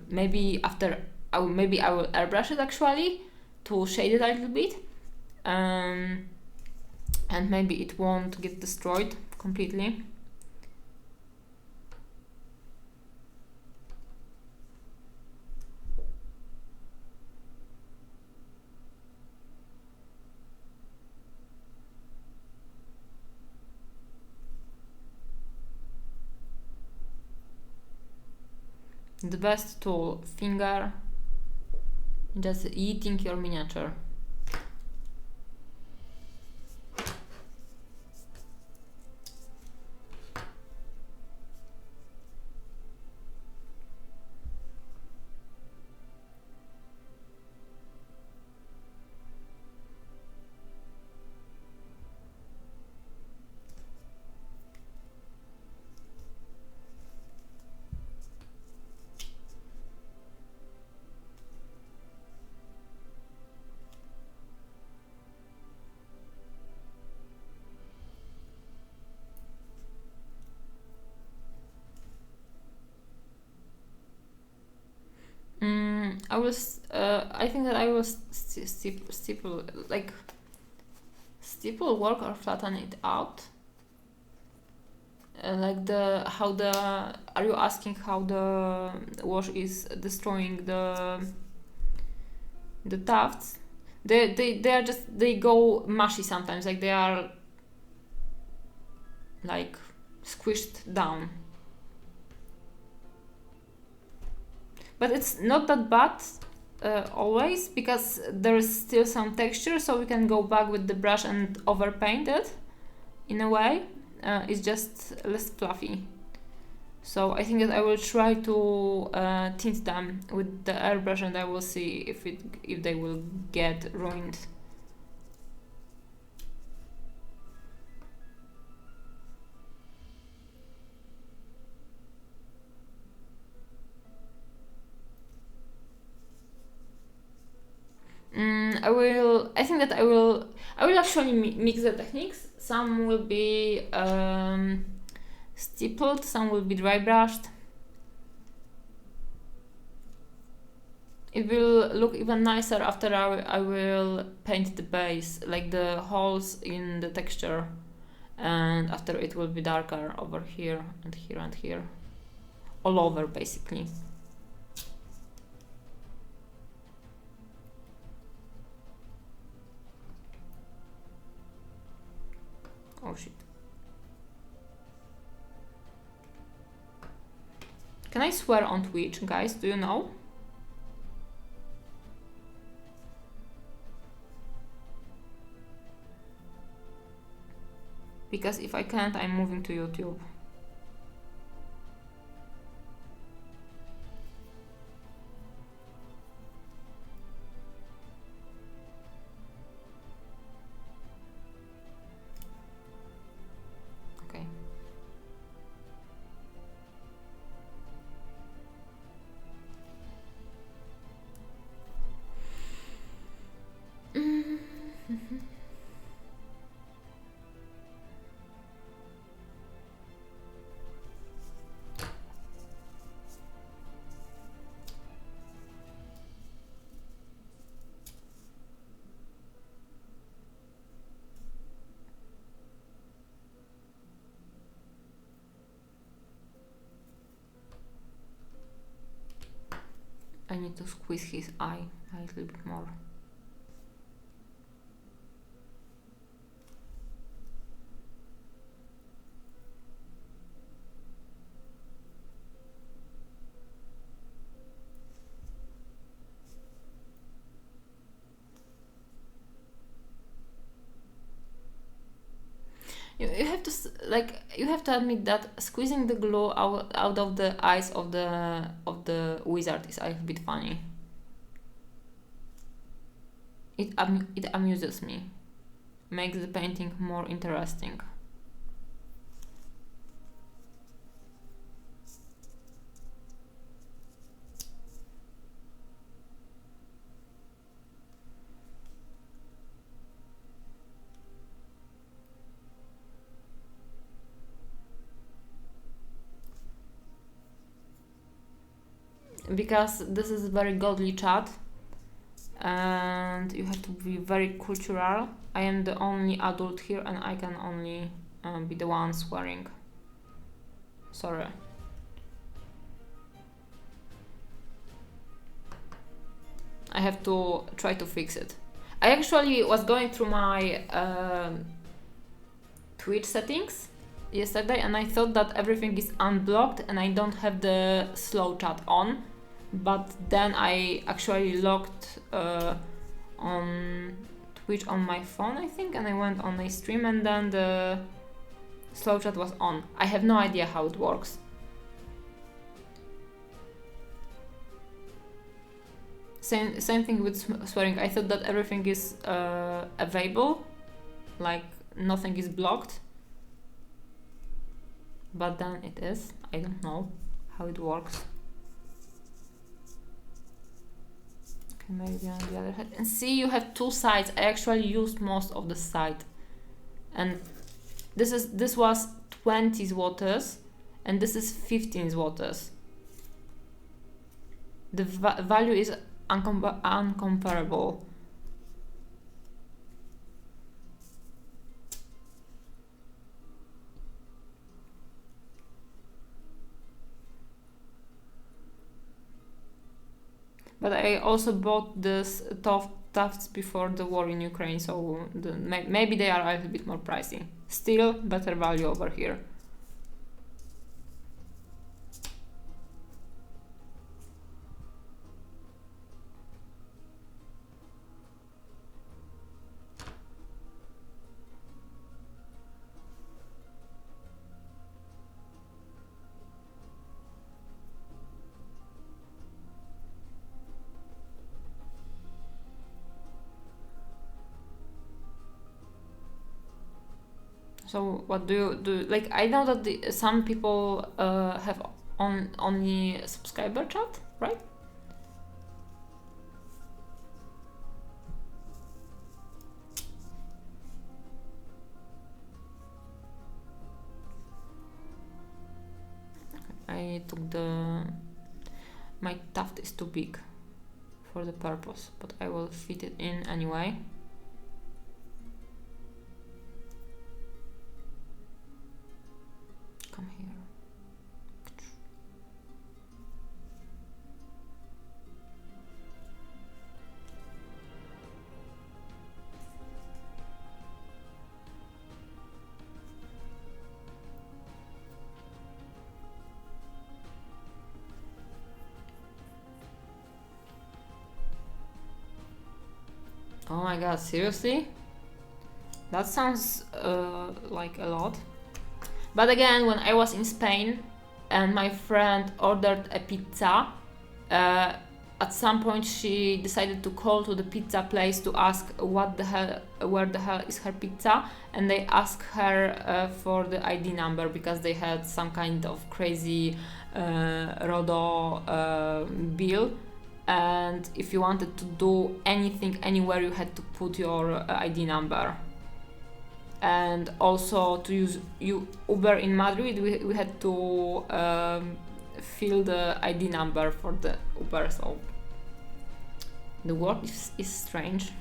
Speaker 1: maybe after maybe I will airbrush it actually to shade it a little bit, and maybe it won't get destroyed completely. The best tool, finger, just eating your miniature. I will. I think that I will steeple like steeple work or flatten it out. Like the how the are you asking how the wash is destroying the tufts? They are just they go mushy sometimes, like they are like squished down. But it's not that bad always, because there is still some texture, so we can go back with the brush and overpaint it in a way. It's just less fluffy. So I think that I will try to tint them with the airbrush, and I will see if they will get ruined. I think that I will actually mix the techniques. Some will be stippled, some will be dry brushed. It will look even nicer after I will paint the base, like the holes in the texture, and after it will be darker over here and here and here, all over basically. Oh shit. Can I swear on Twitch, guys? Do you know? Because if I can't, I'm moving to YouTube. Okay. I need to squeeze his eye a little bit more. You have to you have to admit that squeezing the glue out of the eyes of the wizard is a little bit funny. It amuses me, makes the painting more interesting. because this is very godly chat and you have to be very cultural. I am the only adult here and I can only be the one swearing. Sorry. I have to try to fix it. I actually was going through my Twitch settings yesterday and I thought that everything is unblocked and I don't have the slow chat on, but then I actually logged on Twitch on my phone, I think, and I went on a stream and then the slow chat was on. I have no idea how it works. Same thing with swearing. I thought that everything is available, like nothing is blocked, but then it is. I don't know how it works. Okay, maybe on the other side. And see, you have two sides. I actually used most of the side, and this was 20 złotys, and this is 15 złotys. The value is uncomparable. But I also bought this tufts before the war in Ukraine, so maybe they are a little bit more pricey. Still better value over here. So what do you do? Like, I know that some people have only subscriber chat, right? I took my tuft is too big for the purpose, but I will fit it in anyway. Come here. Oh my god, seriously? That sounds like a lot. But again, when I was in Spain and my friend ordered a pizza, at some point she decided to call to the pizza place to ask where the hell is her pizza, and they asked her for the ID number because they had some kind of crazy RODO bill, and if you wanted to do anything anywhere you had to put your ID number. And also to use Uber in Madrid, we had to fill the ID number for the Uber, so the world is strange.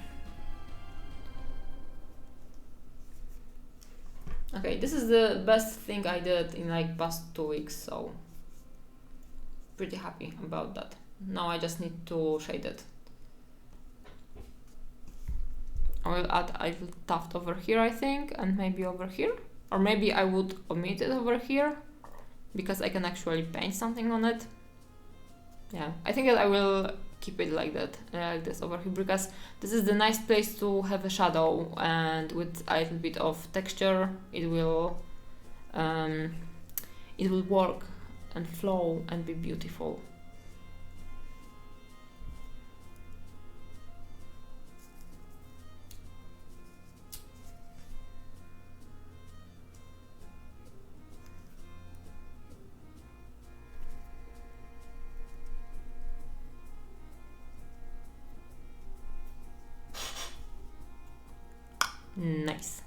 Speaker 1: Okay, this is the best thing I did in like past 2 weeks, so pretty happy about that. Now I just need to shade it. I will add a little tuft over here, I think, and maybe over here. Or maybe I would omit it over here, because I can actually paint something on it. Yeah, I think that I will keep it like that, like this over here, because this is the nice place to have a shadow, and with a little bit of texture, it will work and flow and be beautiful. Nice.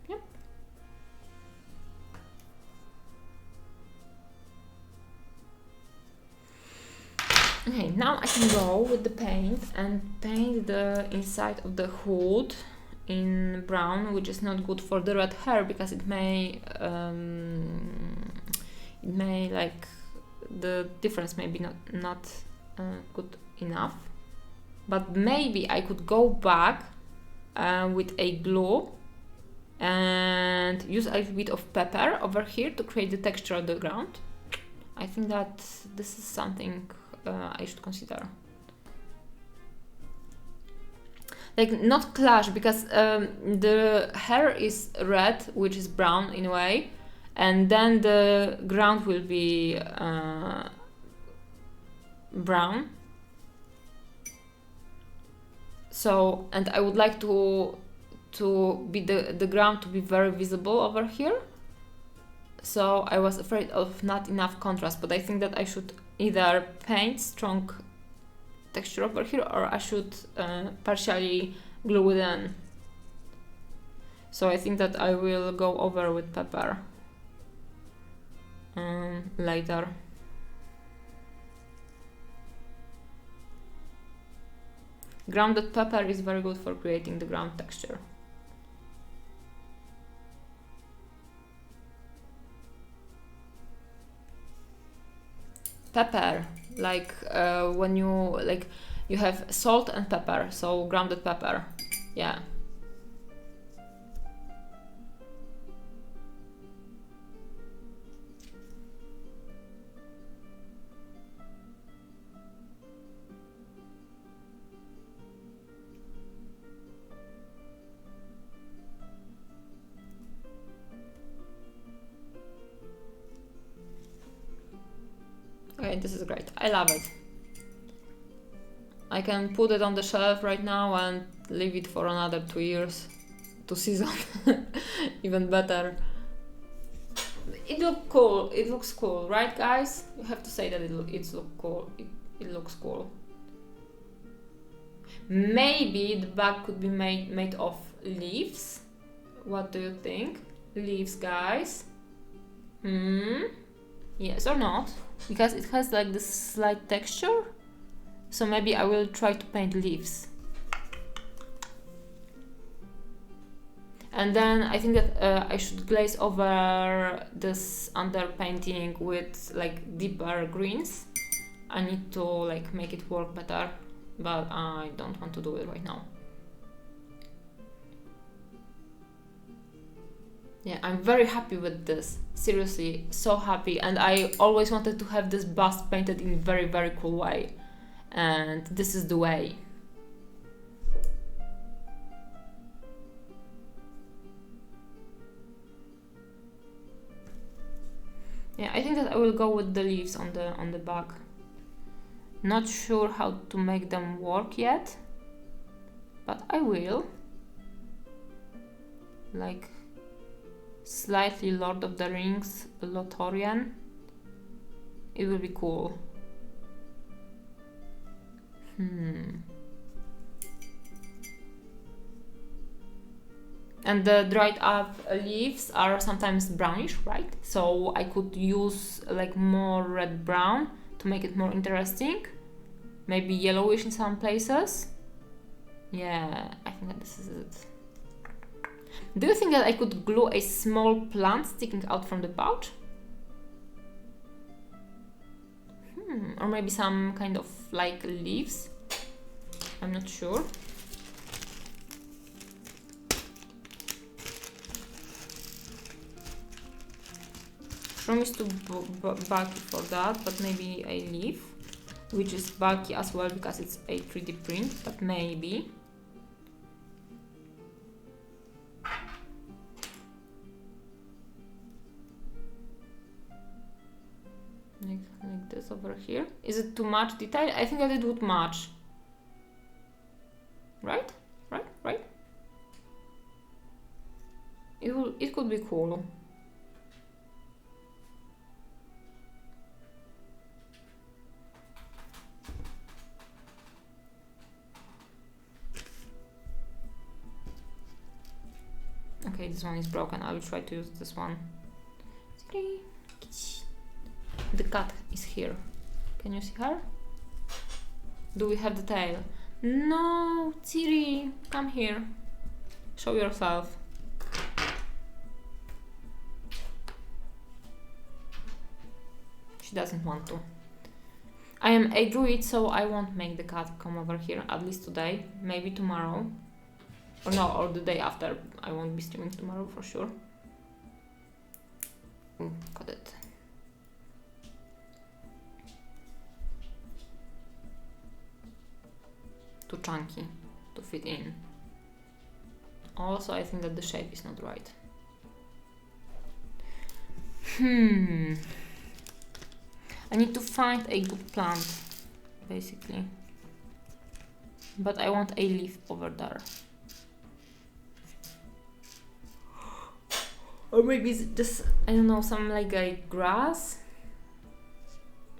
Speaker 1: Yep. Okay, now I can go with the paint and paint the inside of the hood in brown, which is not good for the red hair because it may like the difference may be not good enough. But maybe I could go back with a glue and use a little bit of pepper over here to create the texture of the ground. I think that this is something I should consider. Like not clash, because the hair is red, which is brown in a way, and then the ground will be brown. So, and I would like to be the ground to be very visible over here. So I was afraid of not enough contrast, but I think that I should either paint strong texture over here, or I should partially glue it in. So I think that I will go over with pepper later. Grounded pepper is very good for creating the ground texture. Pepper, like when you have salt and pepper, so grounded pepper, yeah. Okay, this is great. I love it. I can put it on the shelf right now and leave it for another 2 years to season. Even better. It looks cool. It looks cool, right, guys? You have to say that it looks cool. It looks cool. Maybe the bag could be made of leaves. What do you think? Leaves, guys? Yes or not? Because it has like this slight texture. So maybe I will try to paint leaves. And then I think that I should glaze over this underpainting with like deeper greens. I need to like make it work better, but I don't want to do it right now. Yeah, I'm very happy with this. Seriously, so happy. And I always wanted to have this bust painted in a very, very cool way. And this is the way. Yeah, I think that I will go with the leaves on the back. Not sure how to make them work yet, but I will. Like slightly Lord of the Rings, Lothorian. It will be cool. And the dried up leaves are sometimes brownish, right? So I could use like more red brown to make it more interesting. Maybe yellowish in some places. Yeah, I think that this is it. Do you think that I could glue a small plant sticking out from the pouch? Or maybe some kind of like leaves? I'm not sure. Shroom is too bulky for that, but maybe a leaf, which is bulky as well because it's a 3D print, but maybe. Like this over here. Is it too much detail? I think that it would match. Right? Right? It could be cool. Okay, this one is broken. I will try to use this one. The cat is here. Can you see her? Do we have the tail? No, Ciri, come here. Show yourself. She doesn't want to. I am a druid, so I won't make the cat come over here, at least today. Maybe tomorrow. Or no, or the day after. I won't be streaming tomorrow for sure. Got it. Too chunky to fit in. Also, I think that the shape is not right. I need to find a good plant, basically. But I want a leaf over there. Or maybe it's just, I don't know, some like a grass?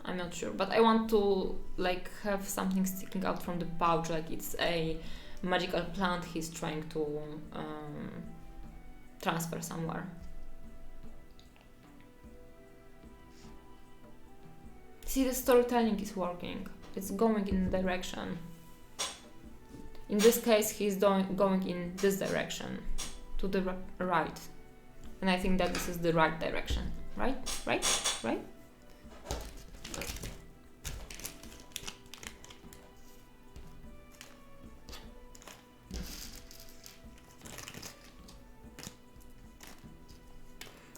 Speaker 1: I'm not sure, but I want to like have something sticking out from the pouch, like it's a magical plant he's trying to transfer somewhere. See, the storytelling is working. It's going in the direction. In this case, he's going in this direction, to the right. And I think that this is the right direction. Right? Right? Right?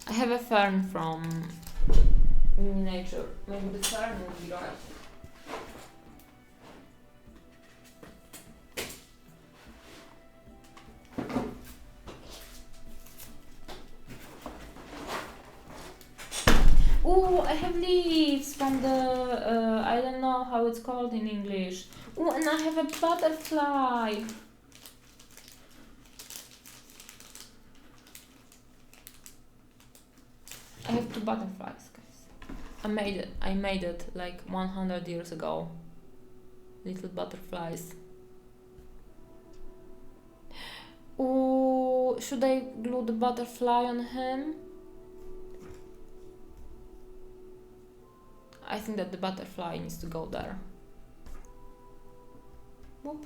Speaker 1: I have a fern from nature. Maybe the fern will be right. Ooh, I have leaves from the, I don't know how it's called in English. Ooh, and I have a butterfly. I have 2 butterflies, guys. I made it like 100 years ago. Little butterflies. Ooh, should I glue the butterfly on him? I think that the butterfly needs to go there. Whoop.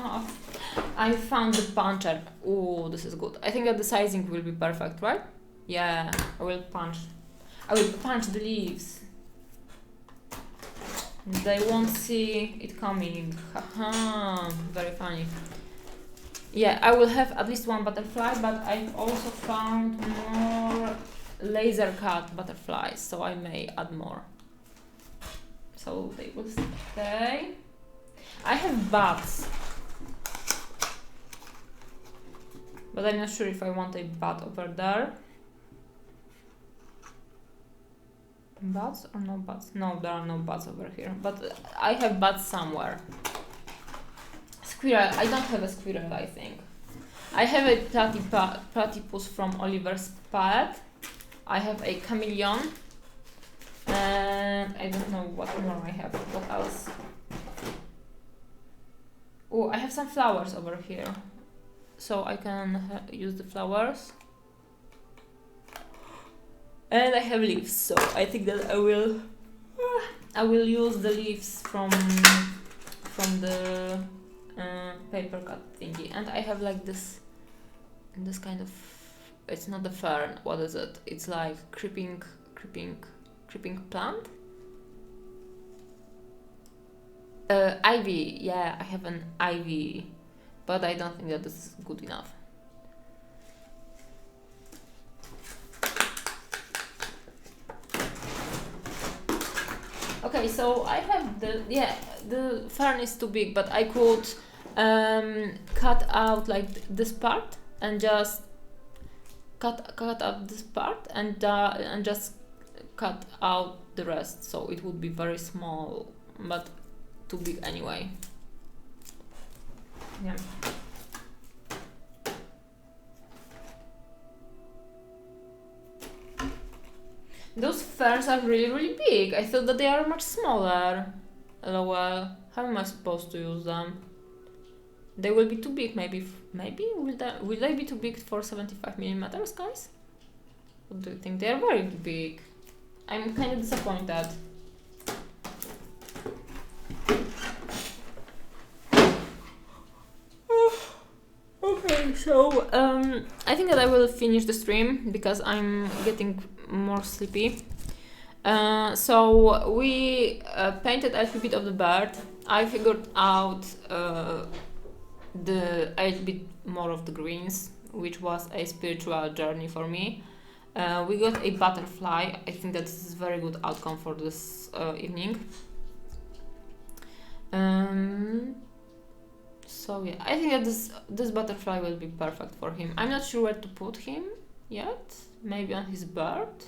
Speaker 1: Oh, I found the puncher. Oh, this is good. I think that the sizing will be perfect, right? Yeah, I will punch the leaves. They won't see it coming. Haha, very funny. Yeah, I will have at least 1 butterfly, but I've also found more laser cut butterflies, so I may add more. So they will stay. I have bats, but I'm not sure if I want a bat over there. Bats or no bats? No, there are no bats over here, but I have bats somewhere. Squirrel. I don't have a squirrel, I think. I have a platypus from Oliver's palette. I have a chameleon. And I don't know what more I have. What else? Oh, I have some flowers over here. So I can use the flowers. And I have leaves, so I think that I will use the leaves from the paper cut thingy. And I have like this kind of, it's not the fern, what is it? It's like creeping plant. Ivy, yeah, I have an ivy, but I don't think that this is good enough. Okay, so I have the fern is too big, but I could cut out like this part and just cut out this part and just cut out the rest, so it would be very small, but too big anyway. Yeah. Those ferns are really, really big. I thought that they are much smaller. LOL. How am I supposed to use them? They will be too big, maybe will they be too big for 75 millimeters, guys? What do you think? They are very big. I'm kind of disappointed. Okay, so I think that I will finish the stream because I'm getting more sleepy. So we painted a little bit of the bird. I figured out a little bit more of the greens, which was a spiritual journey for me. We got a butterfly. I think that this is a very good outcome for this evening. So yeah, I think that this butterfly will be perfect for him. I'm not sure where to put him yet. Maybe on his bird,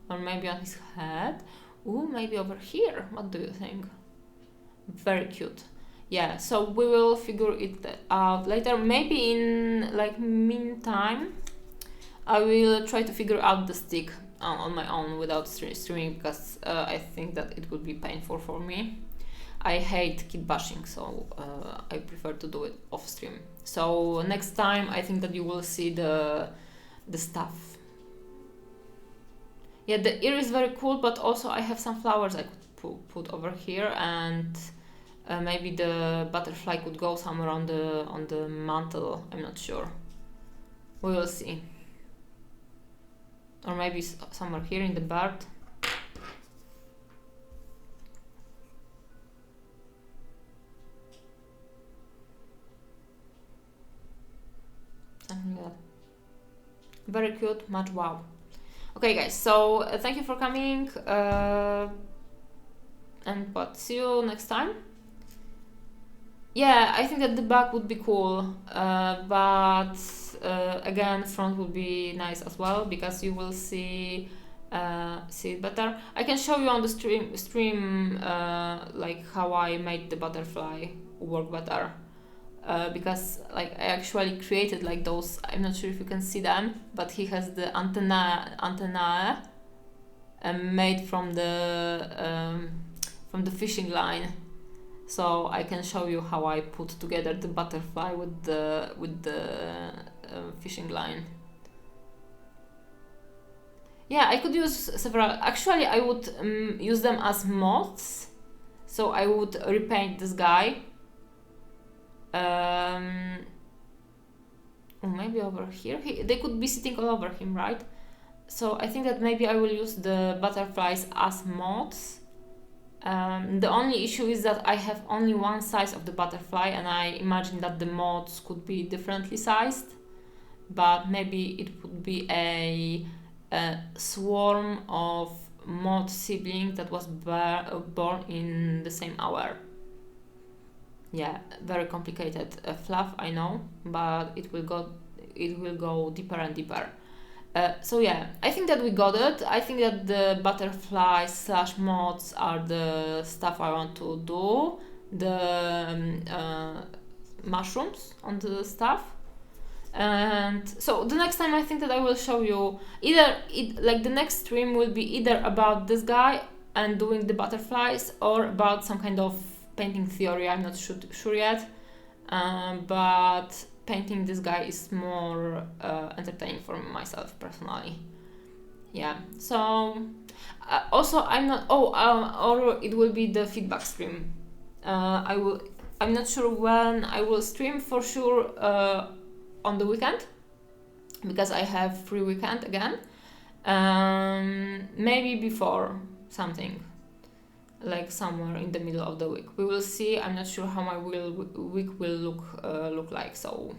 Speaker 1: or maybe on his head. Ooh, maybe over here. What do you think? Very cute. Yeah, so we will figure it out later. Maybe in like meantime, I will try to figure out the stick on my own without streaming, because I think that it would be painful for me. I hate kit bashing, so I prefer to do it off stream. So next time I think that you will see the stuff. Yeah, the ear is very cool, but also I have some flowers I could put over here, and maybe the butterfly could go somewhere on the mantle. I'm not sure. We will see. Or maybe somewhere here in the bird. Something like that. Very cute, much wow. Okay guys, so thank you for coming, and what, see you next time. Yeah, I think that the back would be cool, but again, front would be nice as well, because you will see it better. I can show you on the stream like how I made the butterfly work better, because like I actually created like those. I'm not sure if you can see them, but he has the antennae made from the fishing line. So I can show you how I put together the butterfly with the fishing line. Yeah, I could use several. Actually, I would use them as moths. So I would repaint this guy. Or maybe over here. They could be sitting all over him, right? So I think that maybe I will use the butterflies as moths. The only issue is that I have only one size of the butterfly, and I imagine that the moths could be differently sized, but maybe it would be a swarm of moth siblings that was born in the same hour. Yeah, very complicated fluff, I know, but it will go deeper and deeper. So yeah, I think that we got it. I think that the butterflies / moths are the stuff I want to do. The mushrooms on the stuff. And so the next time I think that I will show you like the next stream will be either about this guy and doing the butterflies, or about some kind of painting theory. I'm not sure yet, but painting this guy is more entertaining for myself personally. Yeah, so also I'm not or it will be the feedback stream. I'm not sure when I will stream, for sure on the weekend, because I have free weekend again. Maybe before something, like somewhere in the middle of the week. We will see. I'm not sure how my week will look like. So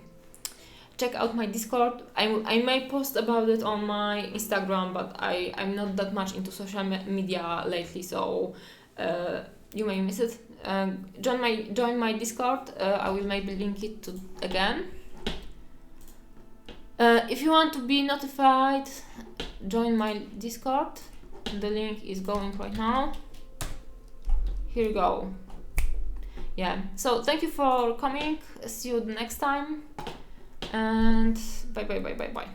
Speaker 1: check out my Discord. I may post about it on my Instagram, but I'm not that much into social media lately, so you may miss it. Join my Discord. I will maybe link it again. If you want to be notified, join my Discord. The link is going right now. Here you go. Yeah, so thank you for coming. See you next time, and bye.